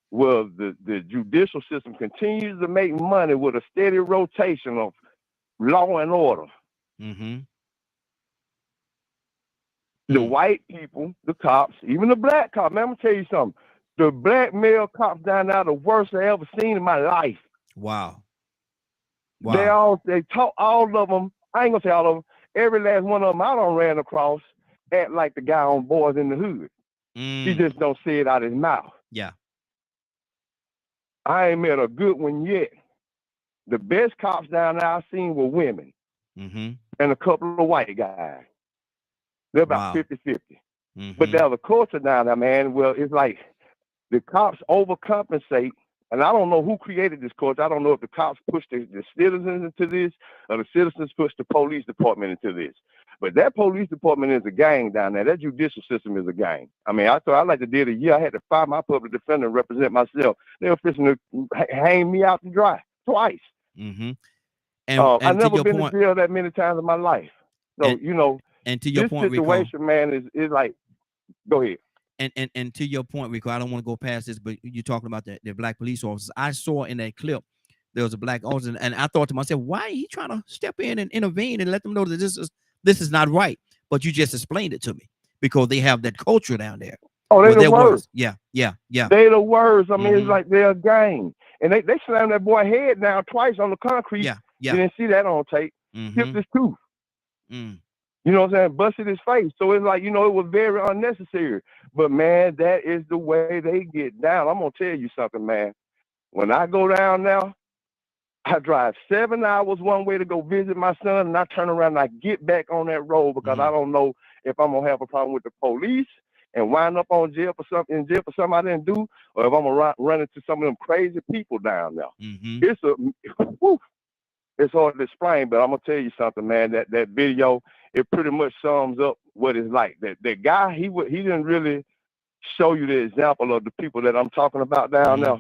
where the judicial system continues to make money with a steady rotation of law and order.
Mm-hmm.
The white people, the cops, even the black cops, man, I'm gonna tell you something. The black male cops down there are the worst I ever seen in my life.
Wow.
They talk, all of them. I ain't gonna say all of them. Every last one of them I done ran across act like the guy on Boys in the Hood. He just don't say it out his mouth.
Yeah.
I ain't met a good one yet. The best cops down there I seen were women
and
a couple of white guys. They're about 50-50.
Mm-hmm.
But there's a culture down there, man. Well, it's like the cops overcompensate. And I don't know who created this culture. I don't know if the cops pushed the citizens into this or the citizens pushed the police department into this. But that police department is a gang down there. That judicial system is a gang. I mean, I thought I like to did a year. I had to fire my public defender and represent myself. They were fixing to hang me out to dry twice.
Mm-hmm.
I've never been to jail that many times in my life. So, you know,
and to your
this
point,
situation,
Rico,
man, is like, go ahead.
And to your point, Rico, I don't want to go past this, but you're talking about the black police officers. I saw in that clip there was a black officer, and I thought to myself, why are you trying to step in and intervene and let them know that this is not right? But you just explained it to me because they have that culture down there.
Oh, they're the worst.
Yeah.
They're the worst. I mean, it's like they're a gang. And they slammed that boy head down twice on the concrete.
Yeah.
You didn't see that on tape. Tipped his tooth. You know what I'm saying? Busted his face. So it's like, you know, it was very unnecessary. But, man, that is the way they get down. I'm going to tell you something, man. When I go down now, I drive 7 hours one way to go visit my son, and I turn around and I get back on that road because I don't know if I'm gonna have a problem with the police and wind up in jail for something I didn't do, or if I'm gonna run into some of them crazy people down there. It's hard to explain, but I'm gonna tell you something, man. That video, it pretty much sums up what it's like. That guy, he didn't really show you the example of the people that I'm talking about down there,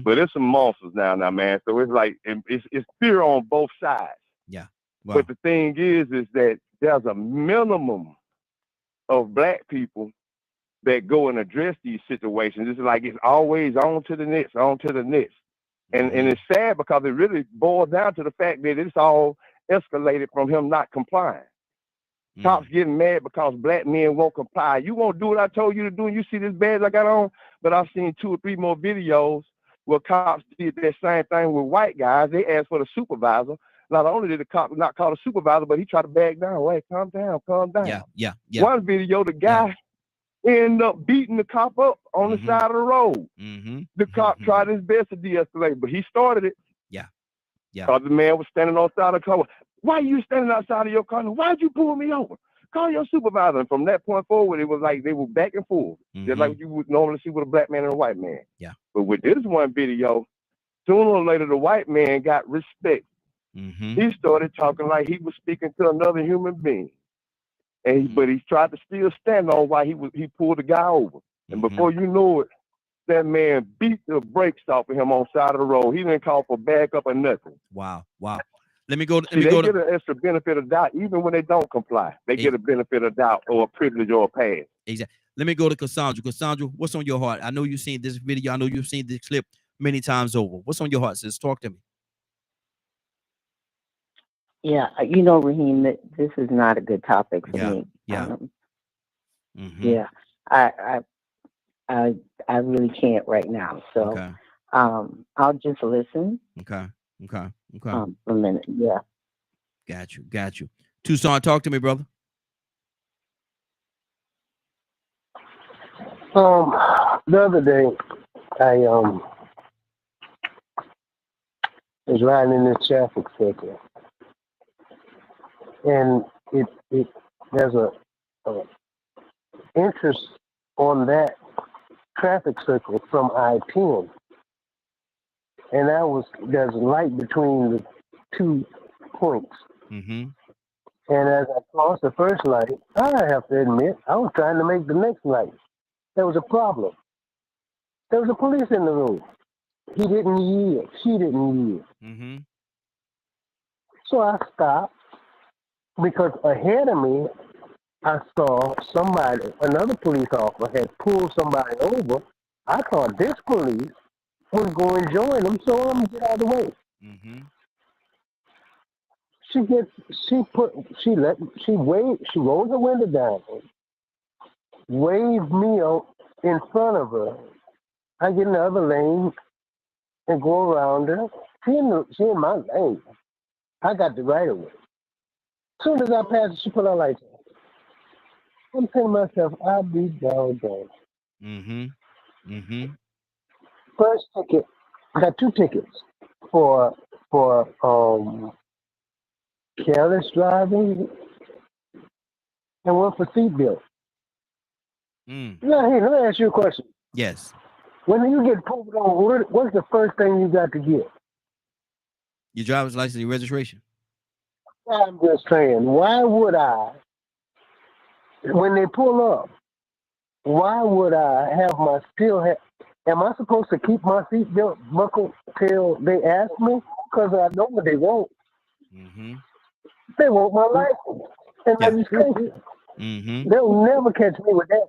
but it's some monsters down there, man. So it's like it's fear on both sides.
Yeah. Wow.
But the thing is that there's a minimum of black people that go and address these situations. It's like it's always on to the next, on to the next. And it's sad because it really boils down to the fact that it's all escalated from him not complying. Cops getting mad because black men won't comply. You won't do what I told you to do, and you see this badge I got on, but I've seen 2 or 3 more videos where cops did that same thing with white guys. They asked for the supervisor. Not only did the cop not call the supervisor, but he tried to back down. Wait, calm down, calm down.
Yeah.
One video, the guy ended up beating the cop up on the side of the road. The cop tried his best to de-escalate, but he started it.
Yeah.
Because the man was standing on the side of the car. Why are you standing outside of your car? Why'd you pull me over? Call your supervisor. And from that point forward, it was like they were back and forth. Just like you would normally see with a black man and a white man.
Yeah.
But with this one video, sooner or later, the white man got respect. He started talking like he was speaking to another human being. But he tried to still stand on why he pulled the guy over. And before you know it, that man beat the brakes off of him on the side of the road. He didn't call for backup or nothing.
Wow. Let me go.
They get an extra benefit of doubt even when they don't comply. They get a benefit of doubt or a privilege or a pass.
Exactly. Let me go to Cassandra. Cassandra, what's on your heart? I know you've seen this video. I know you've seen this clip many times over. What's on your heart, sis? Talk to me.
Yeah, you know, Raheem, that this is not a good topic for me. Yeah, I really can't right now. So I'll just listen.
Okay.
For a minute. Yeah.
Got you. Tucson, talk to me, brother.
The other day, I was riding in this traffic circle, and there's a interest on that traffic circle from I-10. And there's a light between the 2 points. And as I crossed the first light, I have to admit, I was trying to make the next light. There was a problem. There was a police in the room. He didn't yield. She didn't yield. So I stopped because ahead of me, I saw another police officer had pulled somebody over. I thought this police was going to join them, so I'm gonna get out of the way. She rolled the window down, waved me out in front of her. I get in the other lane and go around her. She in my lane. I got the right of way. As soon as I passed her, she put her lights on. I'm saying to myself, I'll be doggone. First ticket, I got 2 tickets for careless driving and one for seatbelt. Now, hey, let me ask you a question.
Yes.
When you get pulled over, what's the first thing you got to get?
Your driver's license and your registration.
I'm just saying, why would I, when they pull up, why would I am I supposed to keep my seatbelt buckled till they ask me? Because I know what they want. They want my license and registration. They'll never catch me with that.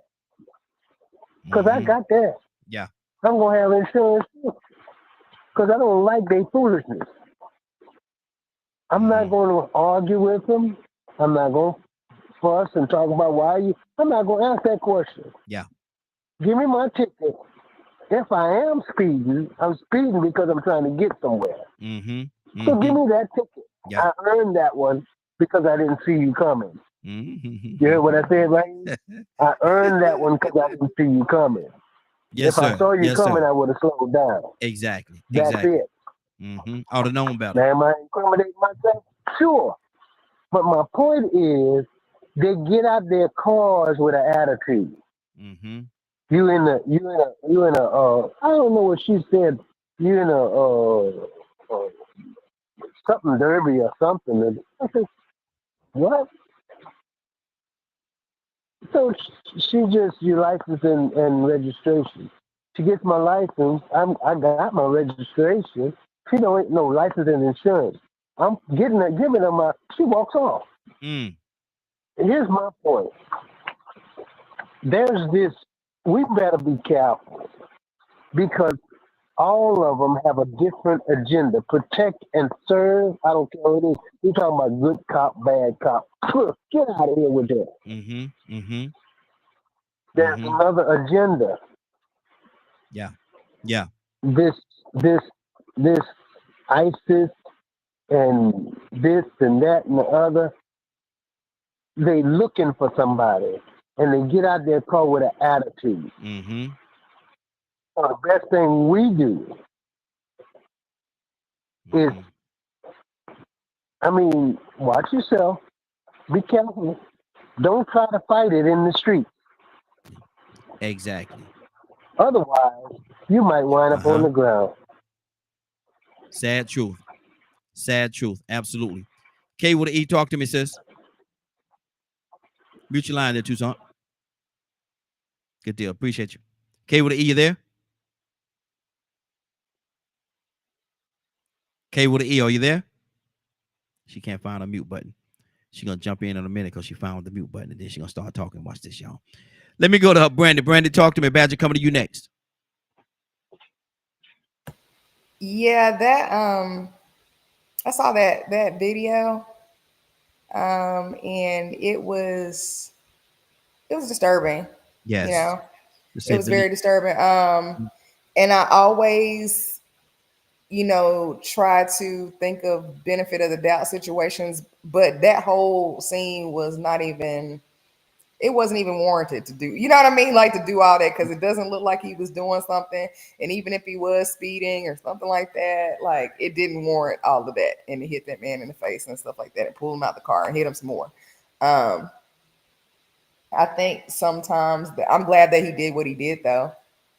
Because I got that.
Yeah.
I'm going to have insurance too. Because I don't like their foolishness. I'm not going to argue with them. I'm not going to fuss and talk about I'm not going to ask that question.
Yeah.
Give me my ticket. If I am speeding, I'm speeding because I'm trying to get somewhere. So give me that ticket. I earned that one because I didn't see you coming. You heard what I said, right? I earned that one because I didn't see you coming.
Yes,
if I saw you coming, I would have slowed down.
Exactly.
That's it.
Ought to known better.
Now, am I incriminating myself? Sure. But my point is, they get out their cars with an attitude.
Mm-hmm.
You in a I don't know what she said. You in a something derby or something. And I said, what? So she just your license and registration. She gets my license. I got my registration. She don't ain't no license and insurance. I'm giving her my. She walks off. Here's my point. There's this. We better be careful because all of them have a different agenda. Protect and serve. I don't care what it is. We're talking about good cop, bad cop. Get out of here with that. There's another agenda.
Yeah.
This ISIS and this and that and the other. They looking for somebody, and they get out their car with an attitude. So the best thing we do is, watch yourself. Be careful. Don't try to fight it in the street.
Exactly.
Otherwise, you might wind up on the ground.
Sad truth. Absolutely. K with an E, talk to me, sis. Mute your line there, Tucson. Good deal. Appreciate you. K with an E, you there? K with an E, are you there? She can't find a mute button. She's going to jump in a minute because she found the mute button, and then she's going to start talking. Watch this, y'all. Let me go to Brandy. Brandy, talk to me. Badger, coming to you next.
Yeah, that I saw that video, and it was disturbing.
Yes,
you know, it was very disturbing. And I always, try to think of benefit of the doubt situations, but that whole scene wasn't even warranted to do. You know what I mean? Like to do all that because it doesn't look like he was doing something. And even if he was speeding or something like that, like it didn't warrant all of that. And to hit that man in the face and stuff like that and pull him out the car and hit him some more. I think sometimes I'm glad that he did what he did though.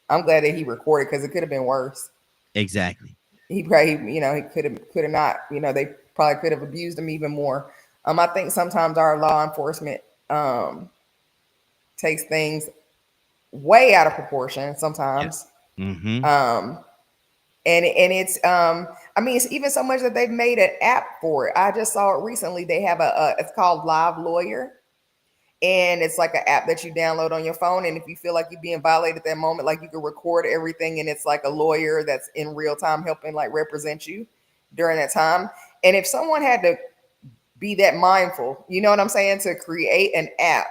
I'm glad that he recorded because it could have been worse.
Exactly.
He probably, he could have not, they probably could have abused him even more. I think sometimes our law enforcement, takes things way out of proportion sometimes. And it's it's even so much that they've made an app for it. I just saw it recently. They have it's called Live Lawyer, and it's like an app that you download on your phone, and if you feel like you're being violated at that moment, like you can record everything, and it's like a lawyer that's in real time helping like represent you during that time. And if someone had to be that mindful, you know what I'm saying, to create an app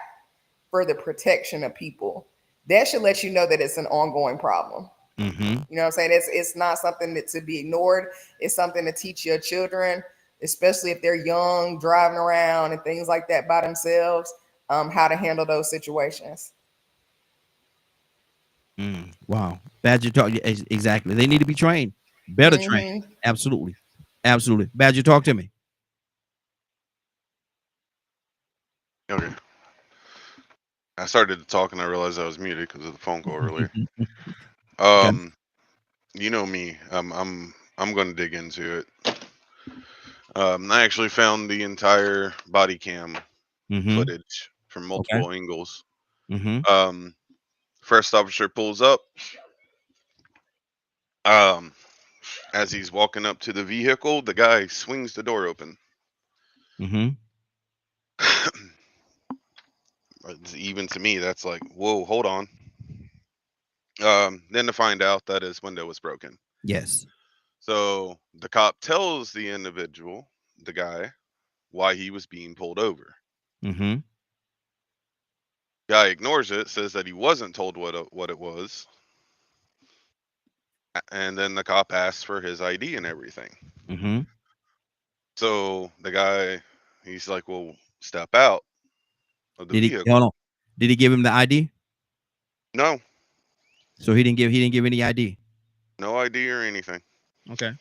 for the protection of people, that should let you know that it's an ongoing problem. You know what I'm saying? It's not something that to be ignored. It's something to teach your children, especially if they're young, driving around and things like that by themselves, how to handle those situations.
Wow. Badger talk. Exactly. They need to be trained. Better trained. Absolutely. Badger, talk to me.
Okay. I started to talk and I realized I was muted because of the phone call earlier. You know me. I'm going to dig into it. I actually found the entire body cam footage from multiple angles. First officer pulls up. As he's walking up to the vehicle, the guy swings the door open. Even to me, that's like, whoa, hold on. Then to find out that his window was broken.
Yes.
So the cop tells the individual, the guy, why he was being pulled over. Guy ignores it, says that he wasn't told what it was. And then the cop asks for his ID and everything. So the guy, he's like, well, step out of the vehicle.
Hold on. Did he give him the ID?
No.
So he didn't give any ID.
No ID or anything.
Okay.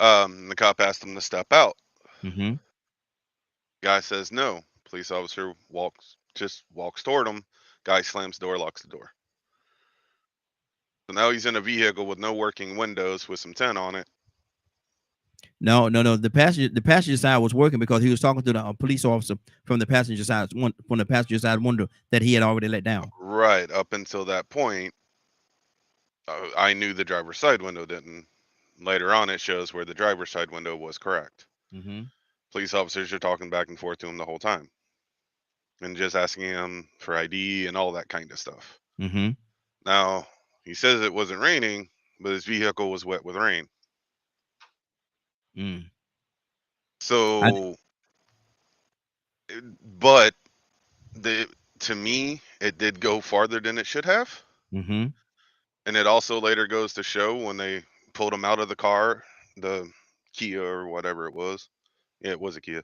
The cop asked him to step out.
Mm-hmm.
Guy says no. Police officer walks toward him. Guy slams the door, locks the door. So now he's in a vehicle with no working windows with some tent on it.
No. The passenger side was working because he was talking to the police officer from the passenger side window that he had already let down.
Right up until that point, I knew the driver's side window didn't. Later on, it shows where the driver's side window was correct.
Mm-hmm.
Police officers are talking back and forth to him the whole time, and just asking him for ID and all that kind of stuff.
Mm-hmm.
Now he says it wasn't raining, but his vehicle was wet with rain. So, but to me, it did go farther than it should have.
Mm-hmm.
And it also later goes to show when they pulled him out of the car, the Kia or whatever it was. Yeah, it was a Kia.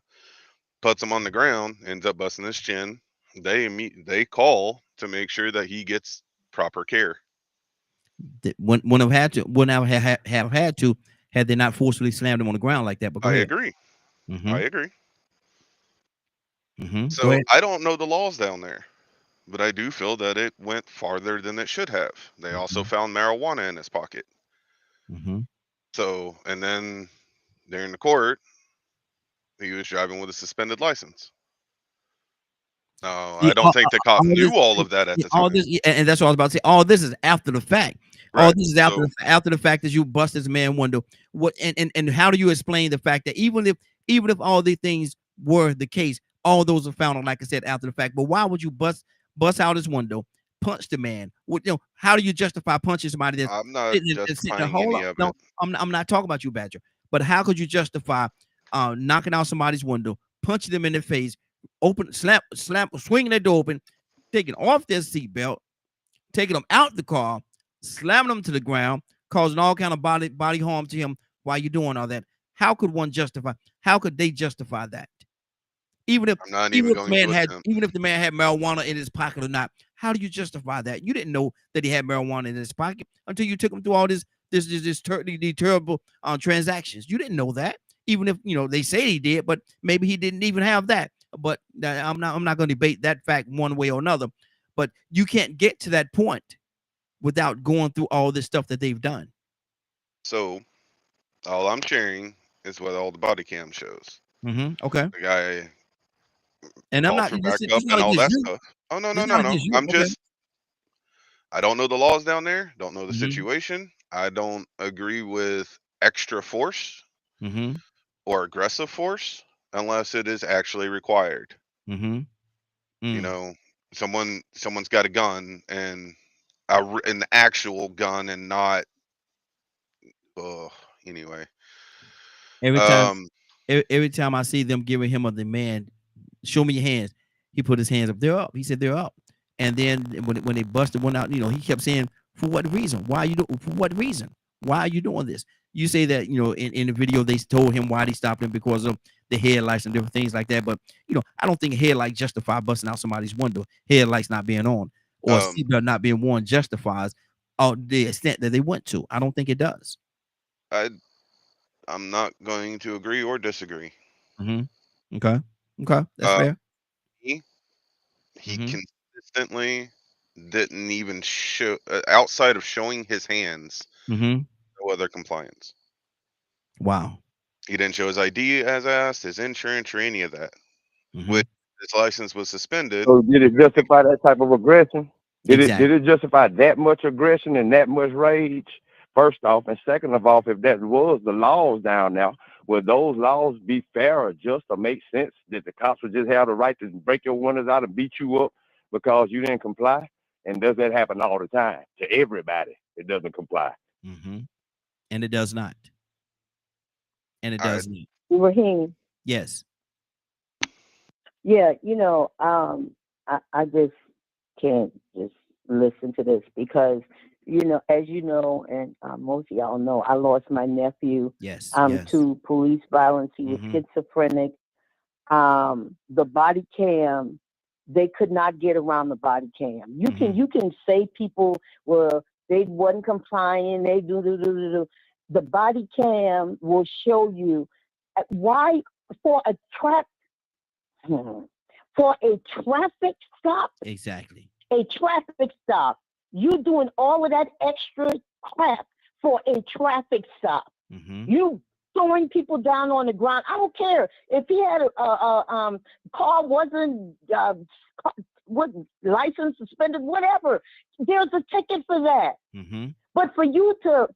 Puts him on the ground, ends up busting his chin. They call to make sure that he gets proper care.
Wouldn't have had to had they not forcibly slammed him on the ground like that. But go ahead.
Agree.
Mm-hmm.
I agree.
Mm-hmm.
So I don't know the laws down there, but I do feel that it went farther than it should have. They also found marijuana in his pocket.
Mm-hmm.
So, and then during the court, he was driving with a suspended license. I don't think the cop knew all of that at the time.
All this, and that's what I was about to say. All this is after the fact.
Right.
All this is after the fact that you bust this man window. What and how do you explain the fact that even if all these things were the case, all those are found, like I said, after the fact. But why would you bust out his window, punch the man? How do you justify punching somebody that's
I'm not justifying any of it.
I'm not talking about you, Badger. But how could you justify knocking out somebody's window, punching them in the face, swinging their door open, taking off their seatbelt, taking them out the car, slamming them to the ground, causing all kind of body harm to him while you're doing all that? How could they justify that? Even if the man had marijuana in his pocket or not, how do you justify that? You didn't know that he had marijuana in his pocket until you took him through all these terrible transactions. You didn't know that, even if they say he did, but maybe he didn't even have that. But I'm not going to debate that fact one way or another. But you can't get to that point without going through all this stuff that they've done.
So all I'm sharing is what all the body cam shows.
Mm-hmm. Okay.
The guy.
And I'm not
back up and all that stuff. Oh no. I'm just. I don't know the laws down there. Don't know the situation. I don't agree with extra force or aggressive force unless it is actually required. Someone's got a gun and an actual gun and not. Anyway.
Every time I see them giving him a demand, show me your hands. He put his hands up. They're up. He said they're up. And then when they busted one out, he kept saying, "For what reason? Why are you doing? For what reason? Why are you doing this?" You say that in the video they told him why they stopped him because of the headlights and different things like that. But I don't think headlights justify busting out somebody's window. Headlights not being on or seatbelt not being worn justifies the extent that they went to. I don't think it does.
I'm not going to agree or disagree.
Okay, that's fair.
He consistently didn't even show outside of showing his hands. No other compliance.
Wow.
He didn't show his ID as asked, his insurance, or any of that. Which his license was suspended.
So did it justify that type of aggression? Did
Exactly.
it justify that much aggression and that much rage? First off, and second of all, if that was the laws down there, would those laws be fair or just or make sense that the cops would just have the right to break your windows out and beat you up because you didn't comply? And does that happen all the time to everybody that doesn't comply?
And it does not. And it does not.
Raheem.
Yes.
Yeah, I just can't just listen to this because, as you know, and most of y'all know, I lost my nephew
yes.
to police violence. He was schizophrenic. The body cam, they could not get around the body cam. You can say people were they wasn't complying, they do. the body cam will show you why for a traffic stop.
Exactly.
A traffic stop. You doing all of that extra crap for a traffic stop. You throwing people down on the ground. I don't care if he had a car wasn't what license suspended, whatever. There's a ticket for that. But for you to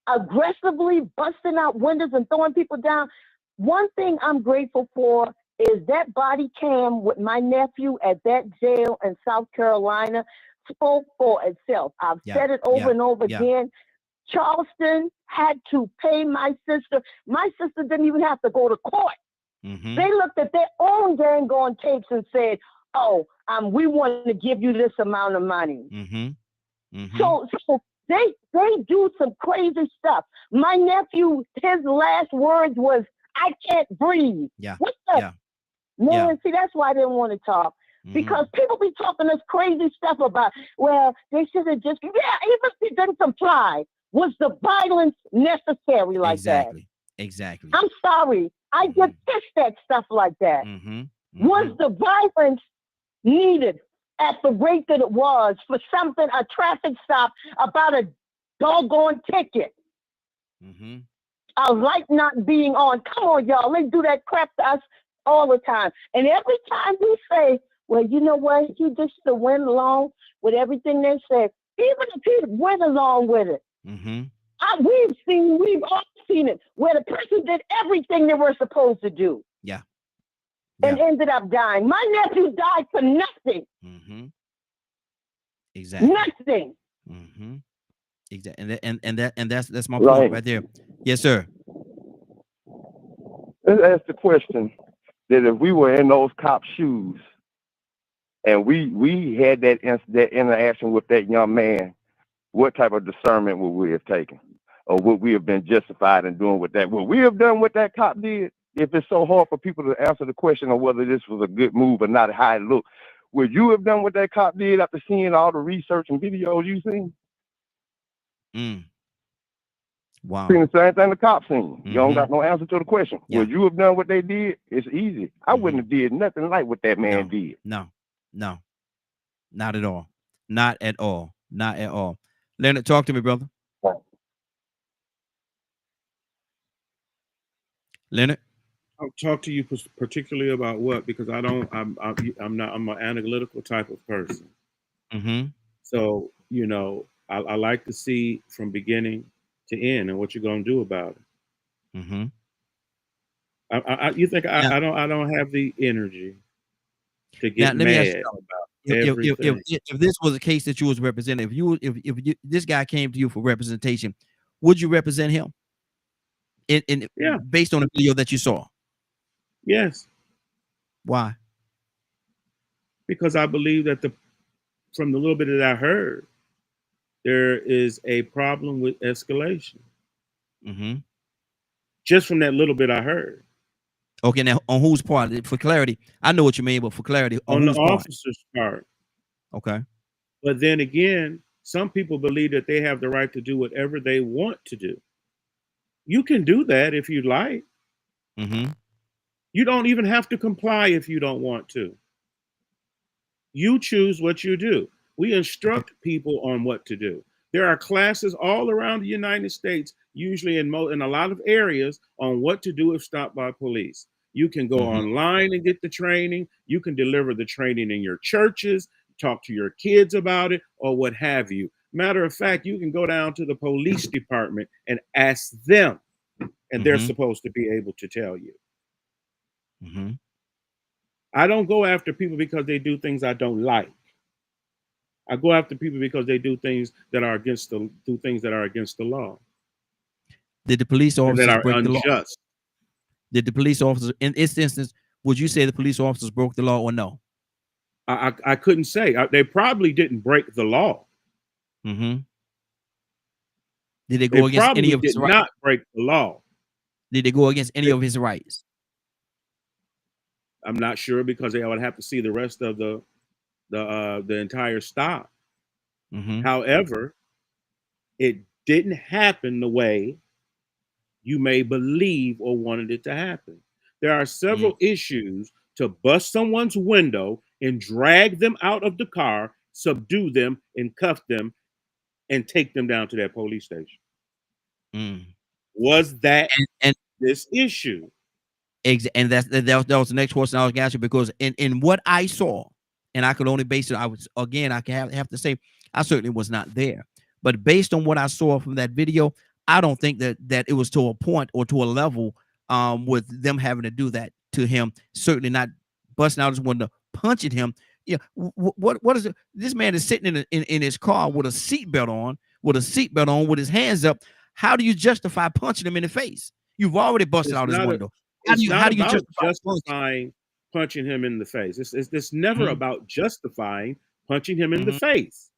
aggressively busting out windows and throwing people down, one thing I'm grateful for is that body cam with my nephew at that jail in South Carolina spoke for itself. I've said it over and over again. Charleston had to pay my sister. My sister didn't even have to go to court. They looked at their own dang on tapes and said, oh, we want to give you this amount of money. So they do some crazy stuff. My nephew, his last words was, I can't breathe. What the? Man, see, that's why I didn't want to talk. Because people be talking this crazy stuff about, well, they should have just, even if they didn't comply, was the violence necessary like that?
Exactly.
I'm sorry. I get pissed at stuff like that. Was the violence needed at the rate that it was for something, a traffic stop about a doggone ticket? A light not being on. Come on, y'all. They do that crap to us all the time. And every time we say, well, you know what? He just went along with everything they said. Even if he went along with it. We've all seen it, where the person did everything they were supposed to do. And ended up dying. My nephew died for nothing. Nothing.
Exactly. And that's my point right there. Yes, sir.
Let's ask the question that if we were in those cops' shoes and we had that interaction with that young man, what type of discernment would we have taken? Or would we have been justified in doing what that? Would we have done what that cop did? If it's so hard for people to answer the question of whether this was a good move or not, how it looked, would you have done what that cop did after seeing all the research and videos you seen?
Wow.
Seen the same thing the cops seen. You don't got no answer to the question. Would you have done what they did? It's easy. I wouldn't have did nothing like what that man did.
No, not at all. Not at all. Not at all. Leonard, talk to me, brother. Leonard,
I'll talk to you particularly about what, because I'm an analytical type of person. So, you know, I like to see from beginning to end and what you're going to do about it. You think I don't have the energy to get mad about everything.
If this was a case that you was representing, if this guy came to you for representation, would you represent him? Based on the video that you saw?
Yes.
Why?
Because I believe that from the little bit that I heard, there is a problem with escalation. Just from that little bit I heard.
Okay, now on whose part? For clarity, I know what you mean, but for clarity,
on the officer's part.
Okay.
But then again, some people believe that they have the right to do whatever they want to do. You can do that if you like. You don't even have to comply if you don't want to. You choose what you do. We instruct people on what to do. There are classes all around the United States, usually in a lot of areas, on what to do if stopped by police. You can go online and get the training. You can deliver the training in your churches, talk to your kids about it, or what have you. Matter of fact, you can go down to the police department and ask them, and they're supposed to be able to tell you. I don't go after people because they do things I don't like. I go after people because they do things that are against the law.
Did the police officers
that are
break
unjust.
the law? Did the police officers, in this instance, would you say the police officers broke the law or no?
I couldn't say. They probably didn't break the law.
Did they go against any of his rights?
Not break the law.
Did they go against any of his rights?
I'm not sure, because they would have to see the rest of the entire stop. However, it didn't happen the way you may believe or wanted it to happen. There are several issues to bust someone's window and drag them out of the car, subdue them and cuff them and take them down to that police station. Was that
and
this issue?
And that was the next question I was going to ask you, because in what I saw, and I could only base it, I can have to say I certainly was not there, but based on what I saw from that video, I don't think that it was to a point or to a level with them having to do that to him. Certainly not busting out his window, punching him. Yeah, what is it? This man is sitting in his car with a seatbelt on, with his hands up. How do you justify punching him in the face? You've already busted out his window. How do you
justify punching him in the face? It's never about justifying punching him in the face.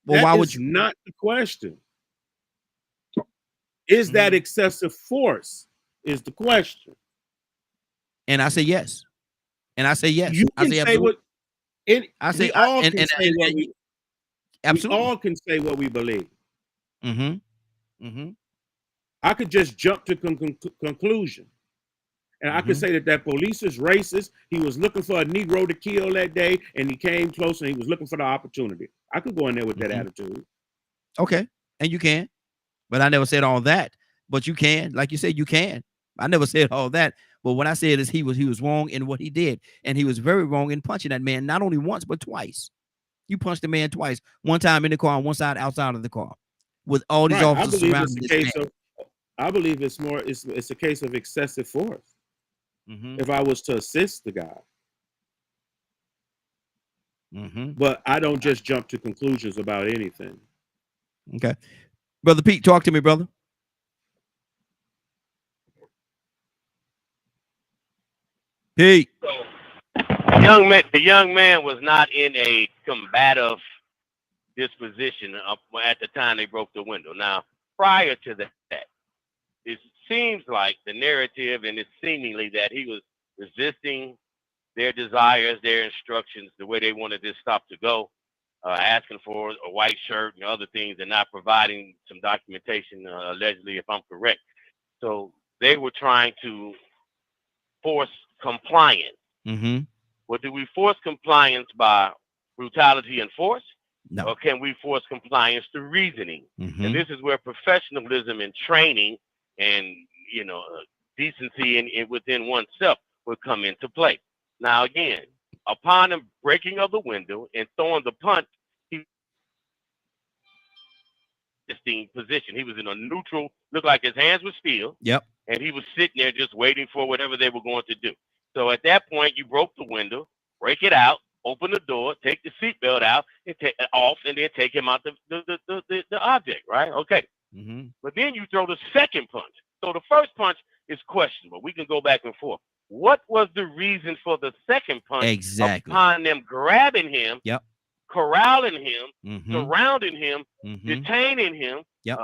Well, why would
you? Not the question. Is that excessive force? Is the question.
And I say yes. And I say yes.
You can say what.
Absolutely.
We all can say what we believe. I could just jump to conclusion. And I could say that police is racist. He was looking for a Negro to kill that day, and he came close, and he was looking for the opportunity. I could go in there with that attitude.
Okay, and you can. But I never said all that. But you can. Like you said, you can. I never said all that. But what I said is he was wrong in what he did. And he was very wrong in punching that man, not only once, but twice. You punched the man twice. One time in the car, and one side outside of the car. With all these officers surrounding this man.
I believe it's a case of excessive force. If I was to assist the guy. But I don't just jump to conclusions about anything.
Okay. Brother Pete, talk to me, brother. Pete.
The young man was not in a combative disposition at the time they broke the window. Now, prior to that, it seems like the narrative, and it's seemingly that he was resisting their desires, their instructions, the way they wanted this stop to go, asking for a white shirt and other things, and not providing some documentation, allegedly, if I'm correct. So they were trying to force compliance. Well, do we force compliance by brutality and force?
No.
Or can we force compliance through reasoning? And this is where professionalism and training and, decency and within oneself would come into play. Now, again, upon him breaking of the window and throwing the punch, he was in position. He was in a neutral, looked like his hands were still.
Yep.
And he was sitting there just waiting for whatever they were going to do. So at that point, you broke the window, break it out, open the door, take the seatbelt out, and take it off, and then take him out the object, right? Okay. But then you throw the second punch. So the first punch is questionable. We can go back and forth. What was the reason for the second punch?
Exactly.
Upon them grabbing him,
yep,
corralling him, surrounding him, detaining him,
yep,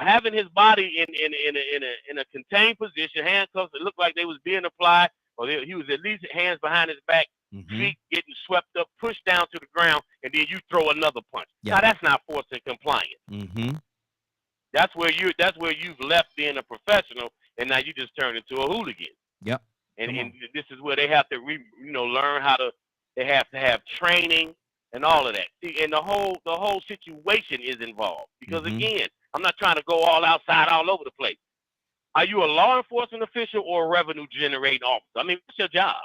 having his body in a contained position, handcuffs that looked like they was being applied, or he was at least hands behind his back, feet getting swept up, pushed down to the ground, and then you throw another punch.
Yep.
Now that's not forcing compliance. That's where you've left being a professional, and now you just turn into a hooligan.
Yep.
And this is where they have to learn how to. They have to have training and all of that. See, and the whole situation is involved because again, I'm not trying to go all outside, all over the place. Are you a law enforcement official or a revenue generating officer? I mean, what's your job?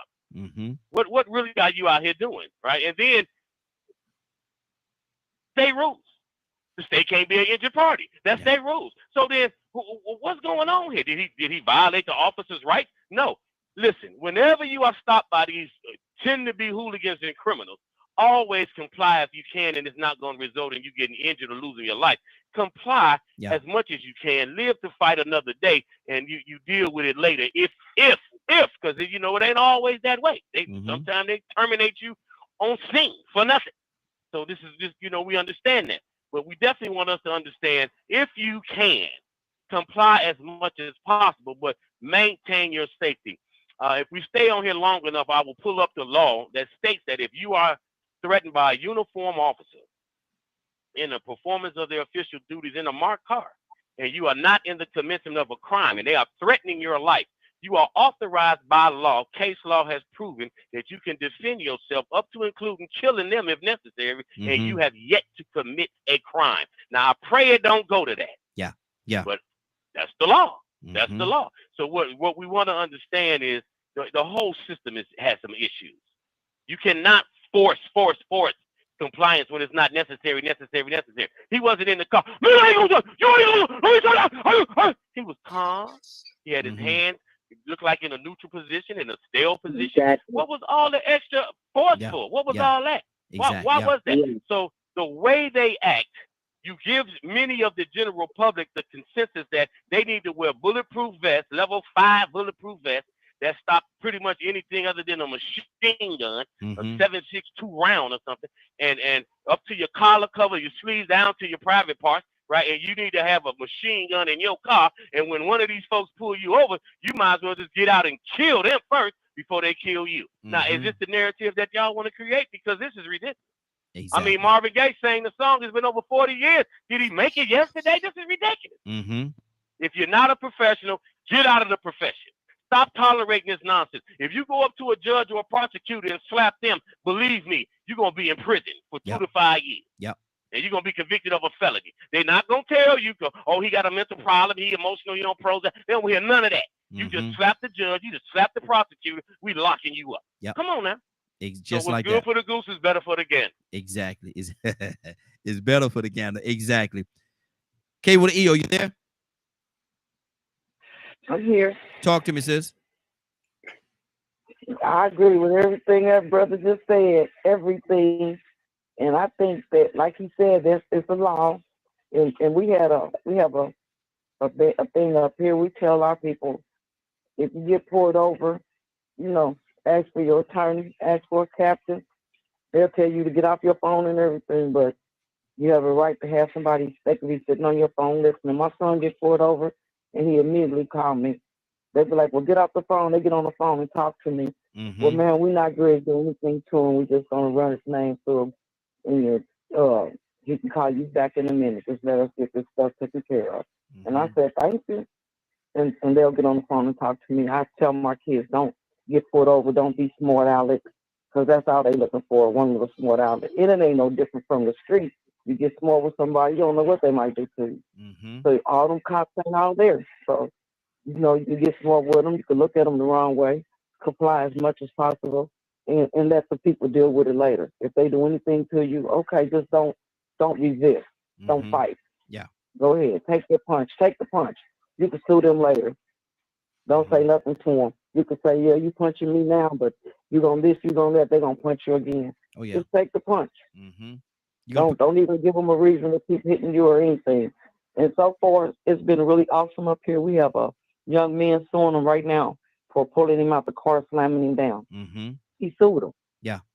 What really are you out here doing, right? And then state rules. The state can't be an injured party. That's state rules. So then, what's going on here? Did he violate the officer's rights? No. Listen, whenever you are stopped by these tend to be hooligans and criminals, always comply if you can, and it's not going to result in you getting injured or losing your life. Comply as much as you can. Live to fight another day, and you deal with it later. If, because it ain't always that way. Sometimes they terminate you on scene for nothing. So this is just, we understand that. But we definitely want us to understand, if you can, comply as much as possible, but maintain your safety. If we stay on here long enough, I will pull up the law that states that if you are threatened by a uniformed officer in the performance of their official duties in a marked car, and you are not in the commencement of a crime, and they are threatening your life, you are authorized by law. Case law has proven that you can defend yourself up to including killing them if necessary, and you have yet to commit a crime. Now, I pray it don't go to that.
Yeah.
But that's the law. That's the law. So what we want to understand is the whole system has some issues. You cannot force compliance when it's not necessary. He wasn't in the car. He was calm. He had his hands. It looked like in a neutral position, in a still position.
Exactly.
What was all the extra forceful? What was all that? Why was that? So the way they act, you give many of the general public the consensus that they need to wear bulletproof vests, level 5 bulletproof vests that stop pretty much anything other than a machine gun, a 7.62 round or something, and up to your collar cover, your sleeves down to your private parts. Right, and you need to have a machine gun in your car, and when one of these folks pull you over, you might as well just get out and kill them first before they kill you. Now, is this the narrative that y'all want to create? Because this is ridiculous. I mean, Marvin Gaye sang the song. It's been over 40 years. Did he make it yesterday? This is ridiculous. If you're not a professional, get out of the profession. Stop tolerating this nonsense. If you go up to a judge or a prosecutor and slap them, believe me, you're going to be in prison for 2 to 5 years. And you're going to be convicted of a felony. They're not going to tell you, oh, he got a mental problem, he emotional, he on Prozac. They don't hear none of that. You just slap the judge, you just slap the prosecutor, we locking you up. Come on now.
Just
so
like
what's good for the goose is better for the gander.
Exactly. It's better for the gander. Exactly. K with the E, are you there?
I'm here.
Talk to me, sis.
I agree with everything that brother just said. Everything. And I think that, like he said, it's a law, and we have a thing up here. We tell our people, if you get pulled over, ask for your attorney, ask for a captain. They'll tell you to get off your phone and everything, but you have a right to have somebody that can be sitting on your phone listening. My son gets pulled over, and he immediately called me. They'd be like, well, get off the phone. They get on the phone and talk to me. Well, man, we're not going to do anything to him. We're just going to run his name through him. And he can call you back in a minute. Just let us get this stuff taken care of. And I said, thank you. And they'll get on the phone and talk to me. I tell my kids, don't get pulled over. Don't be smart aleck, because that's all they're looking for, one little smart aleck. It ain't no different from the street. You get smart with somebody, you don't know what they might do to you. So all them cops ain't all there. So, you can get smart with them. You can look at them the wrong way, comply as much as possible. And let the people deal with it later. If they do anything to you, okay, just don't resist. Don't fight. Go ahead. Take the punch. Take the punch. You can sue them later. Don't say nothing to them. You can say, yeah, you punching me now, but you gonna this, you gonna that. They're gonna punch you again. Just take the punch. Don't even give them a reason to keep hitting you or anything. And so far, it's been really awesome up here. We have a young man suing him right now for pulling him out the car, slamming him down. He sued him.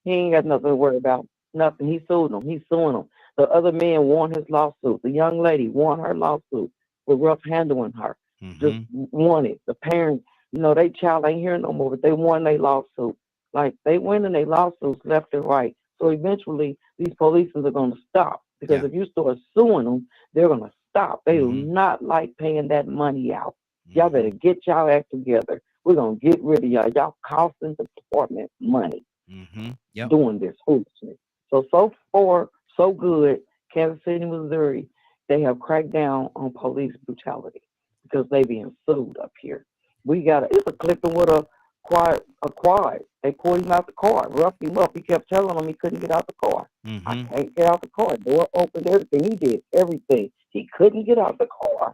He ain't got nothing to worry about. Nothing. He sued him. He's suing him. The other man won his lawsuit. The young lady won her lawsuit for rough handling her. Just won it. The parents, they child ain't here no more, but they won their lawsuit. Like, they winning their lawsuits left and right. So eventually, these policemen are going to stop. Because if you start suing them, they're going to stop. They do not like paying that money out. Y'all better get y'all act together. We're going to get rid of y'all. Y'all costing the department money doing this foolishness. So far, so good. Kansas City, Missouri, they have cracked down on police brutality because they being sued up here. It's a clip of what a quad. They pulled him out the car, roughed him up. He kept telling them he couldn't get out the car. I can't get out the car. Door opened, everything. He did everything. He couldn't get out the car.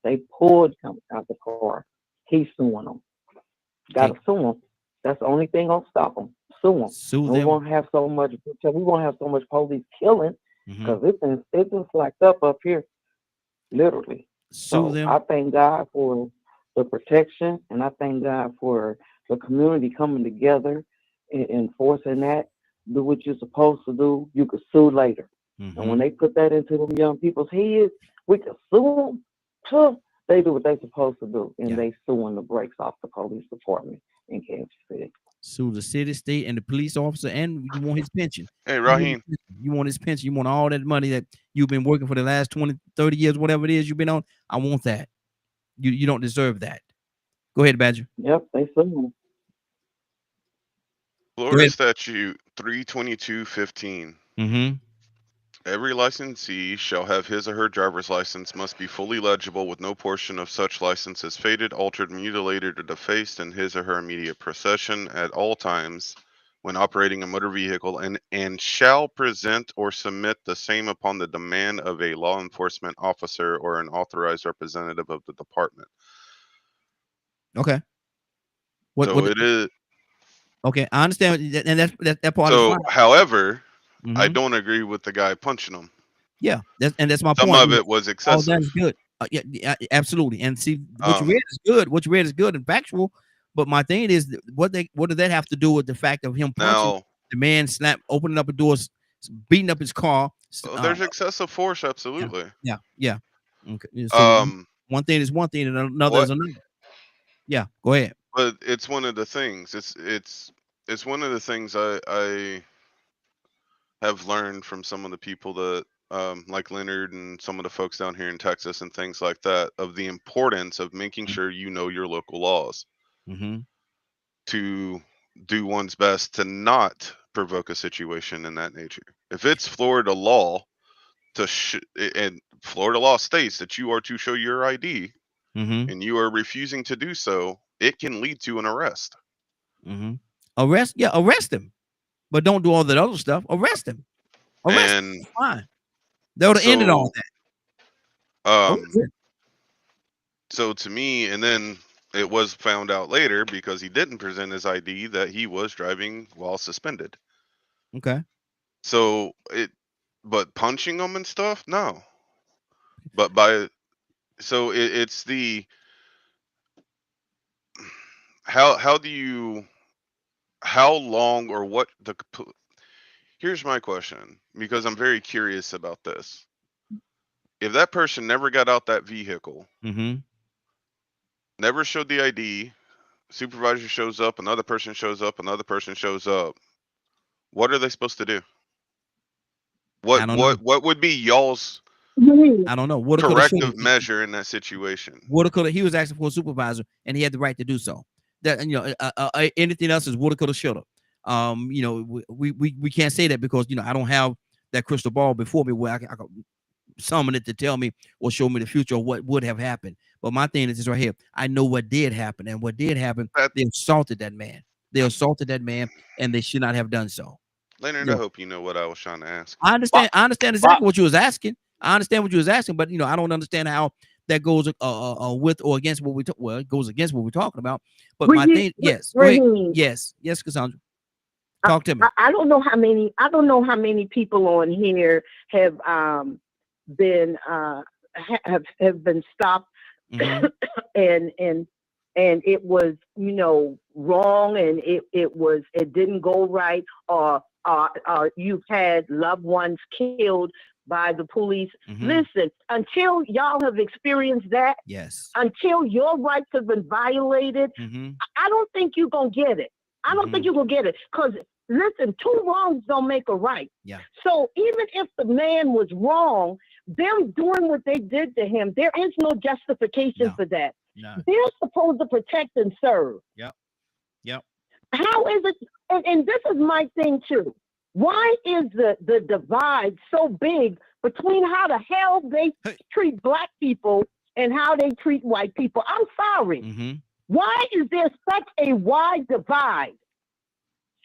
They pulled him out the car. He's suing them. Gotta sue them. That's the only thing gonna stop them. Sue them. We won't have so much. We won't have so much police killing because it's been slacked up here, literally.
Sue them.
I thank God for the protection, and I thank God for the community coming together and enforcing that. Do what you're supposed to do. You can sue later. And when they put that into them young people's heads, we can sue them. They do what they're supposed to do, and they suing the brakes off the police department in Kansas City.
Sue the city, state, and the police officer, and you want his pension.
Hey, Raheem.
You want his pension. You want all that money that you've been working for the last 20, 30 years, whatever it is you've been on. I want that. You don't deserve that. Go ahead, Badger.
Yep, they so.
Florida Statute 322.15.
Mm-hmm.
Every licensee shall have his or her driver's license must be fully legible with no portion of such license is faded, altered, mutilated, or defaced in his or her immediate possession at all times when operating a motor vehicle and shall present or submit the same upon the demand of a law enforcement officer or an authorized representative of the department.
Okay.
It is.
Okay, I understand, and that part.
So,
is fine.
however, I don't agree with the guy punching him.
Yeah, that's my point.
Some of it was excessive.
Oh, that's good. Yeah, absolutely. And see, what you read is good. What you read is good and factual. But my thing is, what does that have to do with the fact of him punching the man, opening up a door, beating up his car?
There's excessive force, absolutely.
Yeah. Okay. So one thing is one thing, and another is another. Yeah, go ahead.
But it's one of the things. It's one of the things I have learned from some of the people that like Leonard and some of the folks down here in Texas and things like that, of the importance of making sure you know your local laws to do one's best to not provoke a situation in that nature. If it's Florida law and Florida law states that you are to show your ID and you are refusing to do so, it can lead to an arrest.
Arrest him, but don't do all that other stuff. Arrest him. Him. Fine. That would have ended all that.
So to me, and then it was found out later because he didn't present his ID that he was driving while suspended.
Okay.
So but punching him and stuff, no. But it's the how long or what the. Here's my question, because I'm very curious about this. If that person never got out that vehicle, never showed the ID, supervisor shows up, another person shows up, what are they supposed to do? What would be y'all's
I don't know.
corrective measure in that situation?
He was asking for a supervisor, and he had the right to do so. That anything else is woulda, coulda, shoulda. We can't say that because I don't have that crystal ball before me where I can summon it to tell me or show me the future or what would have happened. But my thing is this right here. I know what did happen, and what did happen, they assaulted that man. And they should not have done so.
Leonard, I hope you know what I was trying to ask.
I understand exactly what you was asking. I understand what you was asking, but I don't understand how that goes with or against what it goes against what we're talking about. But my thing, yes, Cassandra, talk to me.
I don't know how many people on here have been stopped, and it was wrong, and it didn't go right, or you've had loved ones killed by the police. Listen, until y'all have experienced that, until your rights have been violated, I don't think you're gonna get it. I don't think you're gonna get it, because listen, two wrongs don't make a right. So even if the man was wrong, them doing what they did to him, there is no justification for that. They're supposed to protect and serve. How is it? And this is my thing too. Why is the divide so big between how the hell they treat black people and how they treat white people? I'm sorry. Why is there such a wide divide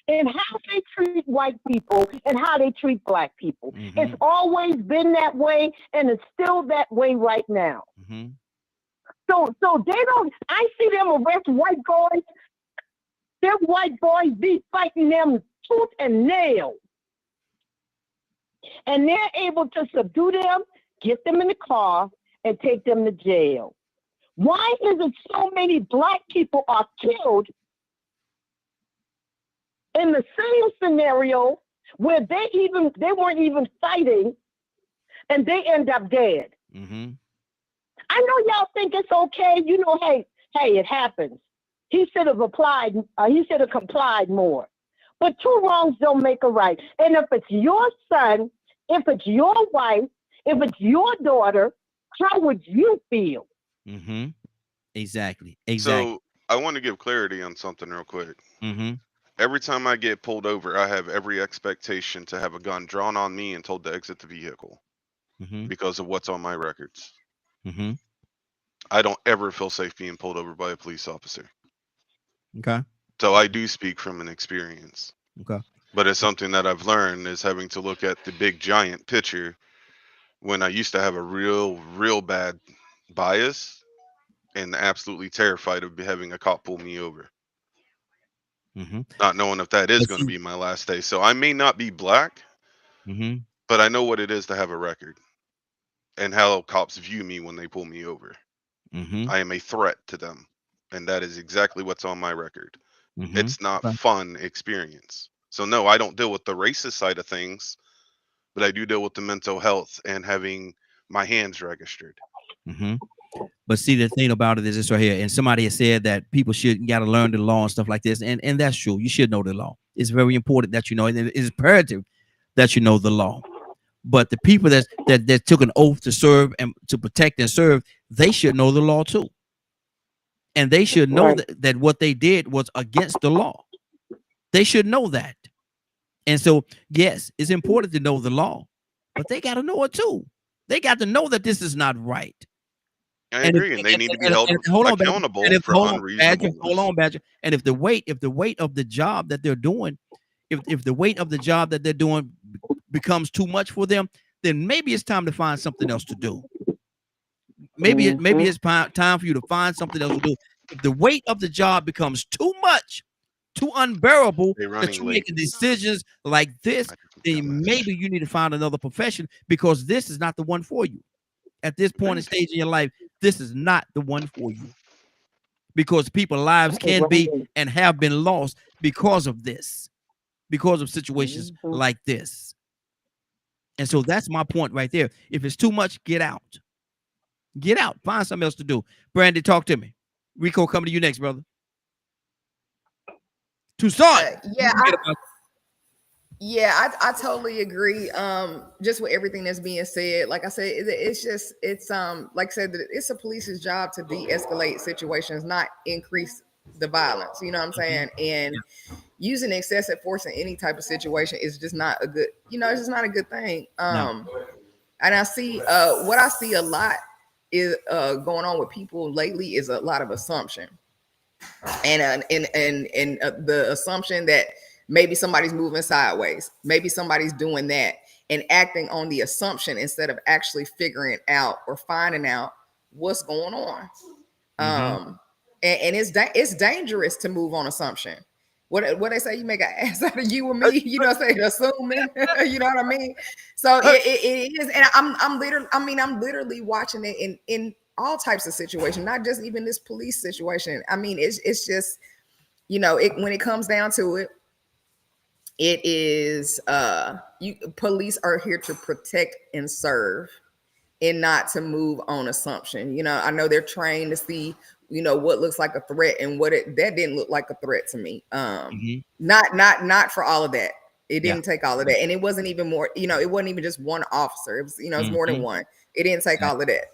in how they treat white people and how they treat black people? It's always been that way, and it's still that way right now. So they don't. I see them arrest white boys. Their white boys be fighting them tooth and nail, and they're able to subdue them, get them in the car, and take them to jail. Why is it so many black people are killed in the same scenario where they weren't even fighting, and they end up dead? I know y'all think it's okay. Hey, it happens.
He should have applied. He should have complied more. But two wrongs don't make a right. And if it's your son, if it's your wife, if it's your daughter, how would you feel?
Mm-hmm. Exactly.
So I want to give clarity on something real quick.
Mm-hmm.
Every time I get pulled over, I have every expectation to have a gun drawn on me and told to exit the vehicle
Mm-hmm.
because of what's on my records.
Mm-hmm.
I don't ever feel safe being pulled over by a police officer.
Okay.
So I do speak from an experience.
Okay.
But it's something that I've learned is having to look at the big giant picture when I used to have a real bad bias and absolutely terrified of having a cop pull me over.
Mm-hmm.
Not knowing if that is
But
going to
see-
be my last day. So I may not be black,
Mm-hmm.
but I know what it is to have a record and how cops view me when they pull me over.
Mm-hmm.
I am a threat to them. And that is exactly what's on my record.
Mm-hmm.
It's not
Okay.
fun experience. So no, I don't deal with the racist side of things, but I do deal with the mental health and having my hands registered.
Mm-hmm. But see, the thing about it is this right here, and somebody has said that people should got to learn the law and stuff like this, and that's true. You should know the law. It's very important that you know, and it's imperative that you know the law. But the people that took an oath to serve and to protect and serve, they should know the law too, and they should know
Right.
that what they did was against the law. They should know that. And so, yes, it's important to know the law, but they got to know it too. They got to know that this is not right.
I agree, and they need to be held
hold on, Badger.
accountable
And if,
for
hold on,
unreasonable.
Badger, hold on, Badger. And if the weight of the job that they're doing, if the weight of the job that they're doing becomes too much for them, then maybe it's time to find something else to do. Maybe it's time for you to find something else to do. If the weight of the job becomes too much, too unbearable,
They're
that
running
you're
late.
making decisions like this, then maybe you need to find another profession because this is not the one for you. At this point and stage in your life, this is not the one for you. Because people's lives can be and have been lost because of this, because of situations like this. And so that's my point right there. If it's too much, get out. Get out. Find something else to do. Brandy, talk to me. Rico, coming to you next, brother. Tucson.
I totally agree. Just with everything that's being said, like I said, it's like I said, it's a police's job to de-escalate situations, not increase the violence. You know what I'm saying? And using excessive force in any type of situation is just not a good, it's just not a good thing. And I see what I see a lot is going on with people lately is a lot of assumption, and the assumption that maybe somebody's moving sideways, maybe somebody's doing that, and acting on the assumption instead of actually figuring out or finding out what's going on. And it's dangerous to move on assumption. What they say, you make an ass out of you and me, assuming, you know what I mean? So it is, and I'm literally watching it in all types of situations, not just even this police situation. I mean, it's just, when it comes down to it, it is police are here to protect and serve and not to move on assumption. I know they're trained to see, what looks like a threat and that didn't look like a threat to me. Not for all of that. It didn't take all of that. And it wasn't even more, it wasn't even just one officer. It was, it's more than one. It didn't take all of that.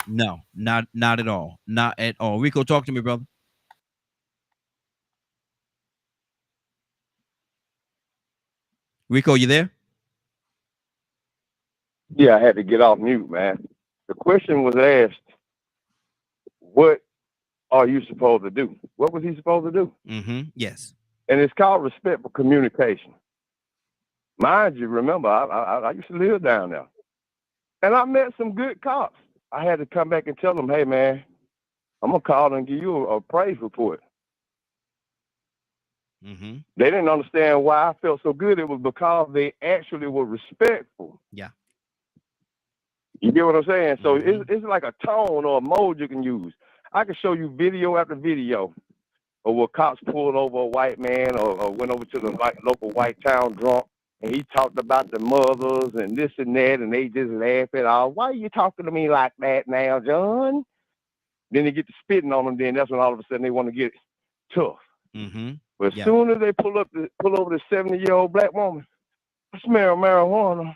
No, not at all. Not at all. Rico, talk to me, brother. Rico, you there?
Yeah, I had to get off mute, man. The question was asked, what are you supposed to do? What was he supposed to do?
Yes.
And it's called respectful communication. Mind you, remember, I used to live down there. And I met some good cops. I had to come back and tell them, hey, man, I'm going to call and give you a praise report. They didn't understand why I felt so good. It was because they actually were respectful.
Yeah.
You get what I'm saying? So it's like a tone or a mode you can use. I can show you video after video of where cops pulled over a white man or went over to the local white town drunk, and he talked about the mothers and this and that, and they just laugh it off. Why are you talking to me like that now, John? Then they get to spitting on them. Then that's when all of a sudden they want to get tough.
Mm-hmm.
But as soon as they pull over the 70-year-old black woman, I smell marijuana.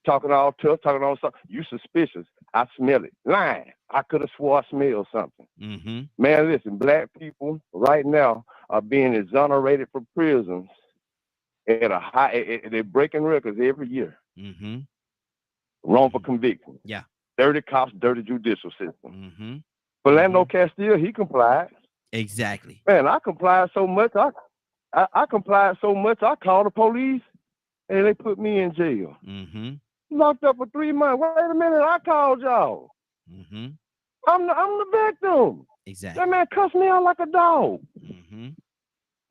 Talking all tough, talking all stuff. You suspicious. I smell it. Lying. I could have swore I smelled something.
Mm-hmm.
Man, listen, black people right now are being exonerated from prisons at a high, they're breaking records every year.
Mm-hmm.
Wrongful conviction.
Yeah.
Dirty cops, dirty judicial system.
Mm-hmm.
Philando Castile, he complied.
Exactly.
Man, I complied so much, I complied so much, I called the police and they put me in jail.
Mm-hmm.
Locked up for 3 months. Wait a minute, I called y'all.
Mm-hmm.
I'm the victim.
Exactly.
That man cussed me out like a dog.
Mm-hmm.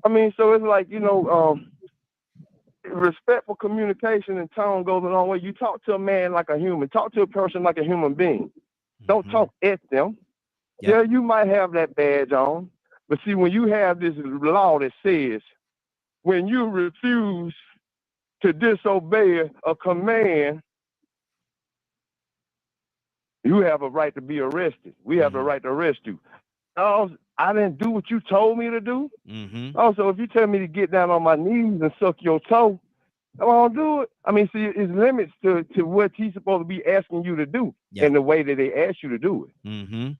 I mean, so it's like, respectful communication and tone goes a long way. You talk to a man like a human. Talk to a person like a human being. Don't talk at them.
Yep.
Yeah, you might have that badge on, but see, when you have this law that says when you refuse to disobey a command, you have a right to be arrested. We have the right to arrest you. Oh, I didn't do what you told me to do.
Mm-hmm.
Also, if you tell me to get down on my knees and suck your toe, I won't do it. I mean, see, it's limits to what he's supposed to be asking you to do in the way that they ask you to do it.
Mm-hmm.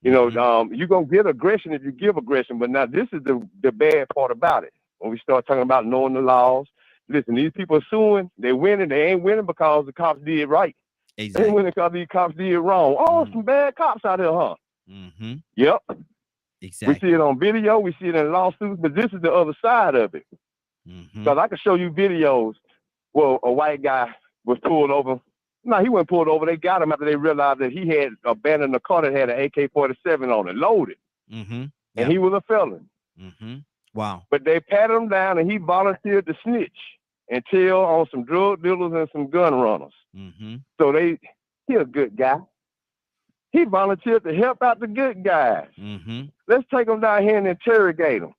You're going to get aggression if you give aggression, but now this is the bad part about it. When we start talking about knowing the laws, listen, these people are suing, they're winning, they ain't winning because the cops did right.
Exactly.
They ain't winning because these cops did wrong. Oh, some bad cops out here, huh?
Mm-hmm.
Yep.
Exactly.
We see it on video, we see it in lawsuits, but this is the other side of it.
Mm-hmm.
Because I can show you videos where a white guy was pulled over. No, he wasn't pulled over. They got him after they realized that he had abandoned a car that had an AK-47 on it, loaded.
Mm-hmm.
And he was a felon.
Mm-hmm. Wow.
But they patted him down and he volunteered to snitch and tell on some drug dealers and some gun runners.
Mm-hmm.
So he a good guy. He volunteered to help out the good guys.
Mm-hmm.
Let's take him down here and interrogate him.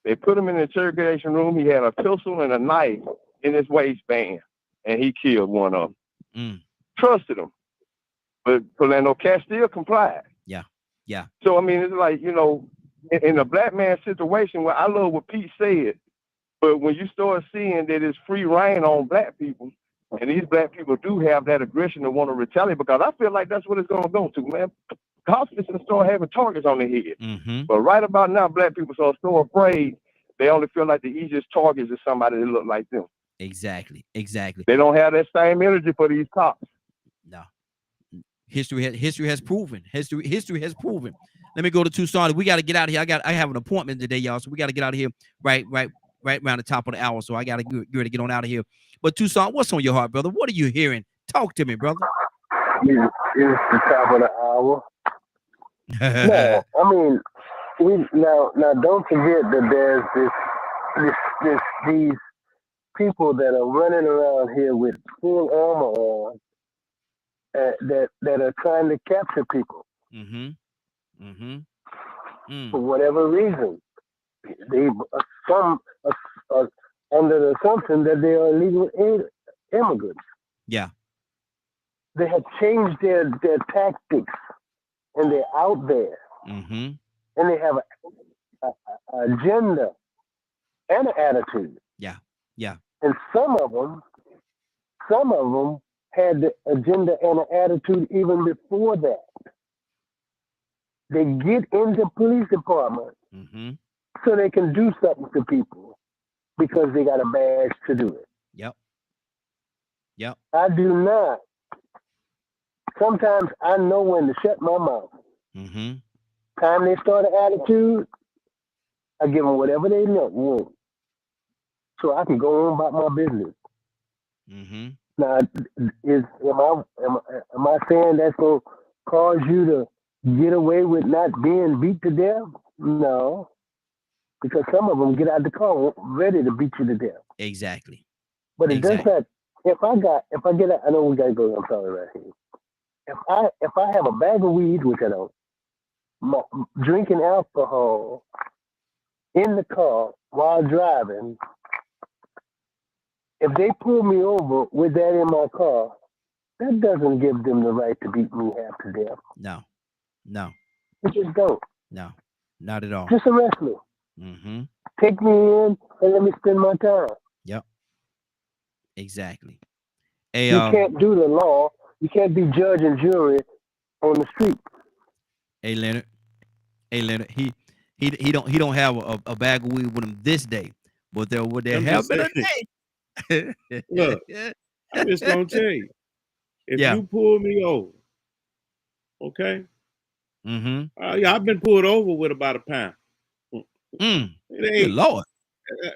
They put him in the interrogation room. He had a pistol and a knife in his waistband, and he killed one of them.
Mm.
Trusted him. But Philando Castile complied.
Yeah. Yeah.
So, I mean, it's like, in a black man situation where I love what Pete said, but when you start seeing that it's free reign on black people, and these black people do have that aggression to want to retaliate, because I feel like that's what it's going to go to, man. Cops is going to start having targets on their head.
Mm-hmm.
But right about now, black people are so afraid, they only feel like the easiest target is somebody that look like them.
Exactly. Exactly.
They don't have that same energy for these cops.
No. History has proven. History has proven. Let me go to Tucson. We got to get out of here. I have an appointment today, y'all. So we got to get out of here right around the top of the hour. So I got to get ready to get on out of here. But Tucson, what's on your heart, brother? What are you hearing? Talk to me, brother.
Yeah, it's the top of the hour. No, I mean, now don't forget that there's these people that are running around here with full armor on that are trying to capture people.
Mm-hmm. Mm-hmm.
For whatever reason. They under the assumption that they are illegal immigrants.
Yeah.
They have changed their tactics, and they're out there,
mm-hmm.
and they have an agenda and an attitude.
Yeah. Yeah.
And some of them had the agenda and an attitude even before that. They get into police departments
mm-hmm.
so they can do something to people because they got a badge to do it.
Yep.
I do not. Sometimes I know when to shut my mouth.
Mm-hmm.
Time they start an attitude, I give them whatever they want, so I can go on about my business.
Mm-hmm.
Now, am I saying that's gonna cause you to get away with not being beat to death? No, because some of them get out the car ready to beat you to death.
Exactly.
But it does not. If I get out, I know we gotta go. I'm sorry, right here. If I have a bag of weed, which I don't, drinking alcohol in the car while driving, if they pull me over with that in my car, that doesn't give them the right to beat me half to death.
No.
Let's just go.
No, not at all.
Just arrest me.
Mm-hmm.
Take me in and let me spend my time.
Yep. Exactly. Hey,
You can't do the law. You can't be judge and jury on the street.
Hey, Leonard. He don't have a bag of weed with him this day, but there would
I'm
have
just
been a
saying.
day.
Look, I'm just gonna tell you, if
Yeah.
you pull me over, okay?
Mm-hmm.
Yeah, I've been pulled over with about a pound.
Good
It ain't.
Lord.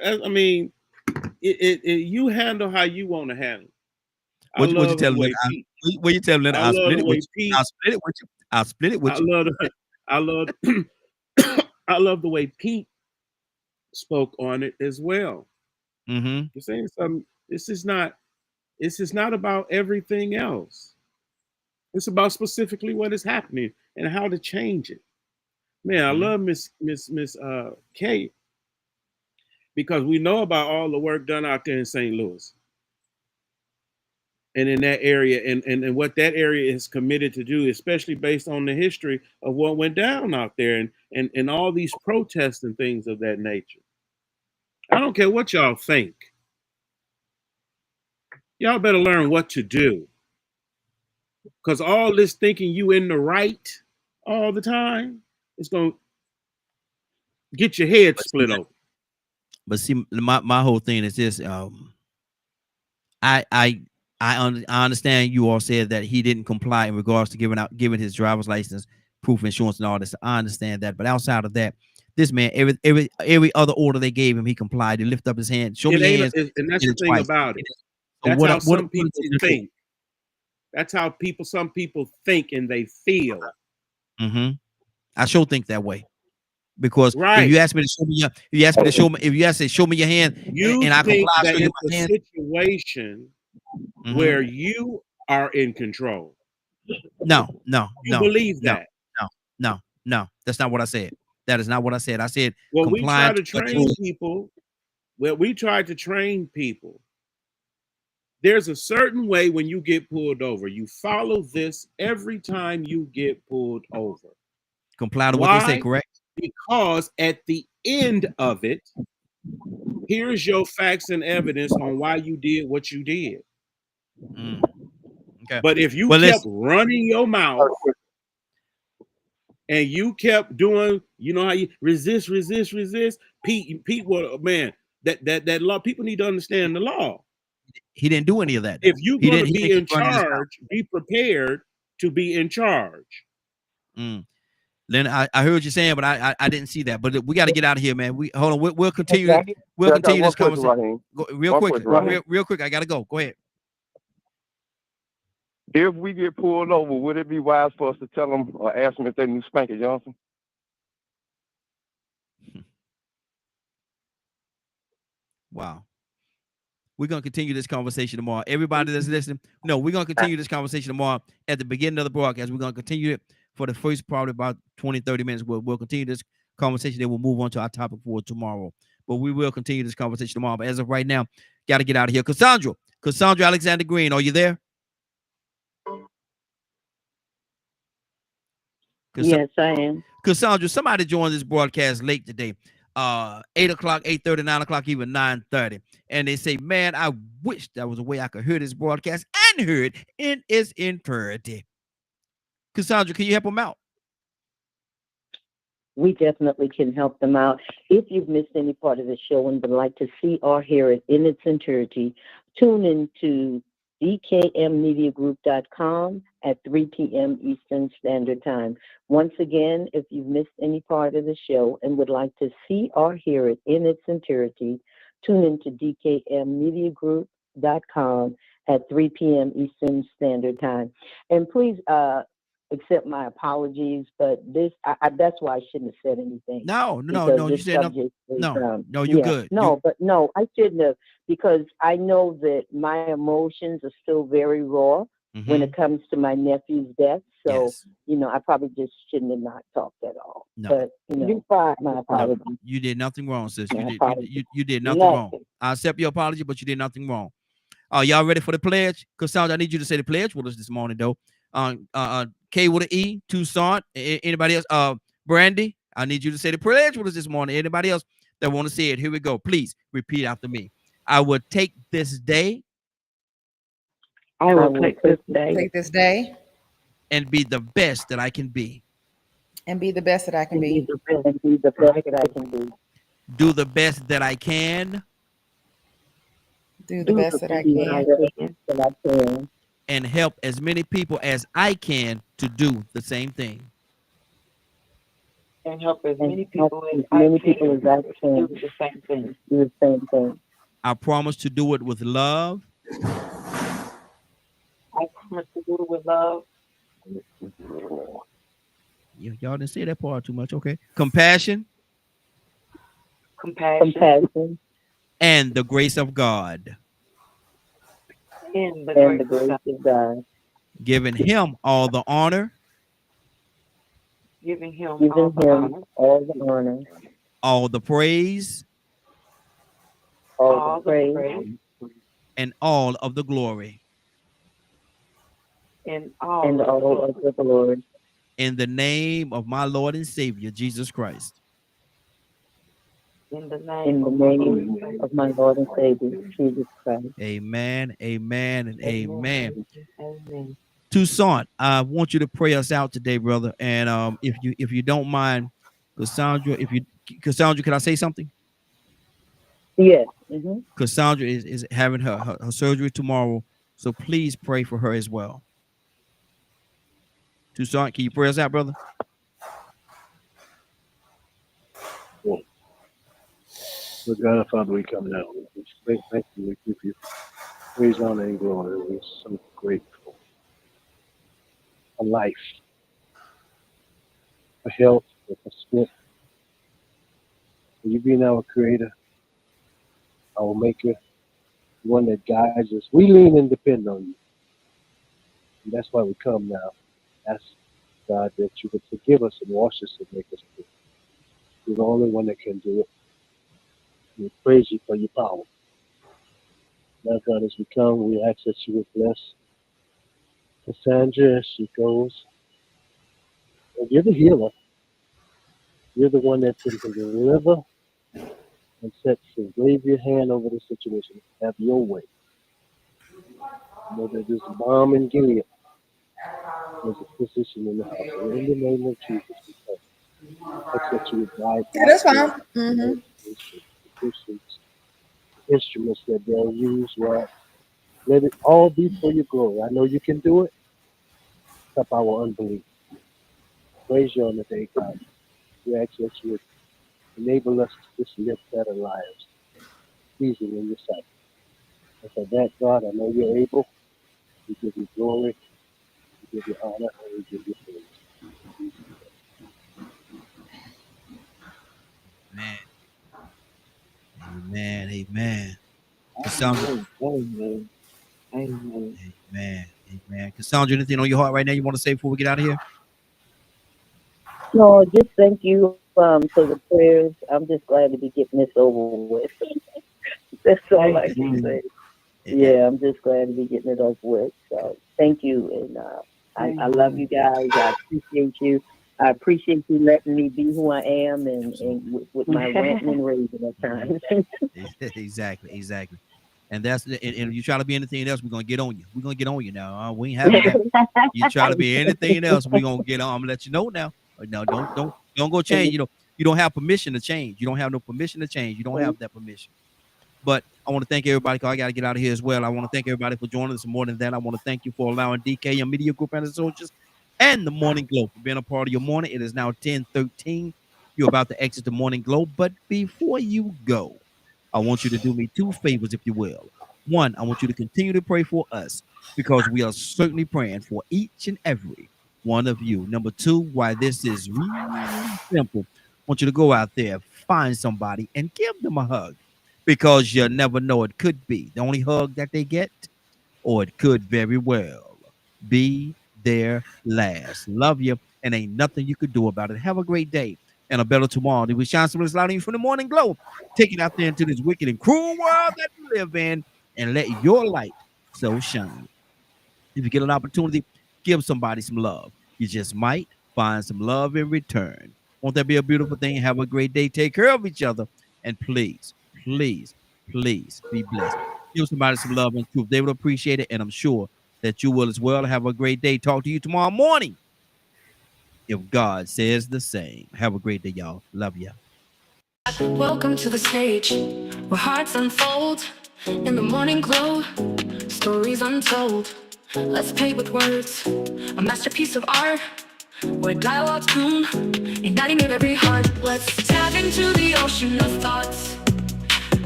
I mean, you handle how you want to handle.
What you
love
tell
the way
Leonard?
Pete.
What you tell Leonard?
I
I'll
love
split
the
it
way
with you.
Pete.
I'll split it with you. I'll split it with you.
I love I love the way Pete spoke on it as well.
Mm-hmm.
You're saying something. This is not about everything else. It's about specifically what is happening and how to change it. Man, I love Miss Kay, because we know about all the work done out there in St. Louis and in that area, and what that area is committed to do, especially based on the history of what went down out there and all these protests and things of that nature. I don't care what y'all think. Y'all better learn what to do. Because all this thinking you in the right all the time is going to get your head split open.
But see, my whole thing is this. I understand you all said that he didn't comply in regards to giving his driver's license, proof of insurance, and all this. I understand that, but outside of that, this man, every other order they gave him, he complied. He lifted up his hand, show me your hands,
and that's
did
the
it
thing
twice.
about it.
So
That's
what-
how
what-
some
what
people
is he to do?
think. That's how some people think and they feel.
Mm-hmm. I sure think that way. Because
Right.
if you ask me to show me show me your hand,
You
and I
think
comply,
that
show you
it's
my
a
hand.
situation where you are in control.
No.
You believe that.
No. That's not what I said. That is not what I said. I said
Well, we try
compliance
to
with
train
rules.
people. Well, we tried to train people. There's a certain way when you get pulled over. You follow this every time you get pulled over.
Comply to what they say,
Why?
correct?
Because at the end of it, here's your facts and evidence on why you did what you did.
Okay.
But if you
Well,
kept running your mouth and you kept doing, you know how you resist, Pete, well, man, that law, people need to understand the law.
He didn't do any of that.
If you're going to
He
be
didn't
in
keep running his mouth.
charge, be prepared to be in charge.
Then I heard you saying, but I didn't see that. But we got to get out of here, man. Hold on. We'll continue.
Okay.
We'll
Yeah, I got
continue
one
this
question,
conversation.
Raheem.
Go, real
One
quick.
question, Raheem.
Real quick. I gotta go. Go ahead.
If we get pulled over, would it be wise for us to tell them or ask them if they knew Spanky Johnson?
Wow. We're gonna continue this conversation tomorrow. Everybody that's listening, no, we're gonna continue this conversation tomorrow at the beginning of the broadcast. We're gonna continue it for the first probably about 20-30 minutes. We'll continue this conversation, then we'll move on to our topic for tomorrow. But we will continue this conversation tomorrow. But as of right now, got to get out of here. Cassandra Alexander Green, are you there?
Yes, I am.
Cassandra, somebody joined this broadcast late today. 8 o'clock, 8:30, 9 o'clock, even 9:30. And they say, man, I wish there was a way I could hear this broadcast and hear it in its entirety. Cassandra, can you help them out?
We definitely can help them out. If you've missed any part of the show and would like to see or hear it in its entirety, tune into dkmmediagroup.com at 3 p.m. Eastern Standard Time. Once again, if you've missed any part of the show and would like to see or hear it in its entirety, tune into dkmmediagroup.com at 3 p.m. Eastern Standard Time. And please accept my apologies, but that's why I shouldn't have said anything.
No, you said nothing. No, you're good.
No, I shouldn't have, because I know that my emotions are still very raw when it comes to my nephew's death. So, I probably just shouldn't have not talked at all.
No.
But, my apologies.
No, you did nothing wrong, sis.
My
You
apologies.
did nothing wrong. I accept your apology, but you did nothing wrong. Y'all ready for the pledge? Cassandra, I need you to say the pledge with us this morning, though. K with an E, Toussaint. Anybody else? Brandy, I need you to say the pledge with us this morning. Anybody else that want to say it? Here we go. Please repeat after me. I will take this day.
I will take this day
Take this day
And be the best that I can be.
and be the best that I can
and be
be.
the best, and be the best that I can be.
Do the best that I can.
Do the best that I can.
That I can.
And help as many people as I can to do the same thing.
And help as many
And
people
help
as
as
I
many
can
people as I
do
can
the same thing.
do the same thing.
I promise to do it with love,
I promise to do it with love,
y'all didn't say that part too much. Okay. Compassion
Compassion
and the grace of God,
and the
and the
grace
grace
of
of God.
giving him all the honor,
giving him all
Giving
the
him
honor,
all the honor,
all the praise,
all the praise,
and all of the glory.
and
and all of the glory.
In the name of my Lord and Savior, Jesus Christ.
in the
In
name
the
of my Lord
name
and
of my Lord and Savior, Jesus Christ.
Amen, amen, and amen.
Amen.
Toussaint, I want you to pray us out today, brother. And if you don't mind, Cassandra, Cassandra, can I say something?
Yes. Mm-hmm.
Cassandra is having her surgery tomorrow, so please pray for her as well. Toussaint, can you pray us out, brother?
Lord God, our Father, we come now. We say thank you. We give you praise, honor, and glory. We're so grateful for life, for health, for strength, for you being our creator, our maker, the one that guides us. We lean and depend on you. And that's why we come now. Ask God that you would forgive us and wash us and make us good. You're the only one that can do it. We praise you for your power. Now, God, as we come, we ask that you would bless Cassandra as she goes. And you're the healer. You're the one that can deliver and set free. Wave your hand over the situation. Have your way. You know that there's a bomb in Gilead. There's a physician in the house. And in the name of Jesus, we pray. Ask that you would guide
Yeah, that's fine.
the instruments that they'll use, Lord. Let it all be for your glory. I know you can do it. Stop our unbelief. Praise you on the day, God. We ask that you would enable us to just live better lives, pleasing in your sight. And for that, God, I know you're able. We give you glory, we give you honor, and we give you praise.
Man. Amen. Amen. Cassandra.
Amen. Amen.
Amen. Amen. Cassandra, anything on your heart right now you want to say before we get out of here?
No, just thank you for the prayers. I'm just glad to be getting this over with. That's all I can say. Yeah, I'm just glad to be getting it over with. So thank you. And I love you guys. I appreciate you. I appreciate you letting me be who I am and with my ranting and raving at times.
Exactly. And that's and if you try to be anything else, we're gonna get on you. We're gonna get on you now. We ain't having that. You try to be anything else, we're gonna get on. I'm gonna let you know now. No, don't go change. You don't have permission to change. You don't have no permission to change. You don't have that permission. But I want to thank everybody because I got to get out of here as well. I want to thank everybody for joining us. More than that, I want to thank you for allowing DK and Media Group and Associates and the Morning Glow for being a part of your morning. It is now 10:13. You're about to exit the Morning Glow. But before you go, I want you to do me two favors, if you will. One, I want you to continue to pray for us because we are certainly praying for each and every one of you. Number two, why this is really simple. I want you to go out there, find somebody, and give them a hug. Because you never know, it could be the only hug that they get, or it could very well be their last. Love you, and ain't nothing you could do about it. Have a great day and a better tomorrow. We shine some light on you from the Morning Glow. Take it out there into this wicked and cruel world that we live in, and let your light so shine. If you get an opportunity, give somebody some love. You just might find some love in return. Won't that be a beautiful thing? Have a great day. Take care of each other. And please, please, please be blessed. Give somebody some love and truth. They will appreciate it. And I'm sure that you will as well. Have a great day. Talk to you tomorrow morning, if God says the same. Have a great day, y'all. Love ya.
Welcome to the stage where hearts unfold in the morning glow, stories untold. Let's paint with words, a masterpiece of art, where dialogues bloom, igniting in every heart. Let's dive into the ocean of thoughts,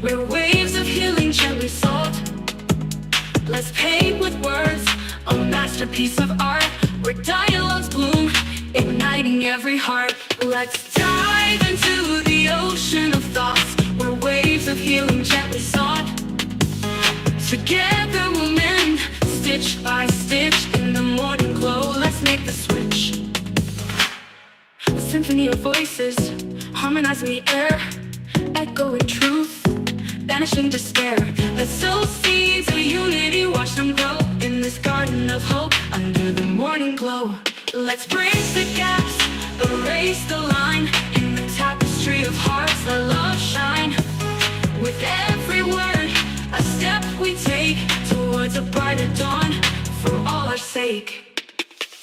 where waves of healing gently salt. Let's paint with words, a masterpiece of art, where dialogues bloom, igniting every heart. Let's dive into the ocean of thoughts, where waves of healing gently sought. Together we'll mend, stitch by stitch, in the morning glow. Let's make the switch. A symphony of voices, harmonizing the air, echoing truth, banishing despair. Let's sow seeds of unity, watch them grow in this garden of hope under the morning glow. Let's bridge the gaps, erase the line, in the tapestry of hearts let love shine. With every word, a step we take towards a brighter dawn for all our sake.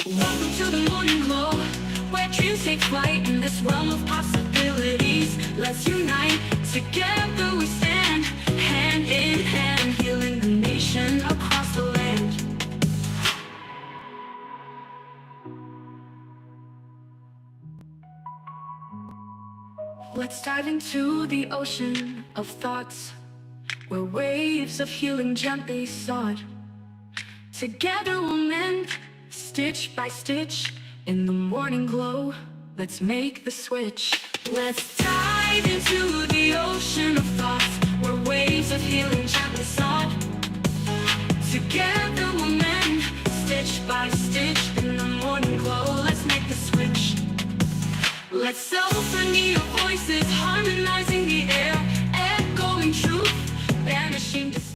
Welcome to the morning glow, where dreams take flight in this realm of possibilities. Let's unite, together we stand, hand in hand, healing the nation across the land. Let's dive into the ocean of thoughts, where waves of healing gently sought. Together we'll mend, stitch by stitch, in the morning glow. Let's make the switch. Let's dive into the ocean of thoughts, where waves of healing gently sought. Together we'll mend, stitch by stitch, in the morning glow. Let's make the switch. Let's symphony of voices, harmonizing